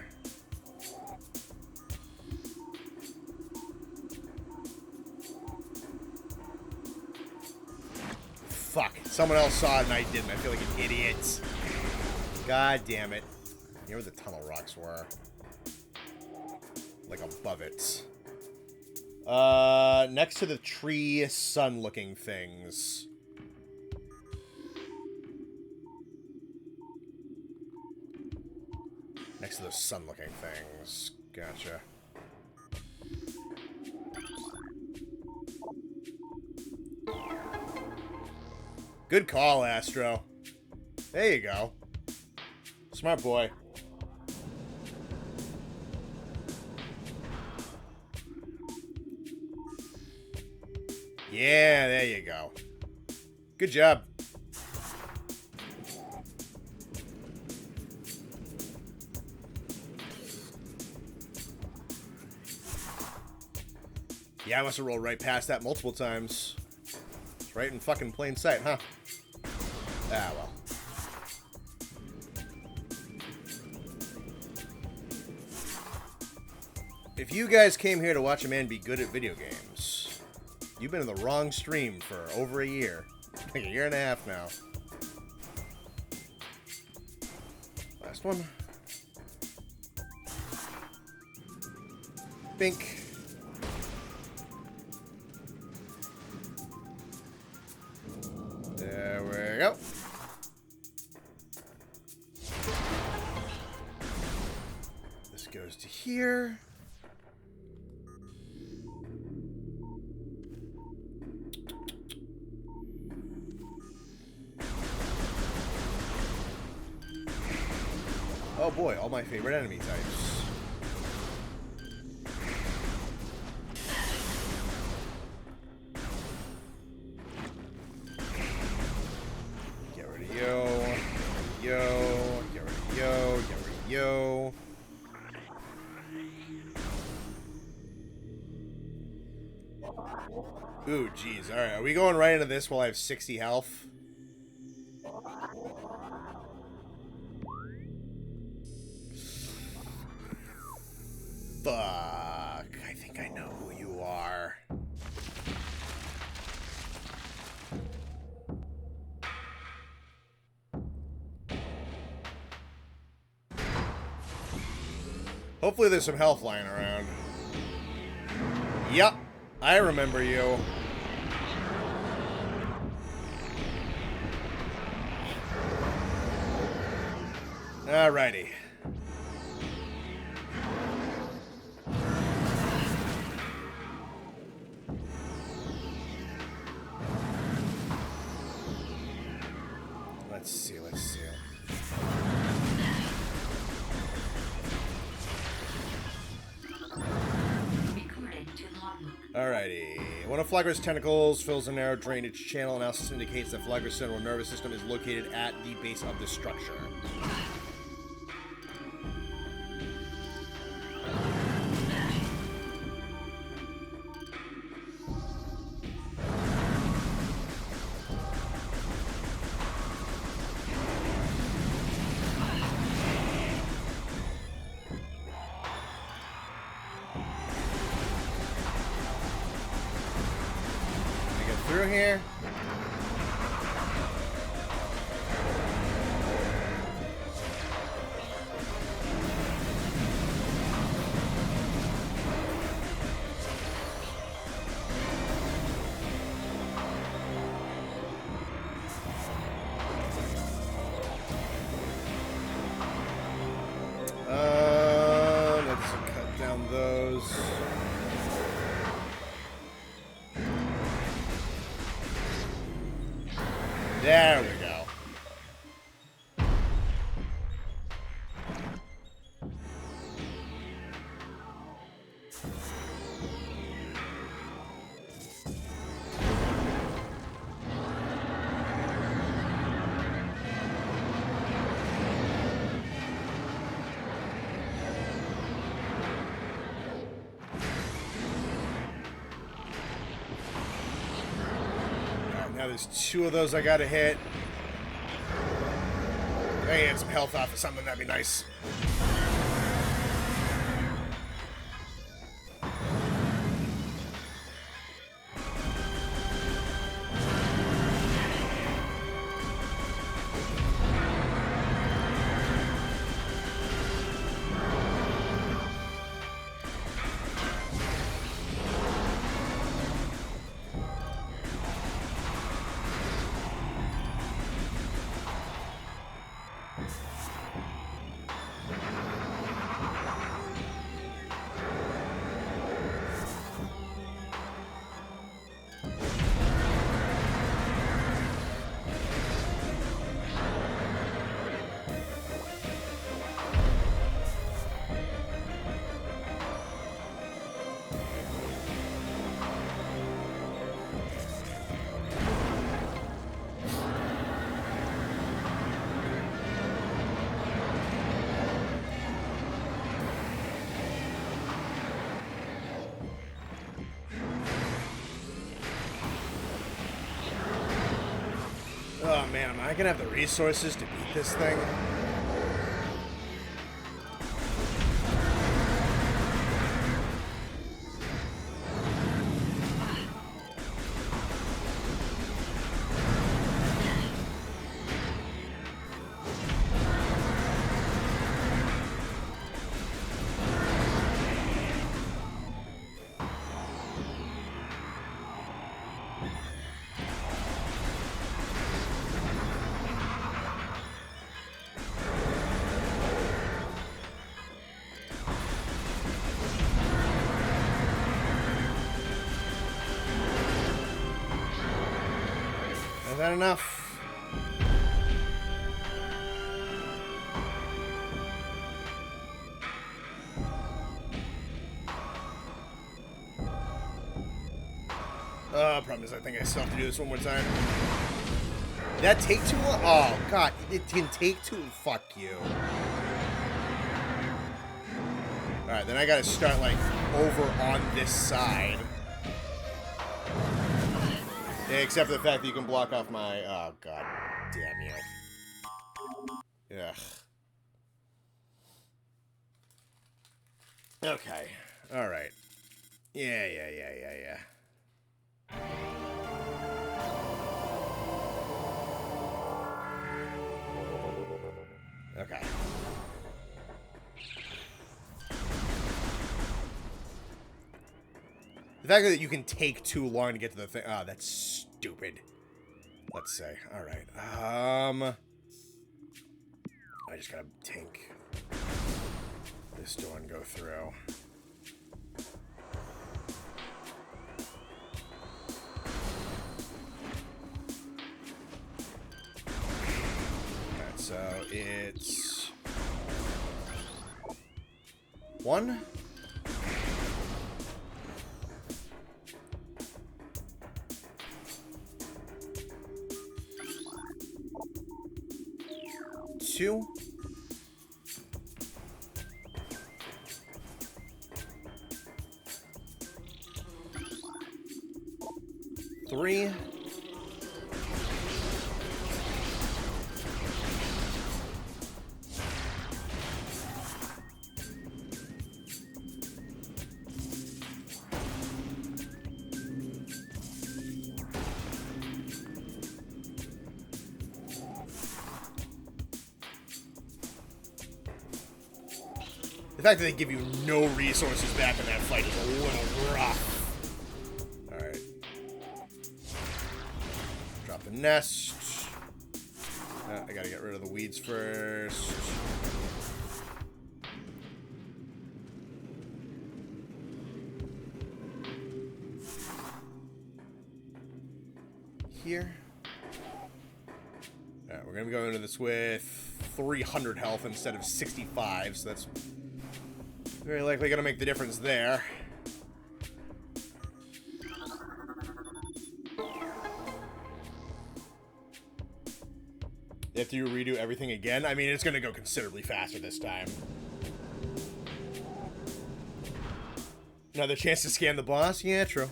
fuck. Someone else saw it and I didn't. I feel like an idiot. God damn it. You know where the tunnel rocks were? Like above it. Next to the tree sun-looking things. Next to those sun-looking things. Gotcha. Good call, Astro. There you go. Smart boy. Yeah, there you go. Good job. Yeah, I must have rolled right past that multiple times. It's right in fucking plain sight, huh? Ah, well. If you guys came here to watch a man be good at video games, you've been in the wrong stream for over a year. Like a year and a half now. Last one. Bink. There we go. This goes to here. Oh boy, all my favorite enemy types. Get rid of yo. Yo. Get rid of yo. Get rid of yo. Ooh, jeez. Alright, are we going right into this while I have 60 health? Fuck. I think I know who you are. Hopefully there's some health lying around. Yep. I remember you. Alrighty. Let's see, let's see. Alrighty. One of Flagra's tentacles fills a narrow drainage channel. Analysis indicates that Flagra's central nervous system is located at the base of the structure. Through here. Let's cut down those. There we go. Now there's two of those I gotta hit. Hey, get some health off of something, that'd be nice. man, am I gonna have the resources to beat this thing? Is that enough? Problem is I think I still have to do this one more time. Did that take too long? Oh, God. It can take too... Fuck you. Alright, then I gotta start, like, over on this side. Yeah, except for the fact that you can block off my... Oh, God damn you. Ugh. Okay. Alright. Yeah. Okay. The fact that you can take too long to get to the thing... Oh, that's stupid. Let's say. Alright. I just gotta tank this door and go through. Alright, so it's... 1... 2. 3. 'The fact that they give you no resources back in that fight is a little rough. Alright. Drop the nest. I gotta get rid of the weeds first. Here. Alright, we're gonna be going into this with 300 health instead of 65, so that's very likely gonna make the difference there. You have to redo everything again? I mean, it's gonna go considerably faster this time. Another chance to scan the boss? Yeah, true.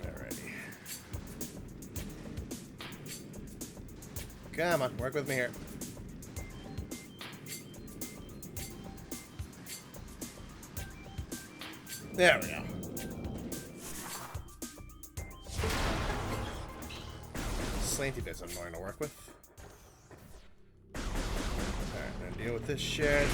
Alrighty. Come on, work with me here. There we go. Slanty bit's annoying to work with. Alright, gonna deal with this shit.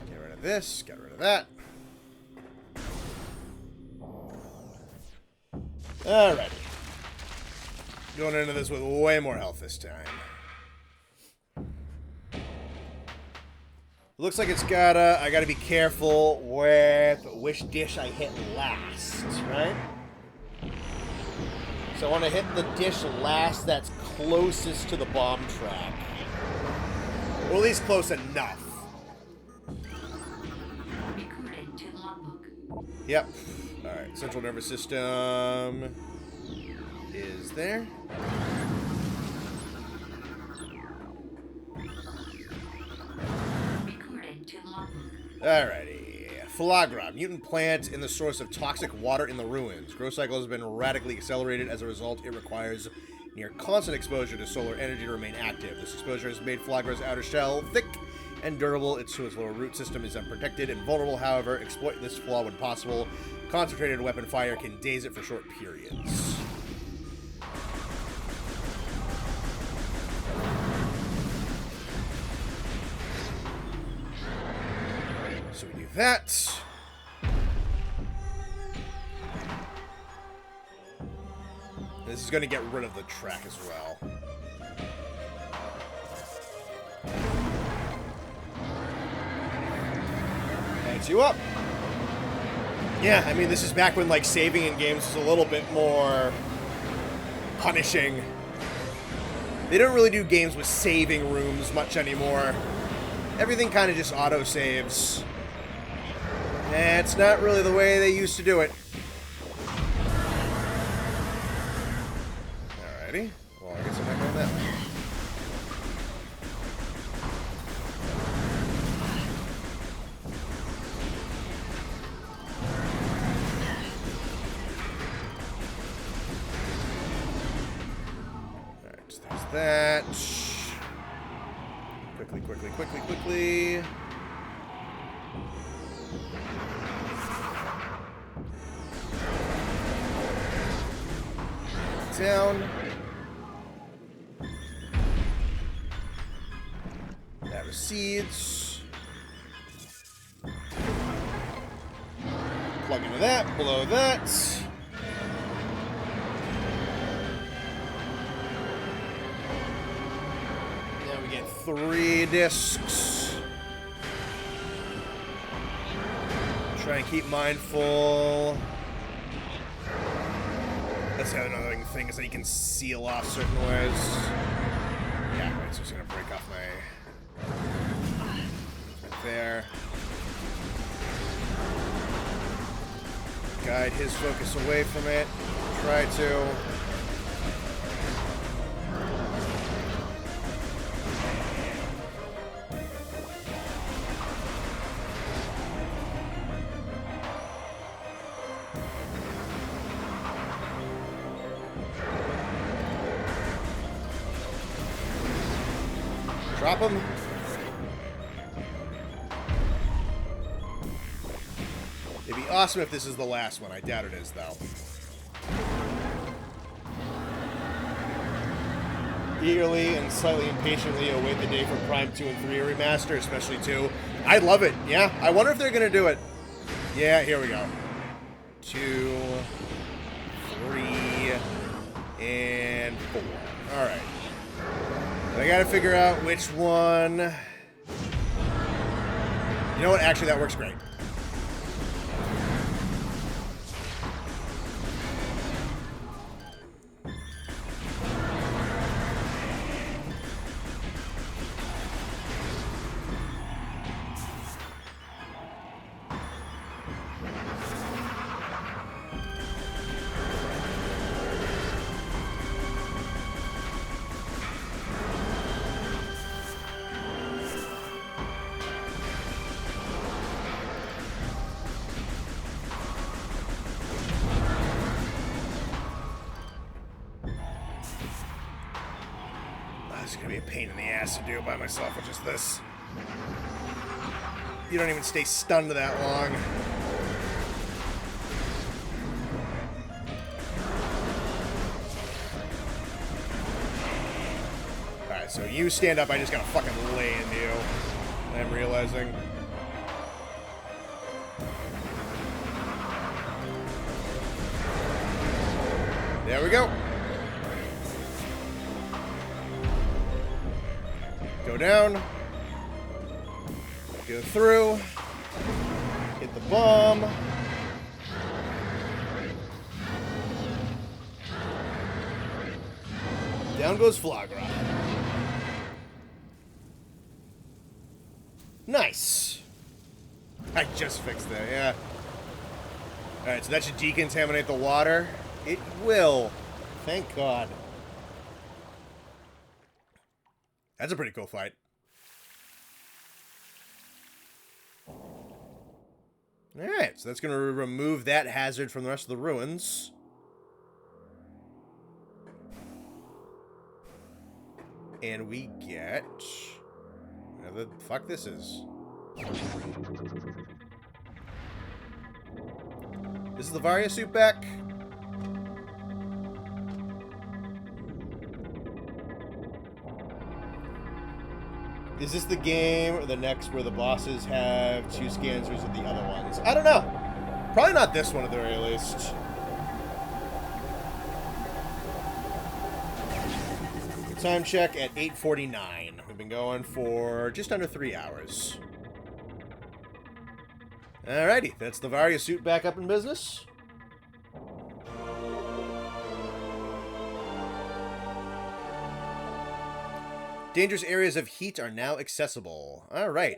Get rid of this, get rid of that. Alrighty. Going into this with way more health this time. Looks like it's gotta... I gotta be careful with which dish I hit last, right? So I want to hit the dish last that's closest to the bomb track. Or at least close enough. Recording to logbook. Yep. Alright, central nervous system. is there. Recording to logbook. Alrighty. Follagra, mutant plant in the source of toxic water in the ruins. Growth cycle has been radically accelerated. As a result, it requires near constant exposure to solar energy to remain active. This exposure has made Follagra's outer shell thick and durable. Its lower root system is unprotected and vulnerable. However, exploit this flaw when possible. Concentrated weapon fire can daze it for short periods. So we do that. This is going to get rid of the track as well. Lights you up. Yeah, I mean, this is back when, like, saving in games was a little bit more punishing. They don't really do games with saving rooms much anymore. Everything kind of just auto-saves. That's not really the way they used to do it. Alrighty. Well, I guess I'm not going that way. Alright, so there's that. Quickly, quickly, quickly, quickly. Down. That recedes. Plug into that, blow that. Now we get 3 discs. Try and keep mindful. That's the other thing is that you can seal off certain ways. Yeah, right, so it's gonna break off my... right there. Guide his focus away from it. Try to. Drop him. It'd be awesome if this is the last one. I doubt it is, though. Eagerly and slightly impatiently await the day for Prime 2 and 3 Remastered, especially 2. I love it. Yeah, I wonder if they're going to do it. Yeah, here we go. 2, 3, and 4. All right. But I gotta figure out which one. You know what? Actually, that works great. It's gonna be a pain in the ass to do by myself with just this. You don't even stay stunned that long. Alright, so you stand up, I just gotta fucking lay into you. I'm realizing. There we go. Go down. Go through. Hit the bomb. Down goes Follagra. Nice. I just fixed that, yeah. Alright, so that should decontaminate the water. It will. Thank God. That's a pretty cool fight. Alright, so that's going to remove that hazard from the rest of the ruins. And we get... whatever the fuck this is. This is the Varia suit back. Is this the game or the next where the bosses have 2 scanners of the other ones? I don't know. Probably not this one at the very least. Time check at 8:49. We've been going for just under 3 hours. Alrighty, that's the Varia suit back up in business. Dangerous areas of heat are now accessible. Alright.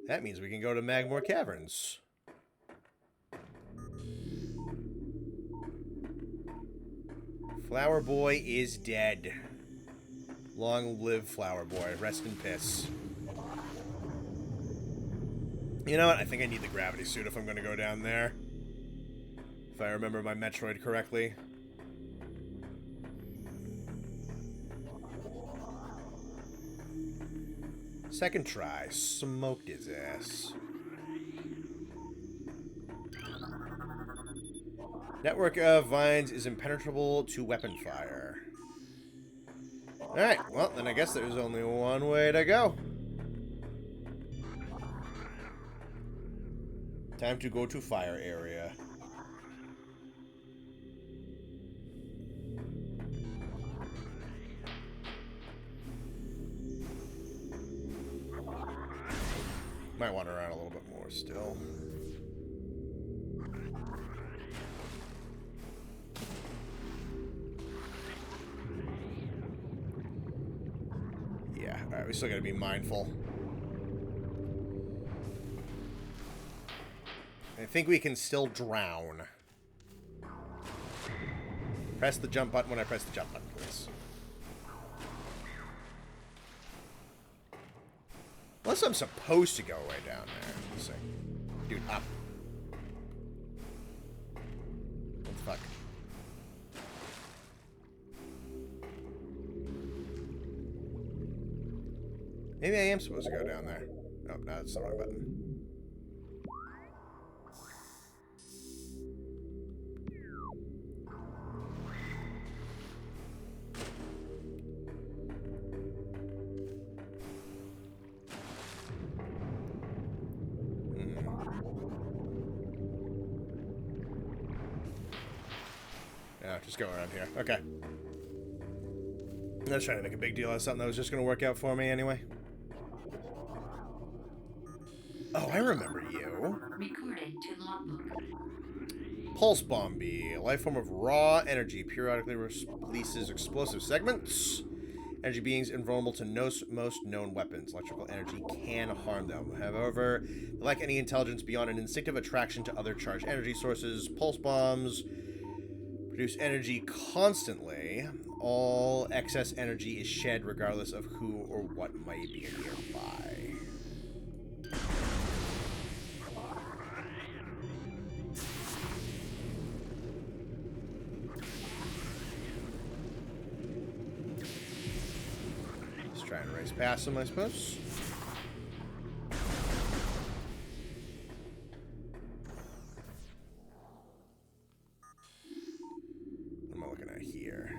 That means we can go to Magmoor Caverns. Flower Boy is dead. Long live Flower Boy. Rest in piss. You know what? I think I need the gravity suit if I'm going to go down there. If I remember my Metroid correctly. Second try. Smoked his ass. Network of vines is impenetrable to weapon fire. Alright, well, then I guess there's only one way to go. Time to go to fire area. Might wander around a little bit more still. Yeah, alright, we still gotta be mindful. I think we can still drown. Press the jump button when I press the jump button, please. Unless I'm supposed to go way down there. Let's see. Dude, up. What the fuck? Maybe I am supposed to go down there. Oh, no, that's the wrong button. Yeah, just go around here. Okay. I'm not trying to make a big deal out of something that was just going to work out for me anyway. Oh, I remember you. Recorded to logbook. Pulse Bomb Bee, a life form of raw energy, periodically releases explosive segments. Energy beings invulnerable to most known weapons. Electrical energy can harm them. However, they lack any intelligence beyond an instinctive attraction to other charged energy sources. Pulse bombs produce energy constantly. All excess energy is shed regardless of who or what might be nearby. Let's try and race past them, I suppose. What am I looking at here?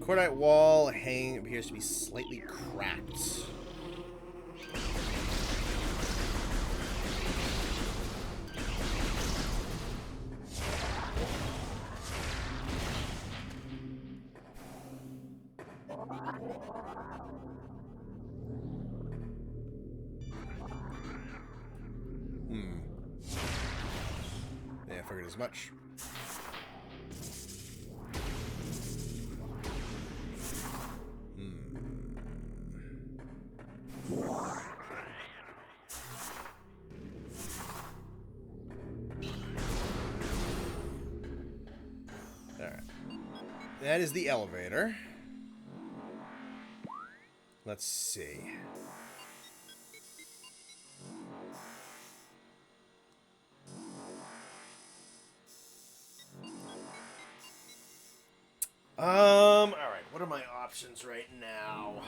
Cordite wall hanging appears to be slightly cracked. figured as much. Alright. That is the elevator. Let's see. Alright, what are my options right now?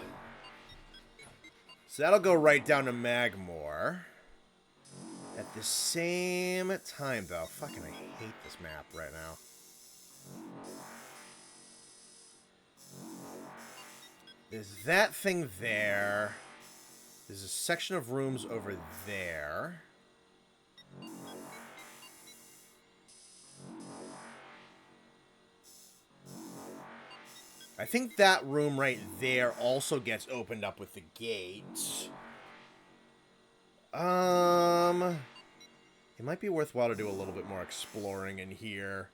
So that'll go right down to Magmore. At the same time, though, fucking I hate this map right now. There's that thing there. There's a section of rooms over there. I think that room right there also gets opened up with the gate. It might be worthwhile to do a little bit more exploring in here.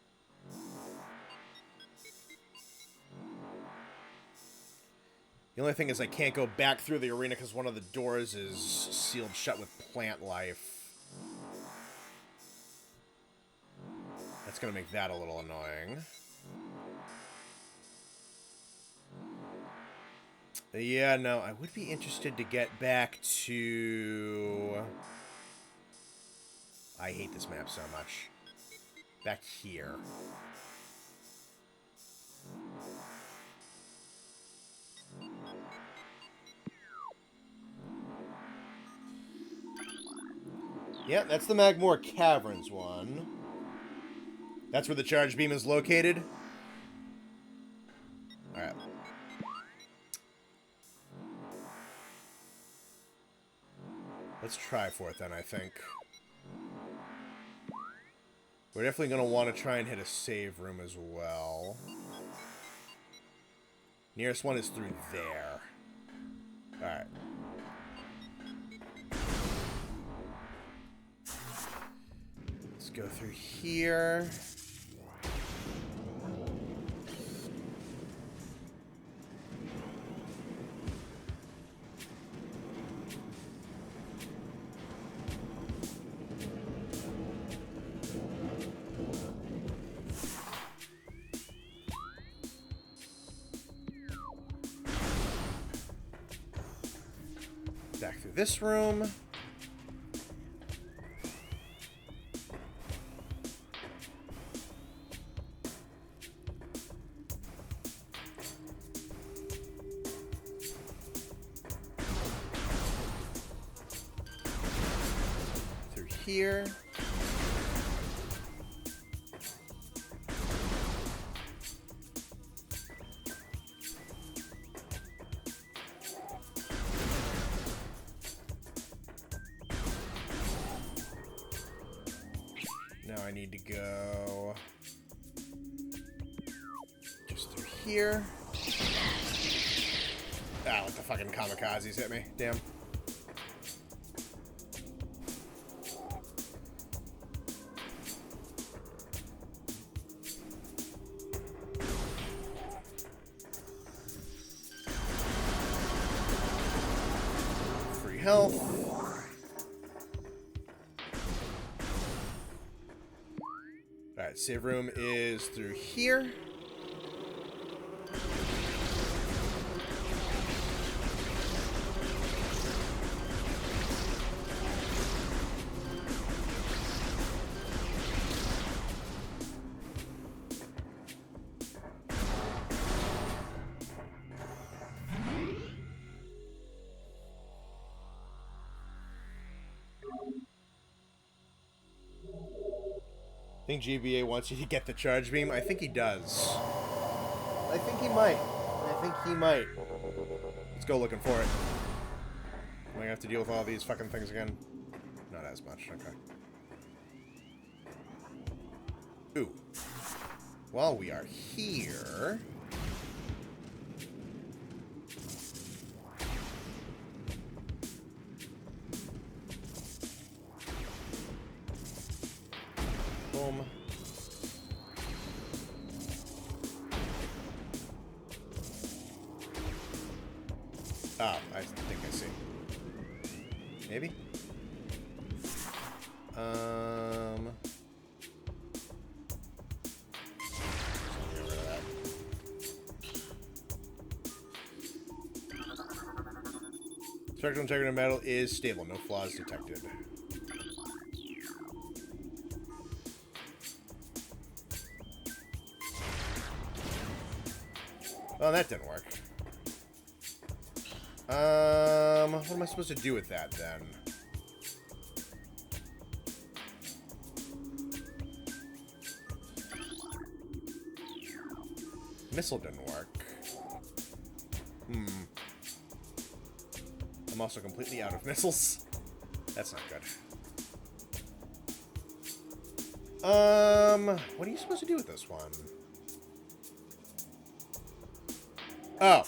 The only thing is I can't go back through the arena because one of the doors is sealed shut with plant life. That's going to make that a little annoying. Yeah, no, I would be interested to get back to... I hate this map so much. Back here. Yeah, that's the Magmore Caverns one. That's where the charge beam is located. Alright. Let's try for it then, I think. We're definitely going to want to try and hit a save room as well. Nearest one is through there. Alright. Let's go through here. Back through this room. Through here. Now I need to go just through here. Ah, what the fucking kamikazes hit me. Damn. Free health. Alright, save room is through here. I think GBA wants you to get the charge beam. I think he does. I think he might. I think he might. Let's go looking for it. Am I gonna have to deal with all these fucking things again? Not as much. Okay. Ooh. While we are here... Boom. Oh, I think I see. Maybe? Get rid of that. Structural integrity of metal is stable. No flaws detected. Oh, that didn't work. What am I supposed to do with that, then? Missile didn't work. I'm also completely out of missiles. That's not good. What are you supposed to do with this one? Oh.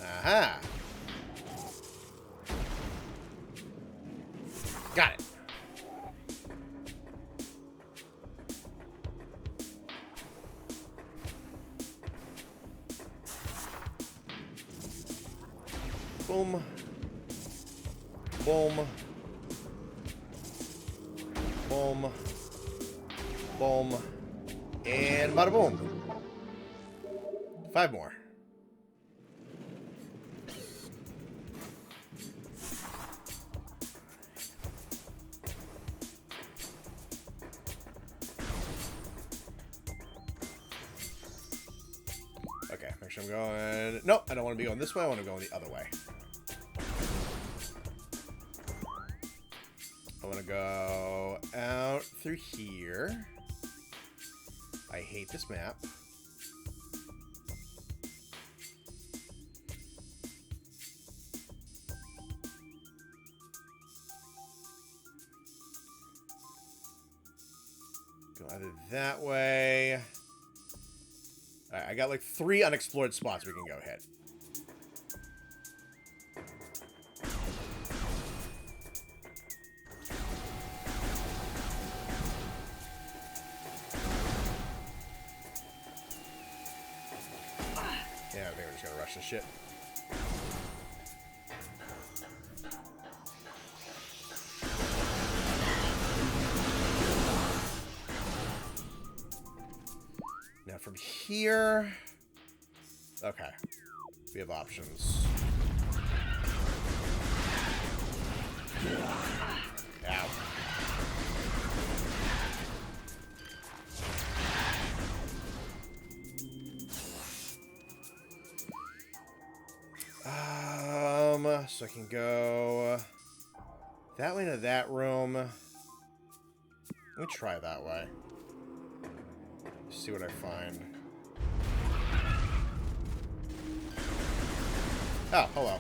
Aha. Got it. Boom. Boom. Boom. Boom. And bada boom. 5 more. Okay, make sure I'm going... Nope, I don't want to be going this way. I want to go the other way. I want to go out through here. I hate this map. Go either that way. Alright, I got like 3 unexplored spots we can go hit. Yeah, I think we're just gonna rush this shit. Now from here... Okay. We have options. Ow. So I can go that way to that room. Let me try that way. See what I find. Oh, hello.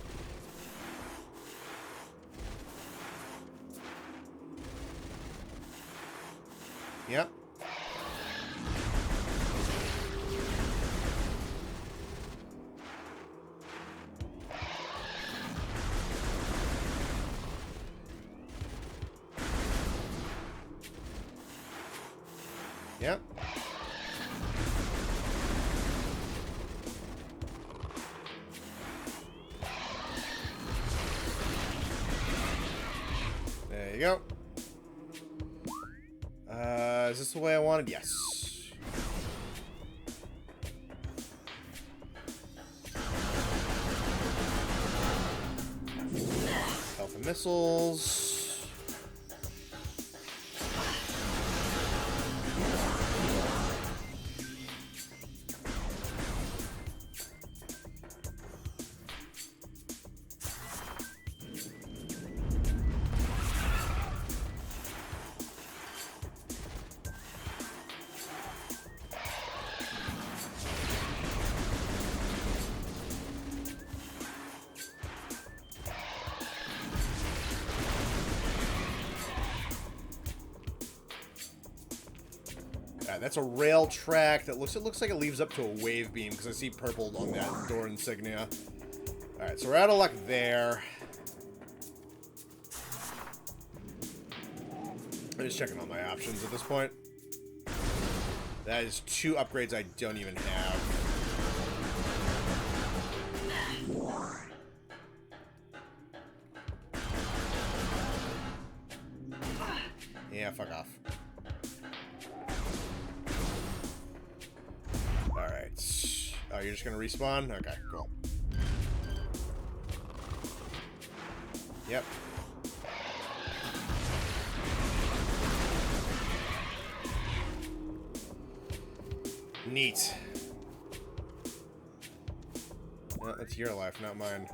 Yep. Yep. There you go. Is this the way I wanted? Yes. Health and missiles. Alright, that's a rail track that looks like it leads up to a wave beam because I see purple on that door insignia. Alright, so we're out of luck there. I'm just checking all my options at this point. That is 2 upgrades I don't even have. Yeah, fuck off. Alright. Oh, you're just gonna respawn? Okay, cool. Yep. Neat. No, that's your life, not mine.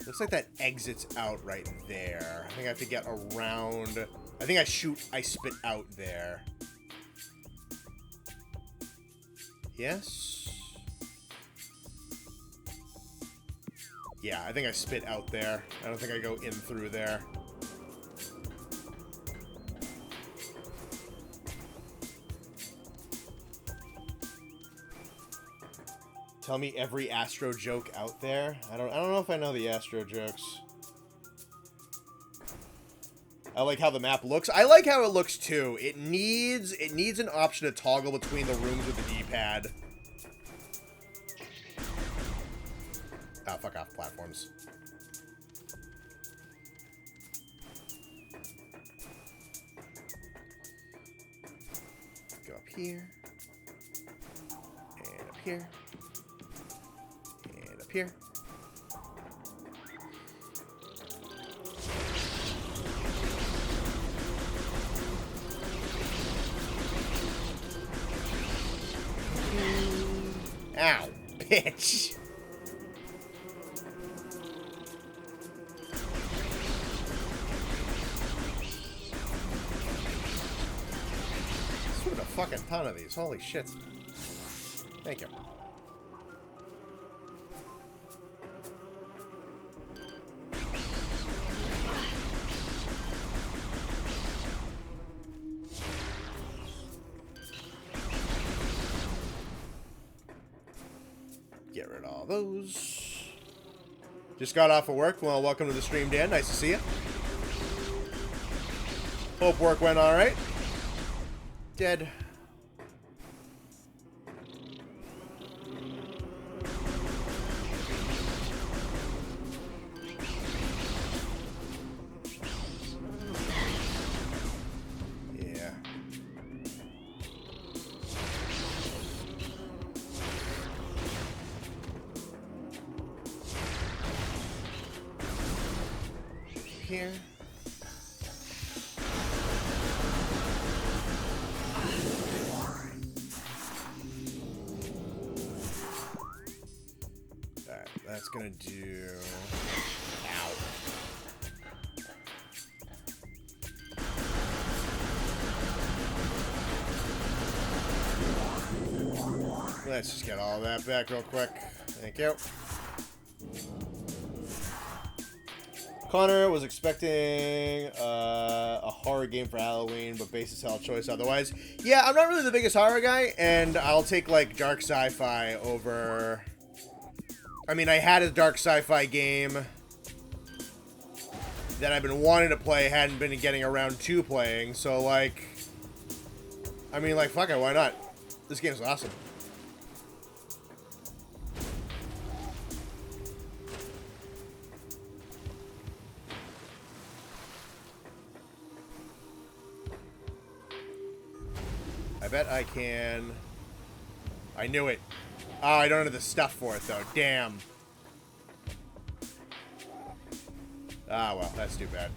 Looks like that exits out right there. I think I have to get around. I think I spit out there. Yes? Yeah, I think I spit out there. I don't think I go in through there. Tell me every Astro joke out there. I don't know if I know the Astro jokes. I like how the map looks. I like how it looks too. It needs an option to toggle between the rooms with the D-pad. Ah, fuck off, platforms. Go up here. And up here. And up here. Ow, bitch. Shoot a fucking ton of these. Holy shit. Thank you. Get rid of all those. Just got off of work. Well, welcome to the stream, Dan. Nice to see you. Hope work went alright. Dead. Yeah. Here. Alright, that's gonna do. Ow. Let's just get all that back real quick. Thank you. Connor was expecting a horror game for Halloween, but based as hell choice otherwise. Yeah, I'm not really the biggest horror guy, and I'll take, like, dark sci-fi over... I mean, I had a dark sci-fi game that I've been wanting to play, hadn't been getting around to playing, so, like... I mean, like, fuck it, why not? This game's awesome. I bet I can... I knew it. Oh, I don't have the stuff for it, though. Damn. Ah, well, that's too bad.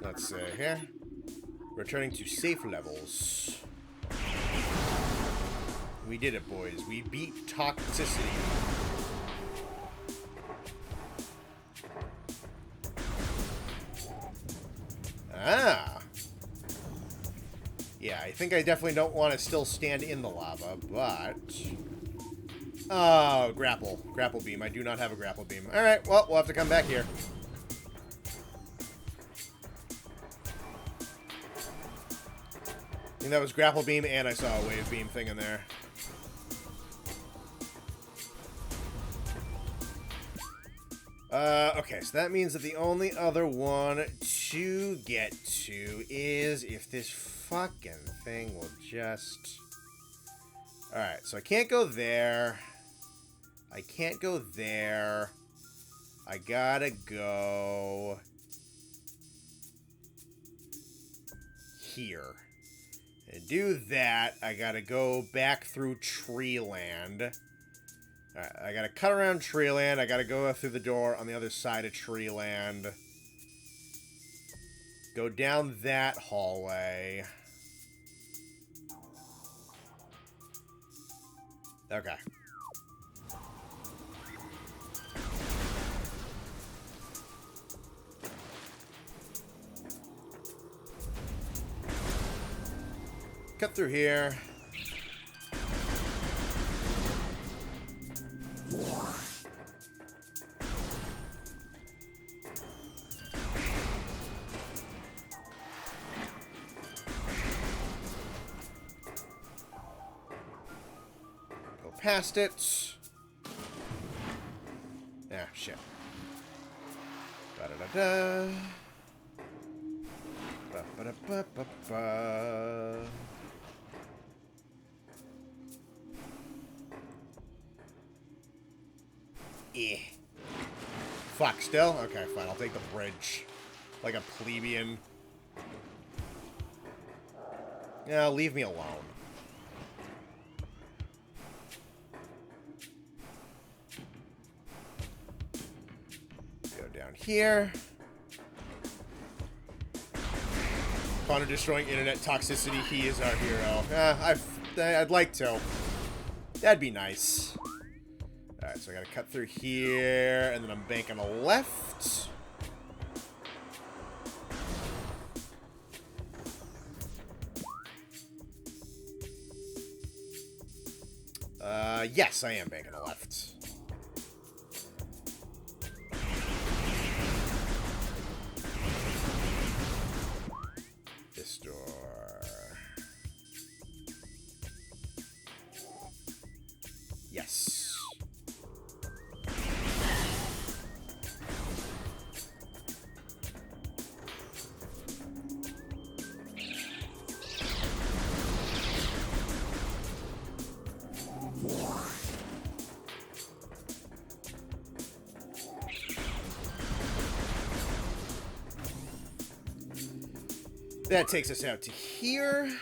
Let's see here. Returning to safe levels. We did it, boys. We beat toxicity. Ah. Yeah, I think I definitely don't want to still stand in the lava, but... Oh, grapple. Grapple beam. I do not have a grapple beam. Alright, well, we'll have to come back here. I think that was grapple beam, and I saw a wave beam thing in there. Okay, so that means that the only other one to get to is if this fucking thing will just... Alright, so I can't go there. I can't go there. I gotta go... here. And to do that, I gotta go back through Treeland. Alright, I gotta cut around Treeland. I gotta go through the door on the other side of Treeland. Go down that hallway. Okay. Cut through here. Past it. Ah, shit. Ba-da-da-da. Ba-ba-da-ba-ba-ba. Eh. Fuck, still? Okay, fine. I'll take the bridge. Like a plebeian. Yeah, leave me alone. Here. Upon destroying internet toxicity, he is our hero. I'd like to. That'd be nice. Alright, so I gotta cut through here, and then I'm banking a left. Yes, I am banking a left. This door. Yes. That takes us out to here.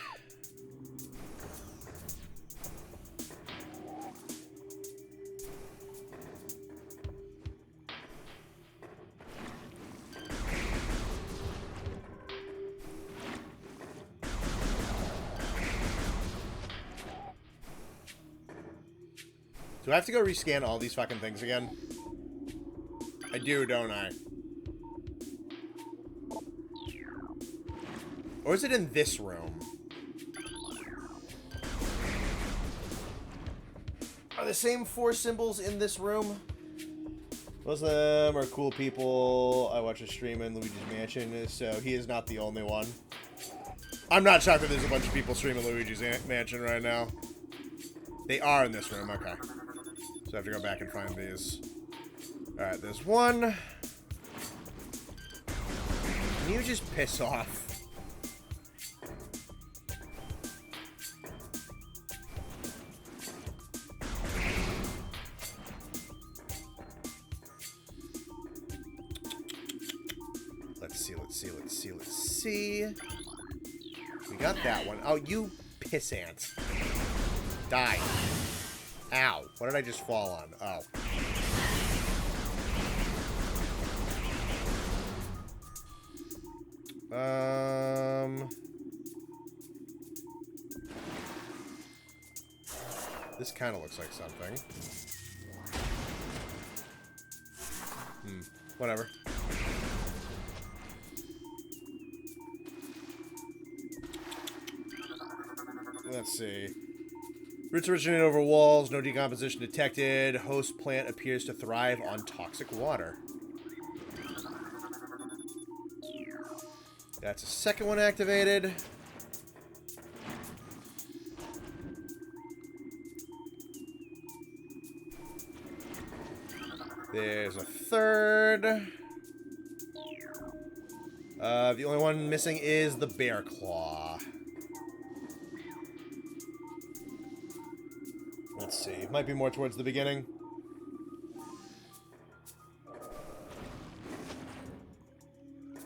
Do I have to go rescan all these fucking things again? I do, don't I? Or is it in this room? Are the same 4 symbols in this room? Most of them are cool people. I watch a stream in Luigi's Mansion, so he is not the only one. I'm not shocked that there's a bunch of people streaming Luigi's Mansion right now. They are in this room, okay. So I have to go back and find these. Alright, there's one. Can you just piss off? Let's see. We got that one. Oh, you piss ants. Die. Ow. What did I just fall on? Oh. This kind of looks like something. Whatever. Let's see. Roots originate over walls, no decomposition detected. Host plant appears to thrive on toxic water. That's a second one activated. There's a third. The only one missing is the bear claw. Let's see. It might be more towards the beginning.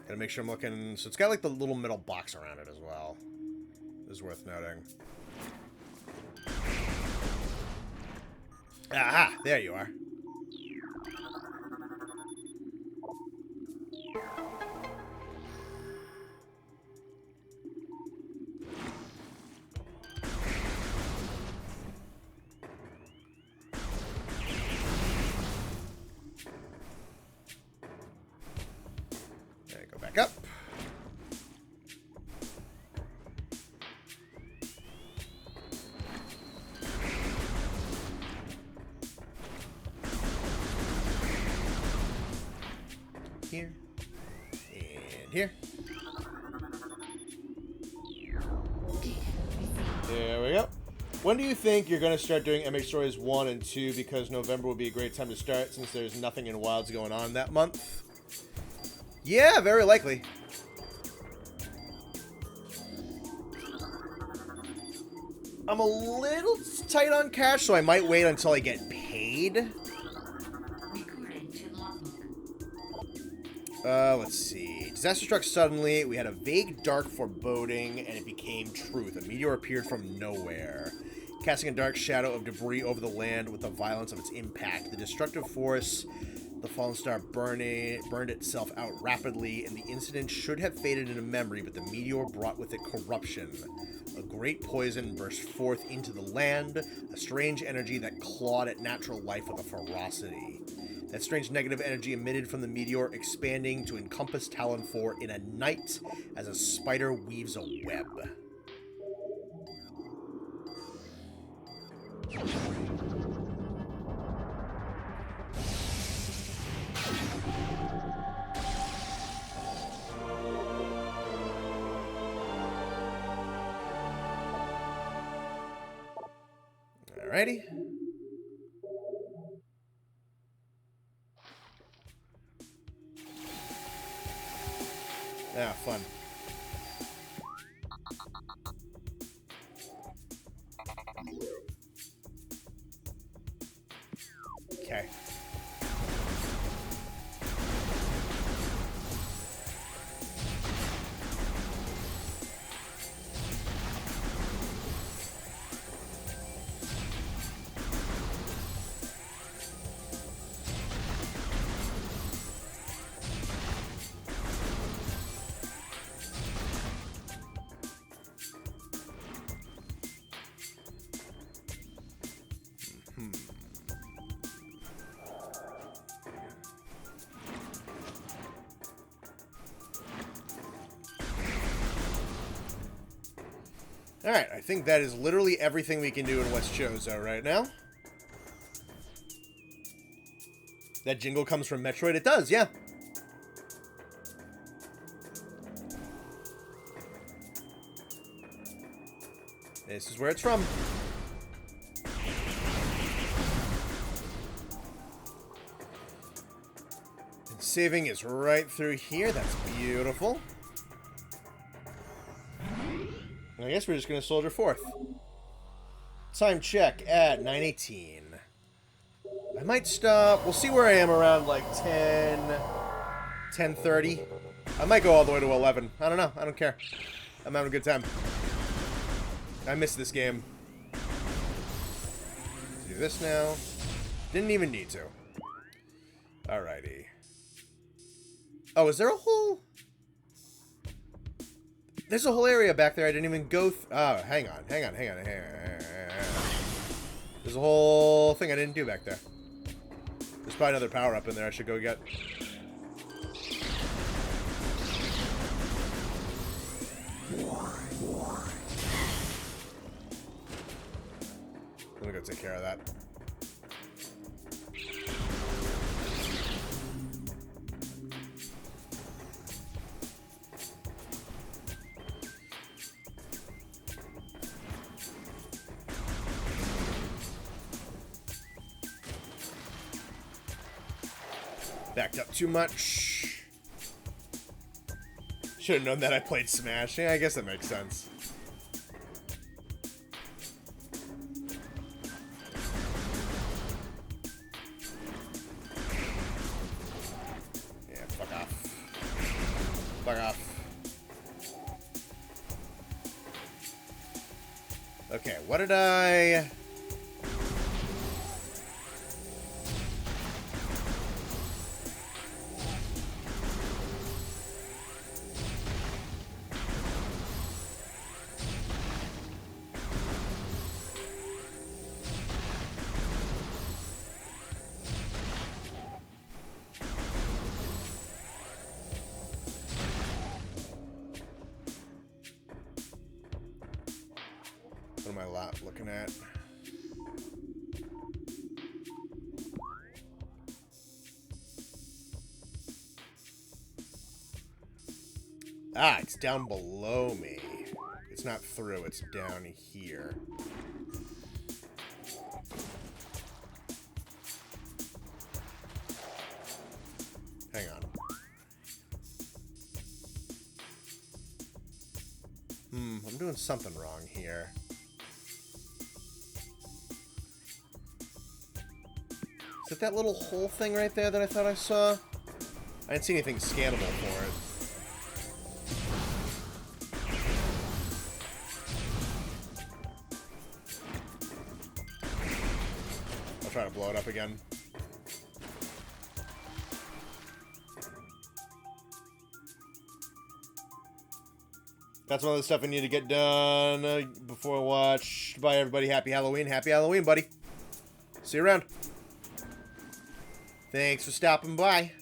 Gotta make sure I'm looking. So it's got like the little metal box around it as well. Is worth noting. Aha! There you are. Go back up. Here. And here. There we go. When do you think you're going to start doing MH Stories 1 and 2? Because November will be a great time to start since there's nothing in Wilds going on that month. Yeah, very likely. I'm a little tight on cash, so I might wait until I get paid. Let's see. Disaster struck suddenly. We had a vague, dark foreboding, and it became truth. A meteor appeared from nowhere, casting a dark shadow of debris over the land with the violence of its impact. The destructive force, the fallen star burned itself out rapidly, and the incident should have faded into memory, but the meteor brought with it corruption. A great poison burst forth into the land, a strange energy that clawed at natural life with a ferocity. That strange negative energy emitted from the meteor, expanding to encompass Talon 4 in a night as a spider weaves a web. Alrighty. Ah, fun. Okay. Alright, I think that is literally everything we can do in West Chozo right now. That jingle comes from Metroid? It does, yeah. This is where it's from. And saving is right through here. That's beautiful. I guess we're just going to soldier forth. Time check at 9:18. I might stop. We'll see where I am around like 10:30. I might go all the way to 11. I don't know. I don't care. I'm having a good time. I miss this game. Let's do this now. Didn't even need to. Alrighty. Oh, is there a whole... There's a whole area back there I didn't even go oh, hang on. There's a whole thing I didn't do back there. There's probably another power-up in there I should go get. Let me go take care of that. Backed up too much. Should have known that I played Smash. Yeah, I guess that makes sense. Yeah, fuck off. Fuck off. Okay, what did I... What am I looking at? Ah, it's down below me. It's not through, it's down here. Hang on. I'm doing something wrong here. Is it that little hole thing right there that I thought I saw? I didn't see anything scannable for it. I'll try to blow it up again. That's one of the stuff I need to get done before I watch. Bye, everybody. Happy Halloween. Happy Halloween, buddy. See you around. Thanks for stopping by.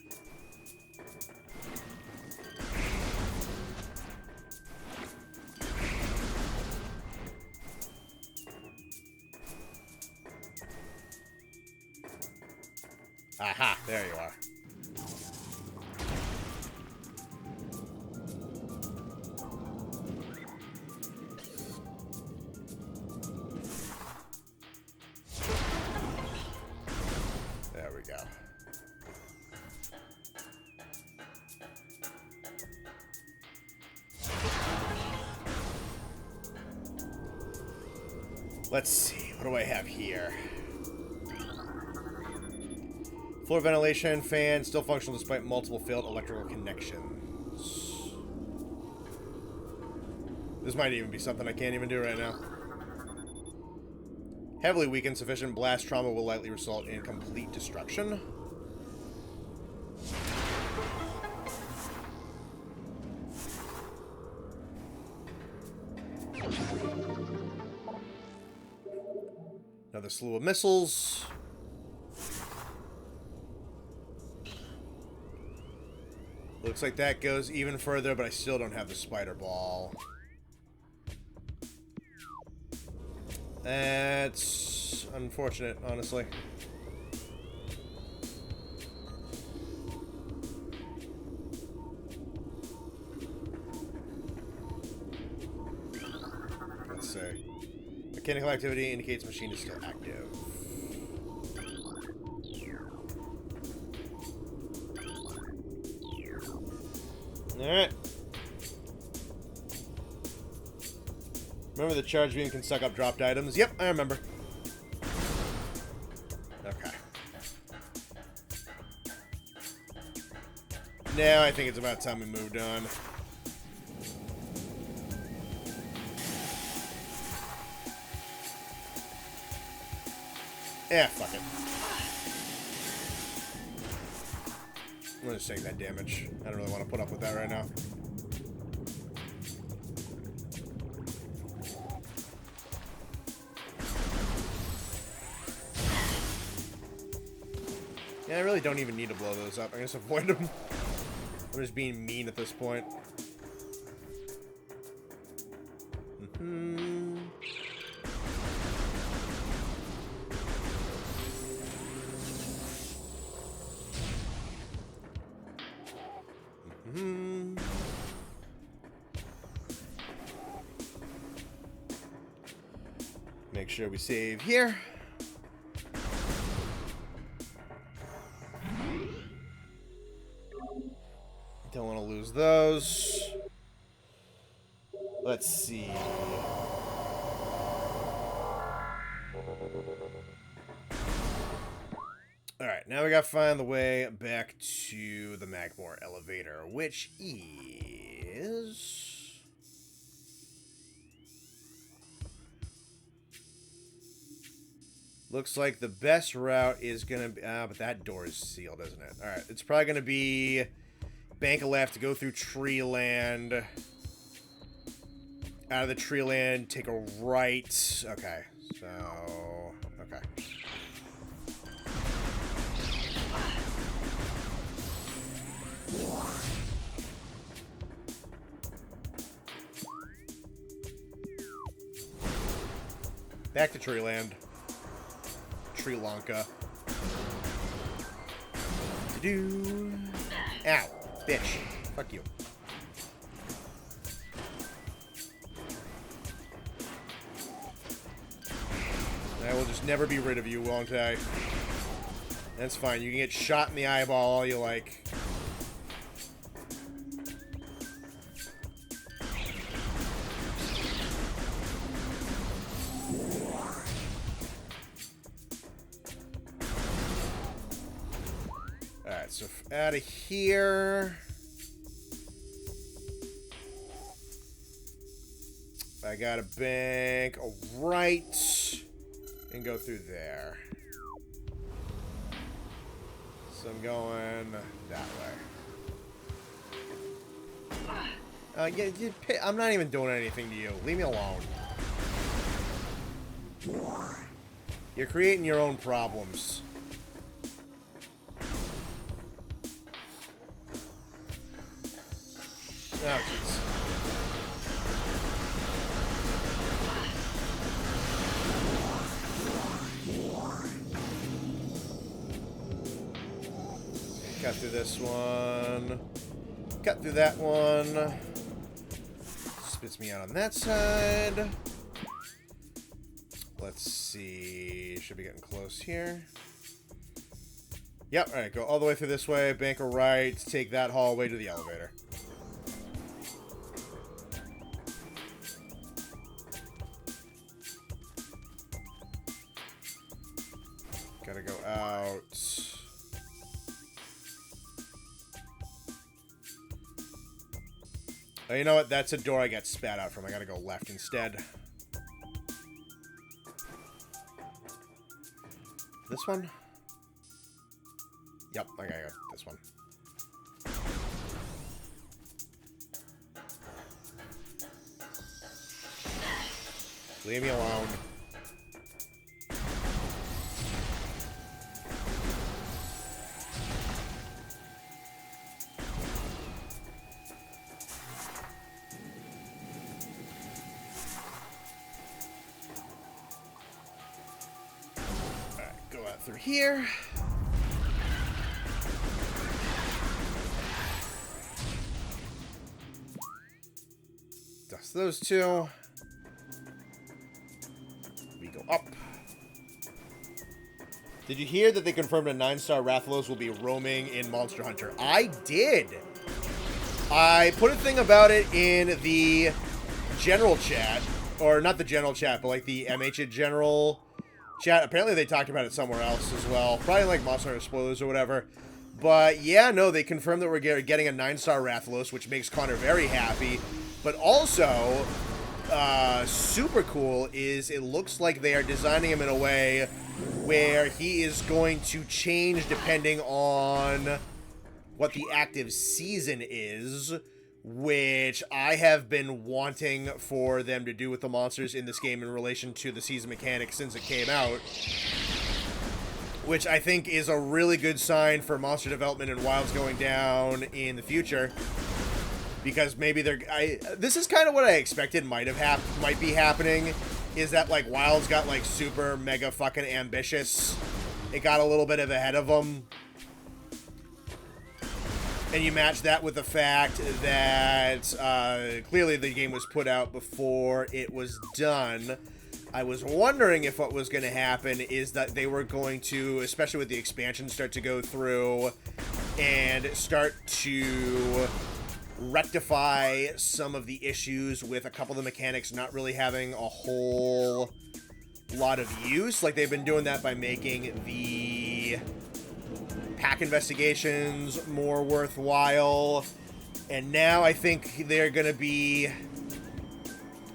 Aha, there you are. There we go. Let's see, what do I have here? Floor ventilation fan still functional despite multiple failed electrical connections. This might even be something I can't even do right now. Heavily weakened, sufficient blast trauma will likely result in complete destruction. Another slew of missiles. Looks like that goes even further, but I still don't have the spider ball. That's unfortunate, honestly. Let's see. Mechanical activity indicates machine is still active. Alright. Remember the charge beam can suck up dropped items? Yep, I remember. Okay. Now I think it's about time we moved on. Yeah, fuck it. I'm gonna just take that damage. I don't really want to put up with that right now. Yeah, I really don't even need to blow those up. I can just avoid them. I'm just being mean at this point. Make sure we save here. Don't want to lose those. Let's see. Alright, now we gotta find the way back to the Magmore elevator, which is... Looks like the best route is gonna be... but that door is sealed, isn't it? Alright, it's probably gonna be... Bank a left to go through tree land. Out of the tree land, take a right. Okay, so... Okay. Back to tree land. Sri Lanka. Do. Ow, bitch. Fuck you. I will just never be rid of you, won't I? That's fine. You can get shot in the eyeball all you like. So out of here, I gotta bank a right and go through there. So I'm going that way. Yeah, I'm not even doing anything to you. Leave me alone. You're creating your own problems. Oh, jeez. Cut through this one. Cut through that one. Spits me out on that side. Let's see. Should be getting close here. Yep, alright, go all the way through this way, bank a right, take that hallway to the elevator. Gotta go out. Oh, you know what? That's a door I got spat out from. I gotta go left instead. This one? Yep, I gotta go this one. Leave me alone. Through here. Dust those two. We go up. Did you hear that they confirmed a 9-star Rathalos will be roaming in Monster Hunter? I did. I put a thing about it in the general chat. Or not the general chat, but like the MH general chat. Apparently they talked about it somewhere else as well. Probably like Monster Hunter spoilers or whatever. But yeah, no, they confirmed that we're getting a 9-star Rathalos, which makes Connor very happy. But also, super cool is it looks like they are designing him in a way where he is going to change depending on what the active season is, which I have been wanting for them to do with the monsters in this game in relation to the season mechanic since it came out, which I think is a really good sign for monster development and Wilds going down in the future, because maybe this is kind of what I expected might be happening, is that like Wilds got like super mega fucking ambitious. It got a little bit ahead of them. And you match that with the fact that clearly the game was put out before it was done. I was wondering if what was going to happen is that they were going to, especially with the expansion, start to go through and start to rectify some of the issues with a couple of the mechanics not really having a whole lot of use. Like, they've been doing that by making the pack investigations more worthwhile, and now I think they're going to be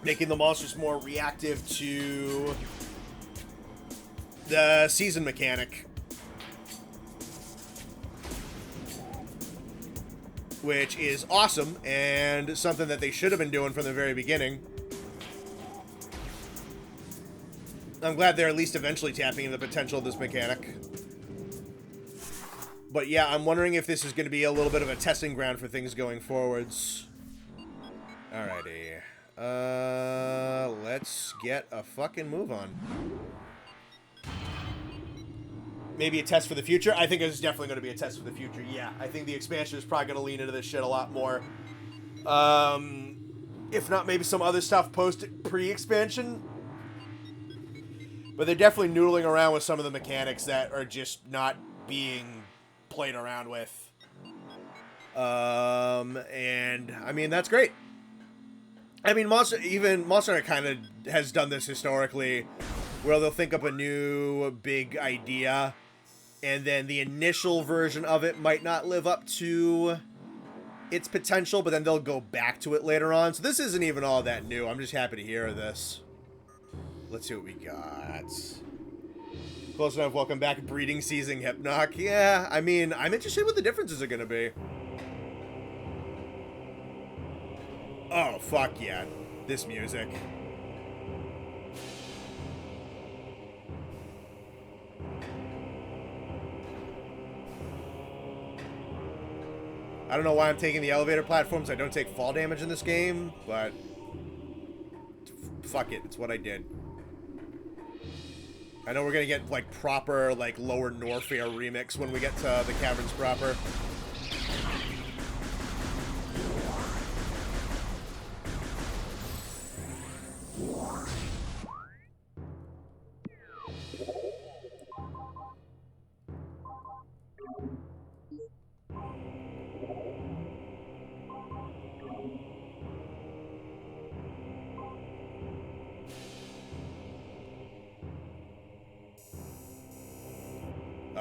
making the monsters more reactive to the season mechanic, which is awesome and something that they should have been doing from the very beginning. I'm glad they're at least eventually tapping into the potential of this mechanic. But yeah, I'm wondering if this is going to be a little bit of a testing ground for things going forwards. Alrighty. Let's get a fucking move on. Maybe a test for the future? I think it's definitely going to be a test for the future, yeah. I think the expansion is probably going to lean into this shit a lot more. If not, maybe some other stuff pre-expansion. But they're definitely noodling around with some of the mechanics that are just not being played around with. And I mean, that's great. I mean, Monster Hunter kind of has done this historically, where they'll think up a new big idea, and then the initial version of it might not live up to its potential, but then they'll go back to it later on. So this isn't even all that new. I'm just happy to hear this. Let's see what we got. Close enough. Welcome back. Breeding season Hypnoc. Yeah, I mean, I'm interested what the differences are going to be. Oh, fuck yeah. This music. I don't know why I'm taking the elevator platforms. I don't take fall damage in this game, but fuck it. It's what I did. I know we're gonna get, like, proper, like, Lower Norfair remix when we get to the caverns proper.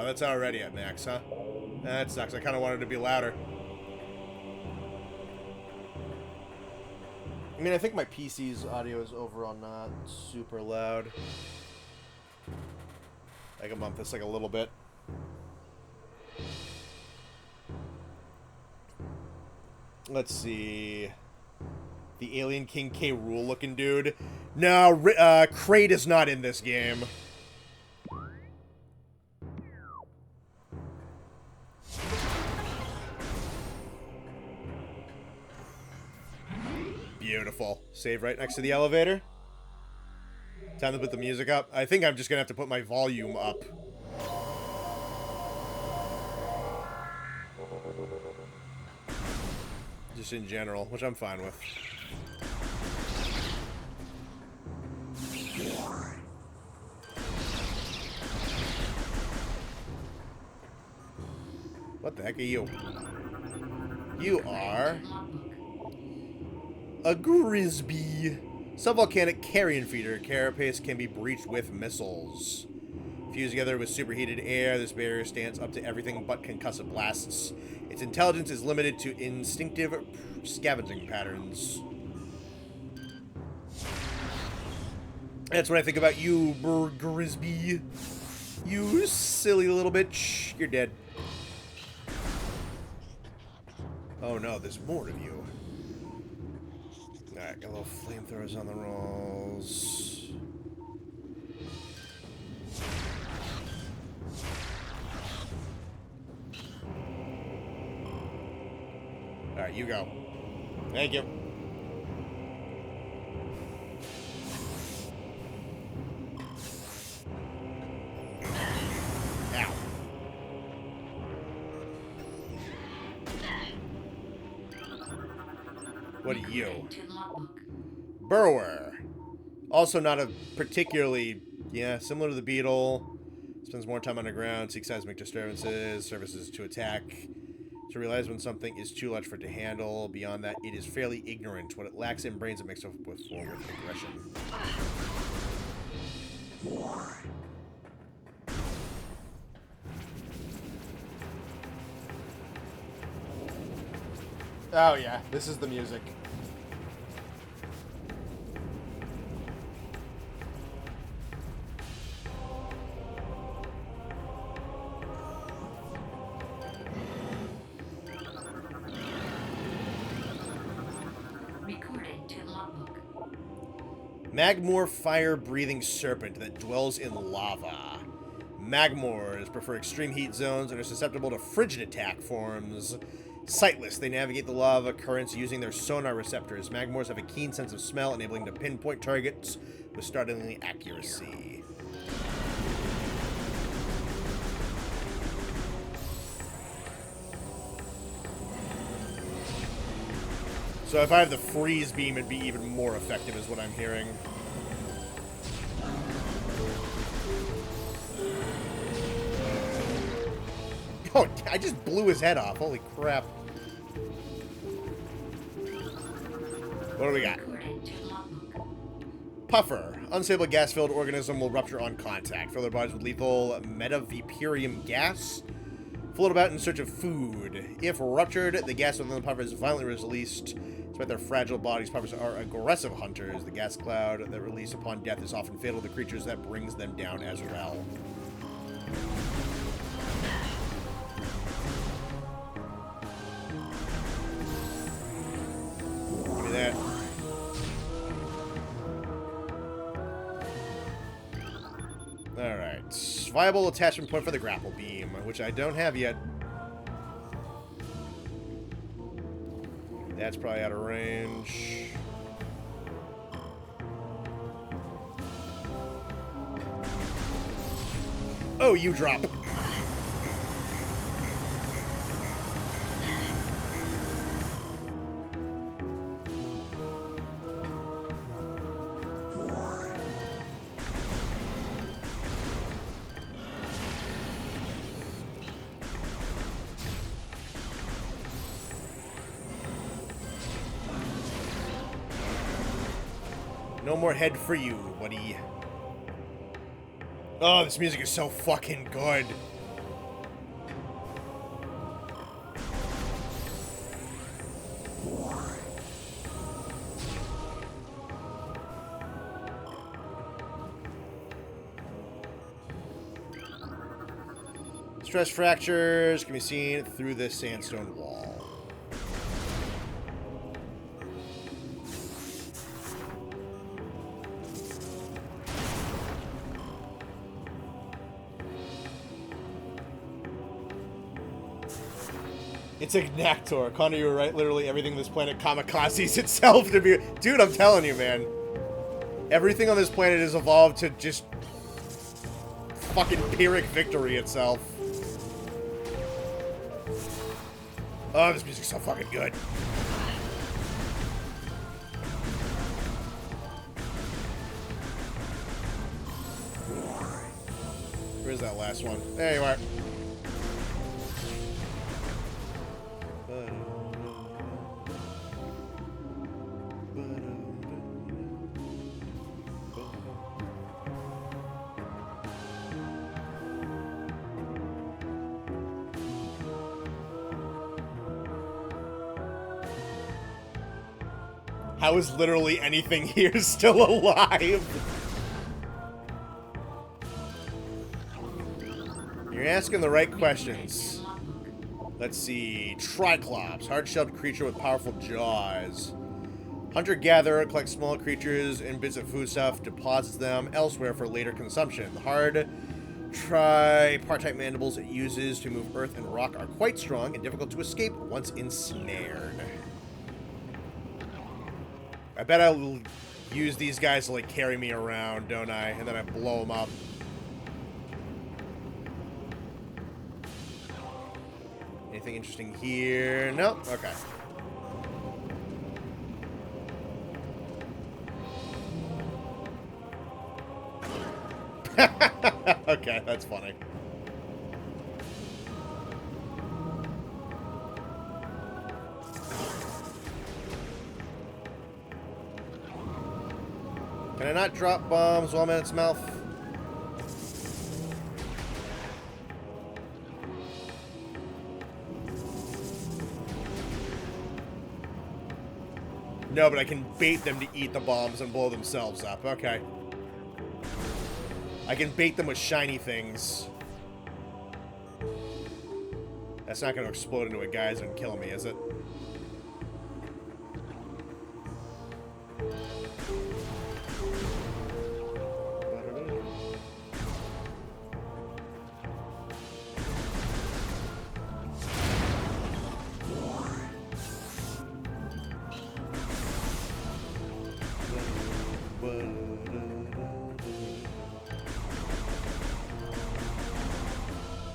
Oh, that's already at max, huh? That sucks. I kind of wanted it to be louder. I mean, I think my PC's audio is over on not super loud. I can bump this like a little bit. Let's see. The Alien King K. Rool looking dude. No, Kraid is not in this game. Beautiful. Save right next to the elevator. Time to put the music up. I think I'm just gonna have to put my volume up. Just in general, which I'm fine with. What the heck are you? You are a Grisby. CR-Volcanic carrion feeder. Carapace can be breached with missiles. Fused together with superheated air, this barrier stands up to everything but concussive blasts. Its intelligence is limited to instinctive scavenging patterns. That's what I think about you, Grisby. You silly little bitch. You're dead. Oh no, there's more of you. Alright, got little flamethrowers on the rolls. Alright, you go. Thank you. Ow. What are you? Recording to logbook. Burrower. Also not a particularly, similar to the beetle. Spends more time underground, seeks seismic disturbances, services to attack, to realize when something is too large for it to handle. Beyond that, it is fairly ignorant. What it lacks in brains, it makes up with forward aggression. Oh yeah, this is the music. Recording to logbook. Magmor fire-breathing serpent that dwells in lava. Magmors prefer extreme heat zones and are susceptible to frigid attack forms. Sightless, they navigate the lava currents using their sonar receptors. Magmors have a keen sense of smell, enabling them to pinpoint targets with startling accuracy. So if I have the freeze beam, it'd be even more effective, is what I'm hearing. Oh, I just blew his head off. Holy crap. What do we got? Recording to logbook. Puffer. Unstable gas-filled organism will rupture on contact. Fill their bodies with lethal metavaporium gas. Float about in search of food. If ruptured, the gas within the puffer is violently released. Despite their fragile bodies, puffers are aggressive hunters. The gas cloud that released upon death is often fatal to creatures that brings them down as well. Give me that. Alright. Viable attachment point for the grapple beam, which I don't have yet. That's probably out of range. Oh, you drop. No more head for you, buddy. Oh, this music is so fucking good. Stress fractures can be seen through this sandstone wall. It's a Knactor. Connor, you were right. Literally everything on this planet kamikazes itself to be... Dude, I'm telling you, man. Everything on this planet has evolved to just... fucking Pyrrhic victory itself. Oh, this music's so fucking good. Where's that last one? There you are. How is literally anything here still alive? You're asking the right questions. Let's see. Triclops. Hard-shelled creature with powerful jaws. Hunter-gatherer collects small creatures and bits of foodstuff, deposits them elsewhere for later consumption. The hard tripartite mandibles it uses to move earth and rock are quite strong and difficult to escape once ensnared. I bet I'll use these guys to, like, carry me around, don't I? And then I blow them up. Anything interesting here? Nope. Okay. Okay, that's funny. Can I not drop bombs while I'm in its mouth? No, but I can bait them to eat the bombs and blow themselves up. Okay. I can bait them with shiny things. That's not going to explode into a geyser and kill me, is it?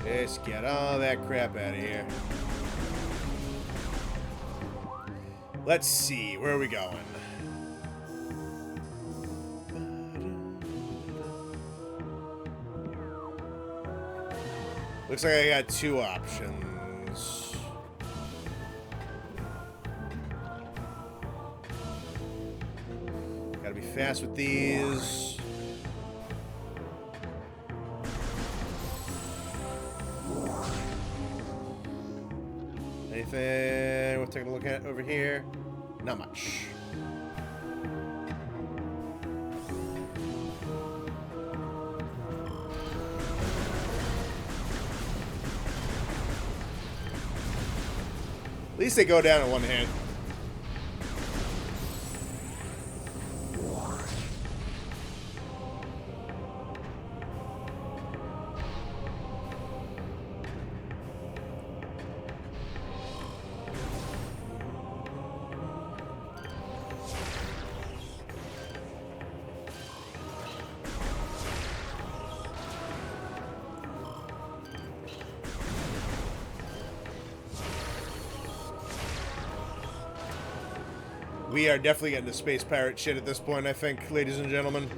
Let's get all that crap out of here. Let's see, where are we going? Looks like I got two options. Gotta be fast with these. Anything we're taking a look at over here? Not much. At least they go down in one hit. We are definitely getting the space pirate shit at this point, I think, ladies and gentlemen.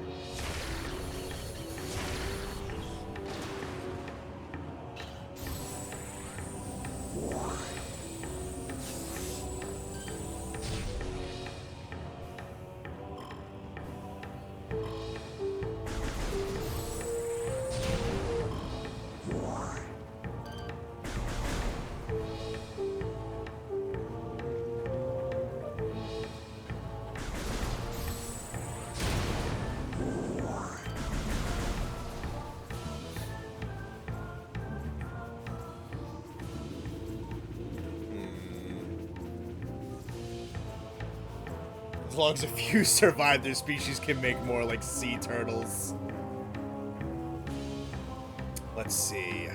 As long as a few survive, their species can make more like sea turtles. Let's see.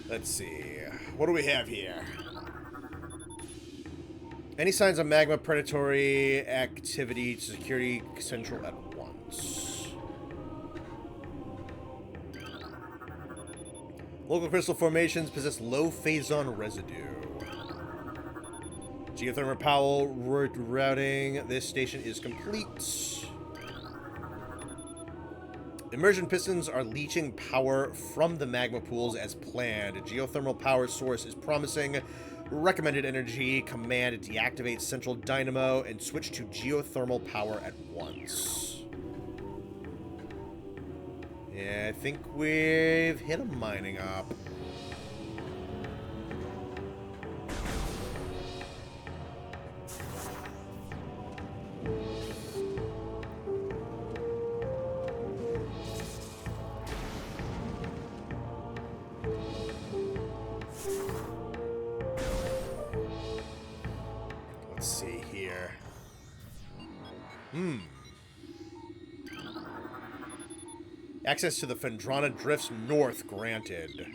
Let's see. What do we have here? Any signs of magma predatory activity to security central at once. Local crystal formations possess low phazon residue. Geothermal power routing. This station is complete. Immersion pistons are leaching power from the magma pools as planned. A geothermal power source is promising. Recommended energy. Command deactivate central dynamo and switch to geothermal power at once. Yeah, I think we've hit a mining op. Let's see here. Access to the Phendrana Drifts North granted.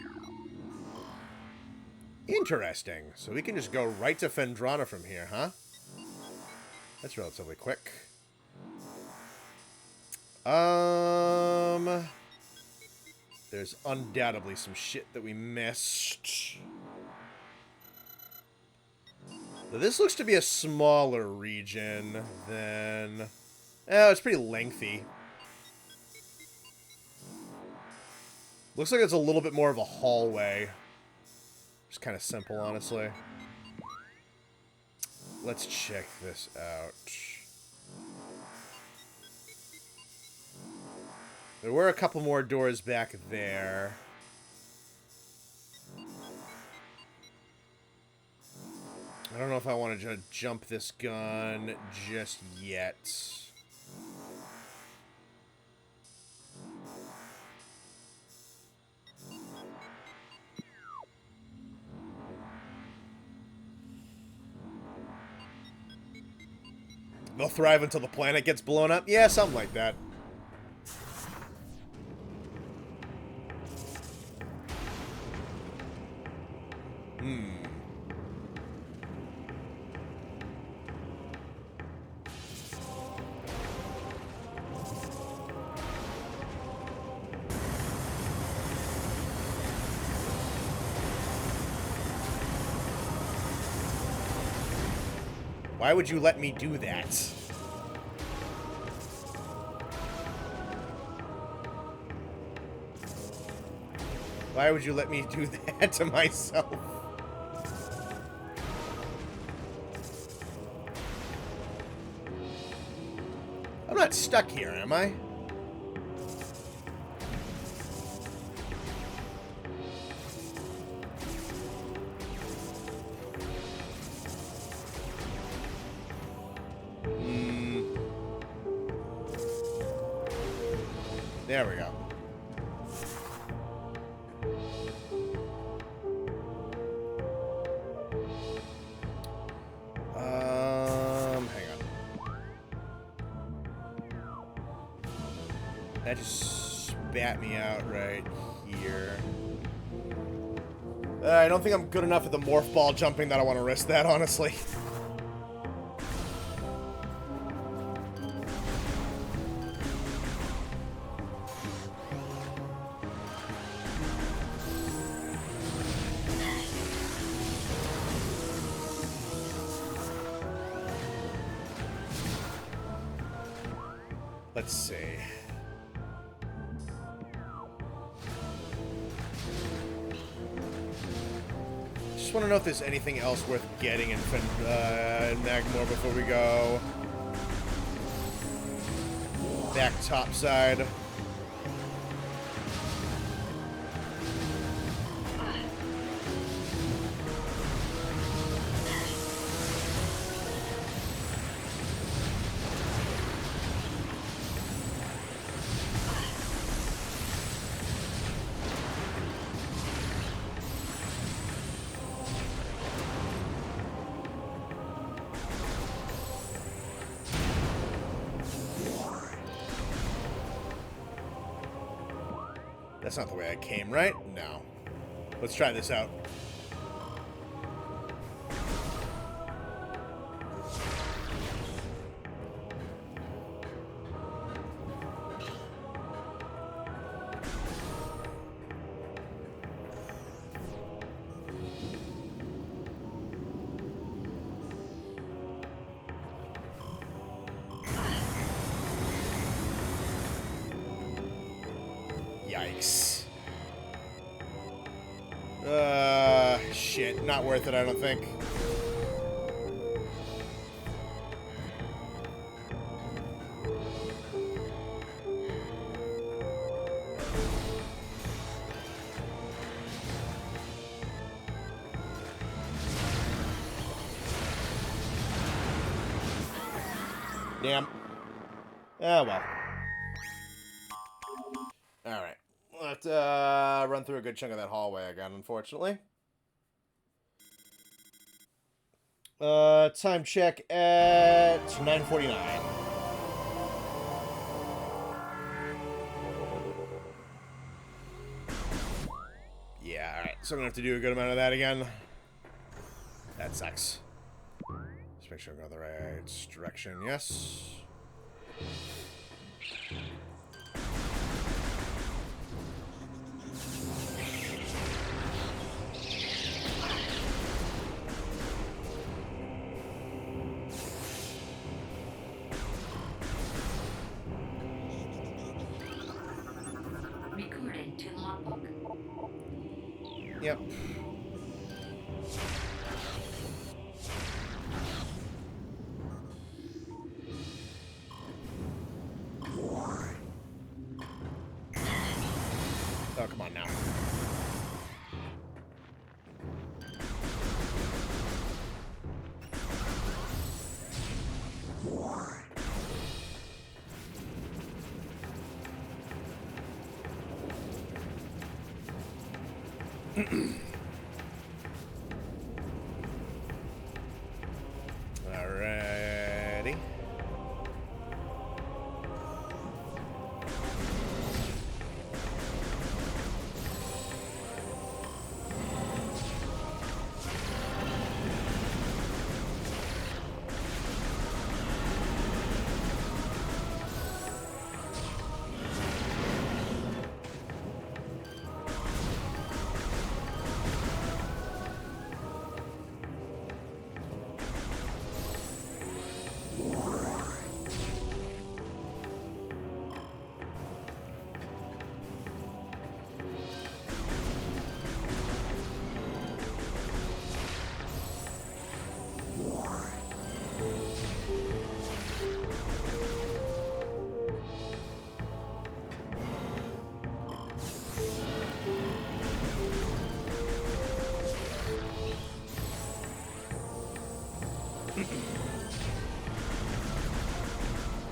Interesting. So we can just go right to Phendrana from here, huh? That's relatively quick. There's undoubtedly some shit that we missed. But this looks to be a smaller region than... Oh, it's pretty lengthy. Looks like it's a little bit more of a hallway. Just kind of simple, honestly. Let's check this out. There were a couple more doors back there. I don't know if I want to jump this gun just yet. They'll thrive until the planet gets blown up? Yeah, something like that. Why would you let me do that? Why would you let me do that to myself? I'm not stuck here, am I? There we go. Hang on. That just spat me out right here. I don't think I'm good enough at the morph ball jumping that I want to risk that, honestly. Let's see. Just want to know if there's anything else worth getting in Magmore before we go. Back topside. That's not the way I came, right? No. Let's try this out. Yikes. Shit. Not worth it, I don't think. Damn. Oh, well. Alright. Let's run through a good chunk of that hallway again, unfortunately. Time check at 9:49. Yeah, alright. So I'm gonna have to do a good amount of that again. That sucks. Just make sure I'm going the right direction. Yes. Recording to logbook. Yep. Oh, come on now. Alrighty.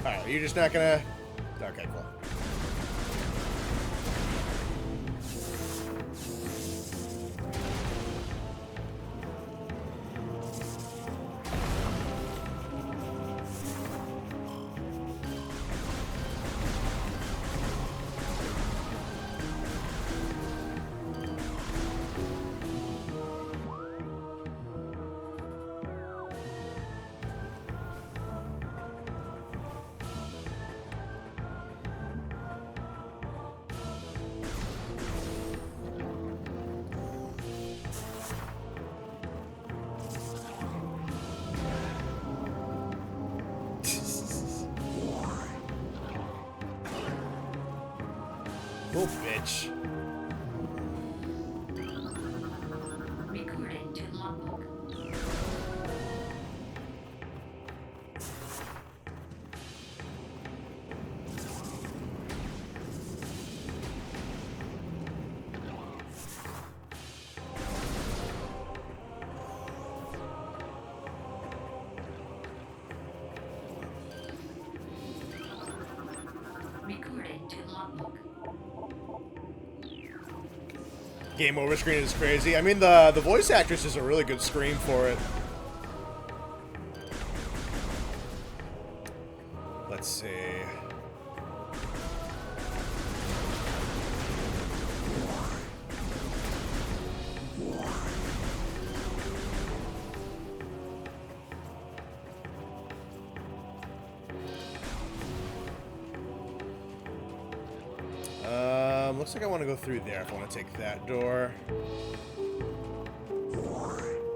Alright, you're just not gonna... Okay, cool. Oh, bitch. Recording to logbook. Recording to logbook. Game over screen is crazy. I mean, the voice actress is a really good scream for it. Let's see. Looks like I want to go through there if I want to take that door.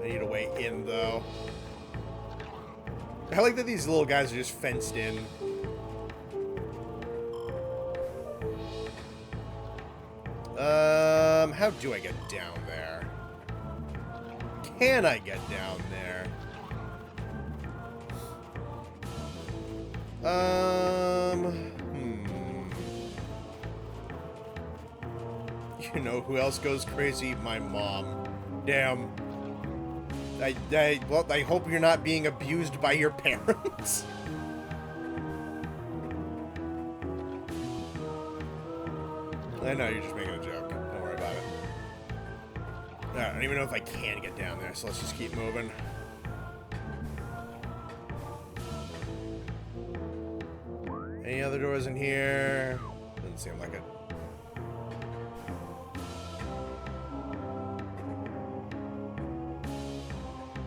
I need a way in, though. I like that these little guys are just fenced in. How do I get down there? Can I get down there? You know who else goes crazy? My mom. Damn. Well, I hope you're not being abused by your parents. I know, you're just making a joke. Don't worry about it. I don't even know if I can get down there, so let's just keep moving. Any other doors in here? Doesn't seem like it.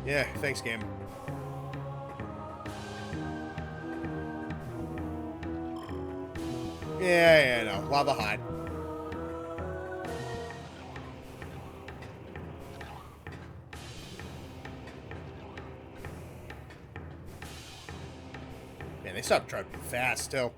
Yeah, thanks, game. Yeah, no. Lava hot. Man, they stopped driving fast, still.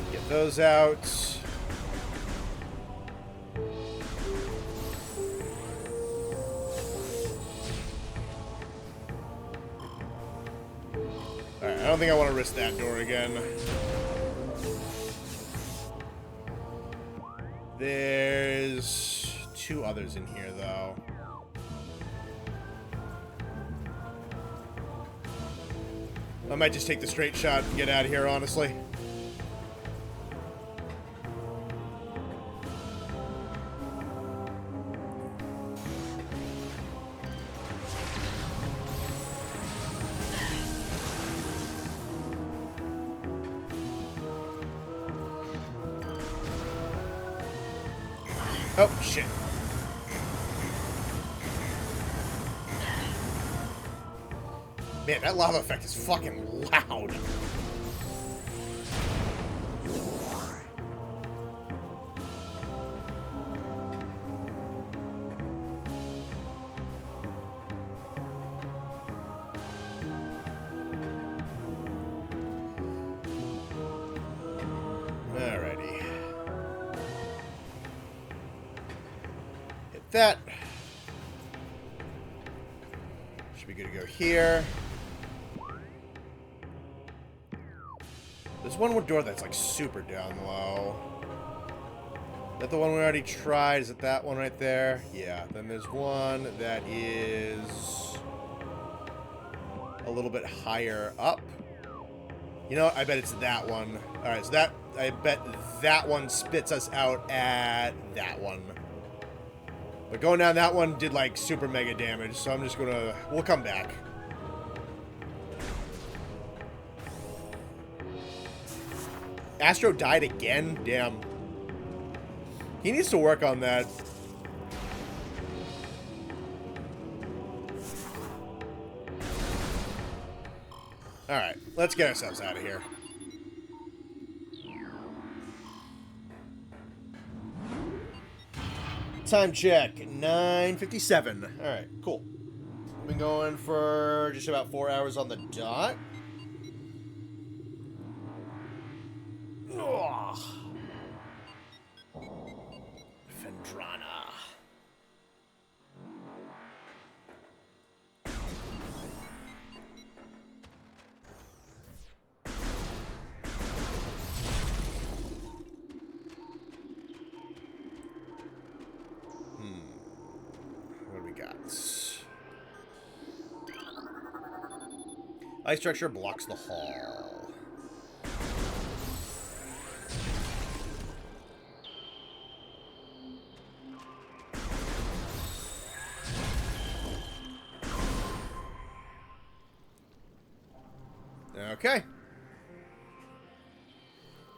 Get those out. Alright, I don't think I want to risk that door again. There's two others in here, though. I might just take the straight shot and get out of here, honestly. Oh, shit. Man, that lava effect is fucking loud. Alrighty. Hit that. Should be good to go here. There's one more door that's like super down low. Is that the one we already tried? Is it that one right there? Yeah. Then there's one that is a little bit higher up. You know, I bet it's that one. Alright, so that, I bet that one spits us out at that one. But going down that one did like super mega damage, so I'm just gonna, we'll come back. Astro died again? Damn. He needs to work on that. Alright, let's get ourselves out of here. Time check, 9:57. Alright, cool. I've been going for just about 4 hours on the dot. Ugh. Fendrana. What do we got? Ice structure blocks the hall. Okay.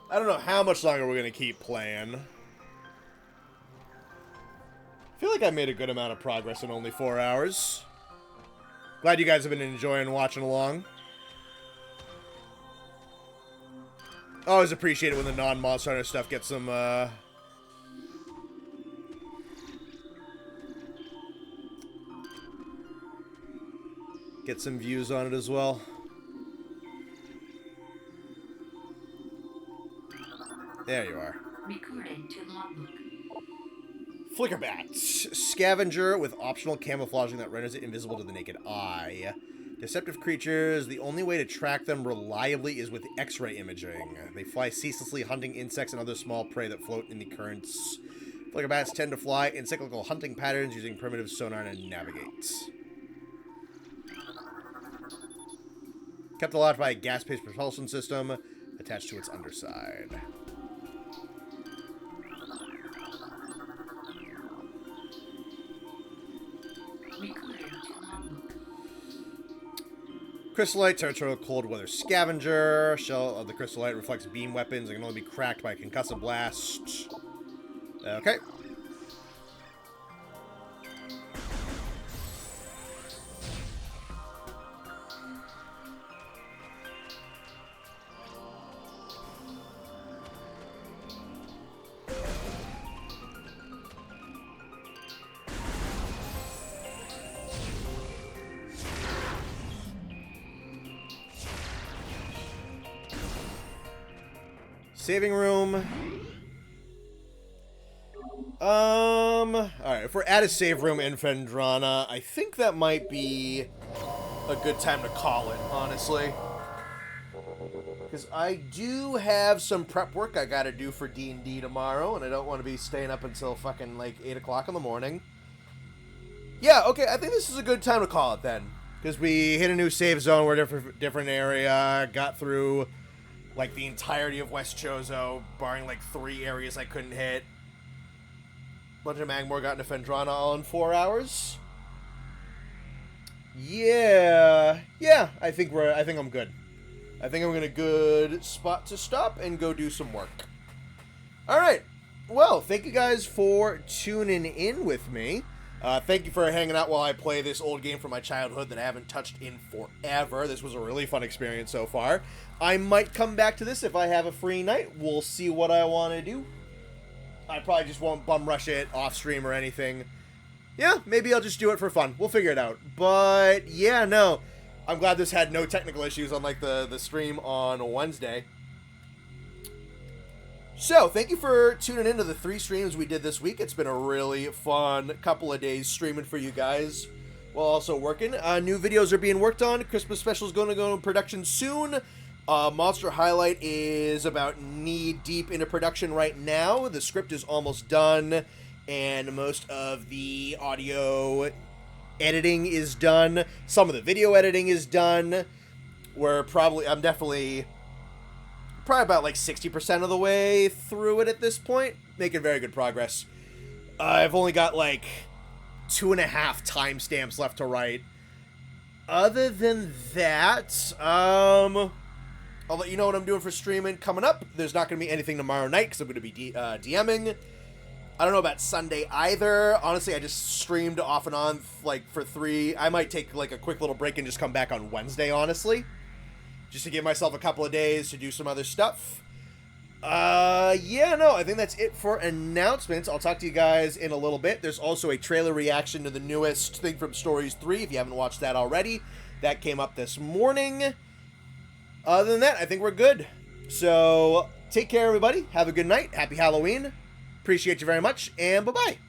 I don't know how much longer we're going to keep playing. I feel like I made a good amount of progress in only 4 hours. Glad you guys have been enjoying watching along. Always appreciate it when the non-Monster Hunter stuff gets some, get some views on it as well. There you are. Recording to logbook. Flickerbat. Scavenger with optional camouflaging that renders it invisible to the naked eye. Deceptive creatures, the only way to track them reliably is with X-ray imaging. They fly ceaselessly, hunting insects and other small prey that float in the currents. Flickerbats tend to fly in cyclical hunting patterns using primitive sonar to navigate. Kept aloft by a gas-based propulsion system attached to its underside. Crystallite, territorial cold weather scavenger. Shell of the crystallite reflects beam weapons and can only be cracked by a concussive blast. Okay. Saving room. Alright, if we're at a save room in Phendrana, I think that might be a good time to call it, honestly. Because I do have some prep work I gotta do for D&D tomorrow, and I don't want to be staying up until fucking, like, 8 o'clock in the morning. Yeah, okay, I think this is a good time to call it then. Because we hit a new save zone, we're different area, got through like the entirety of West Chozo, barring like 3 areas I couldn't hit. Bunch of Magmor got into Phendrana all in 4 hours. Yeah, I think I'm good. I think I'm in a good spot to stop and go do some work. All right. Well, thank you guys for tuning in with me. Thank you for hanging out while I play this old game from my childhood that I haven't touched in forever. This was a really fun experience so far. I might come back to this if I have a free night. We'll see what I want to do. I probably just won't bum rush it off stream or anything. Yeah, maybe I'll just do it for fun. We'll figure it out. But yeah, no. I'm glad this had no technical issues unlike the stream on Wednesday. So, thank you for tuning into the 3 streams we did this week. It's been a really fun couple of days streaming for you guys while also working. New videos are being worked on. Christmas special is going to go in production soon. Monster Highlight is about knee-deep into production right now. The script is almost done, and most of the audio editing is done. Some of the video editing is done. I'm definitely probably about like 60% of the way through it at this point. Making very good progress. I've only got like 2.5 timestamps left to write. Other than that, I'll let you know what I'm doing for streaming coming up. There's not going to be anything tomorrow night because I'm going to be DMing. I don't know about Sunday either. Honestly, I just streamed off and on like for 3. I might take like a quick little break and just come back on Wednesday, honestly. Just to give myself a couple of days to do some other stuff. Yeah, no, I think that's it for announcements. I'll talk to you guys in a little bit. There's also a trailer reaction to the newest thing from Stories 3, if you haven't watched that already. That came up this morning. Other than that, I think we're good. So, take care, everybody. Have a good night. Happy Halloween. Appreciate you very much, and bye-bye.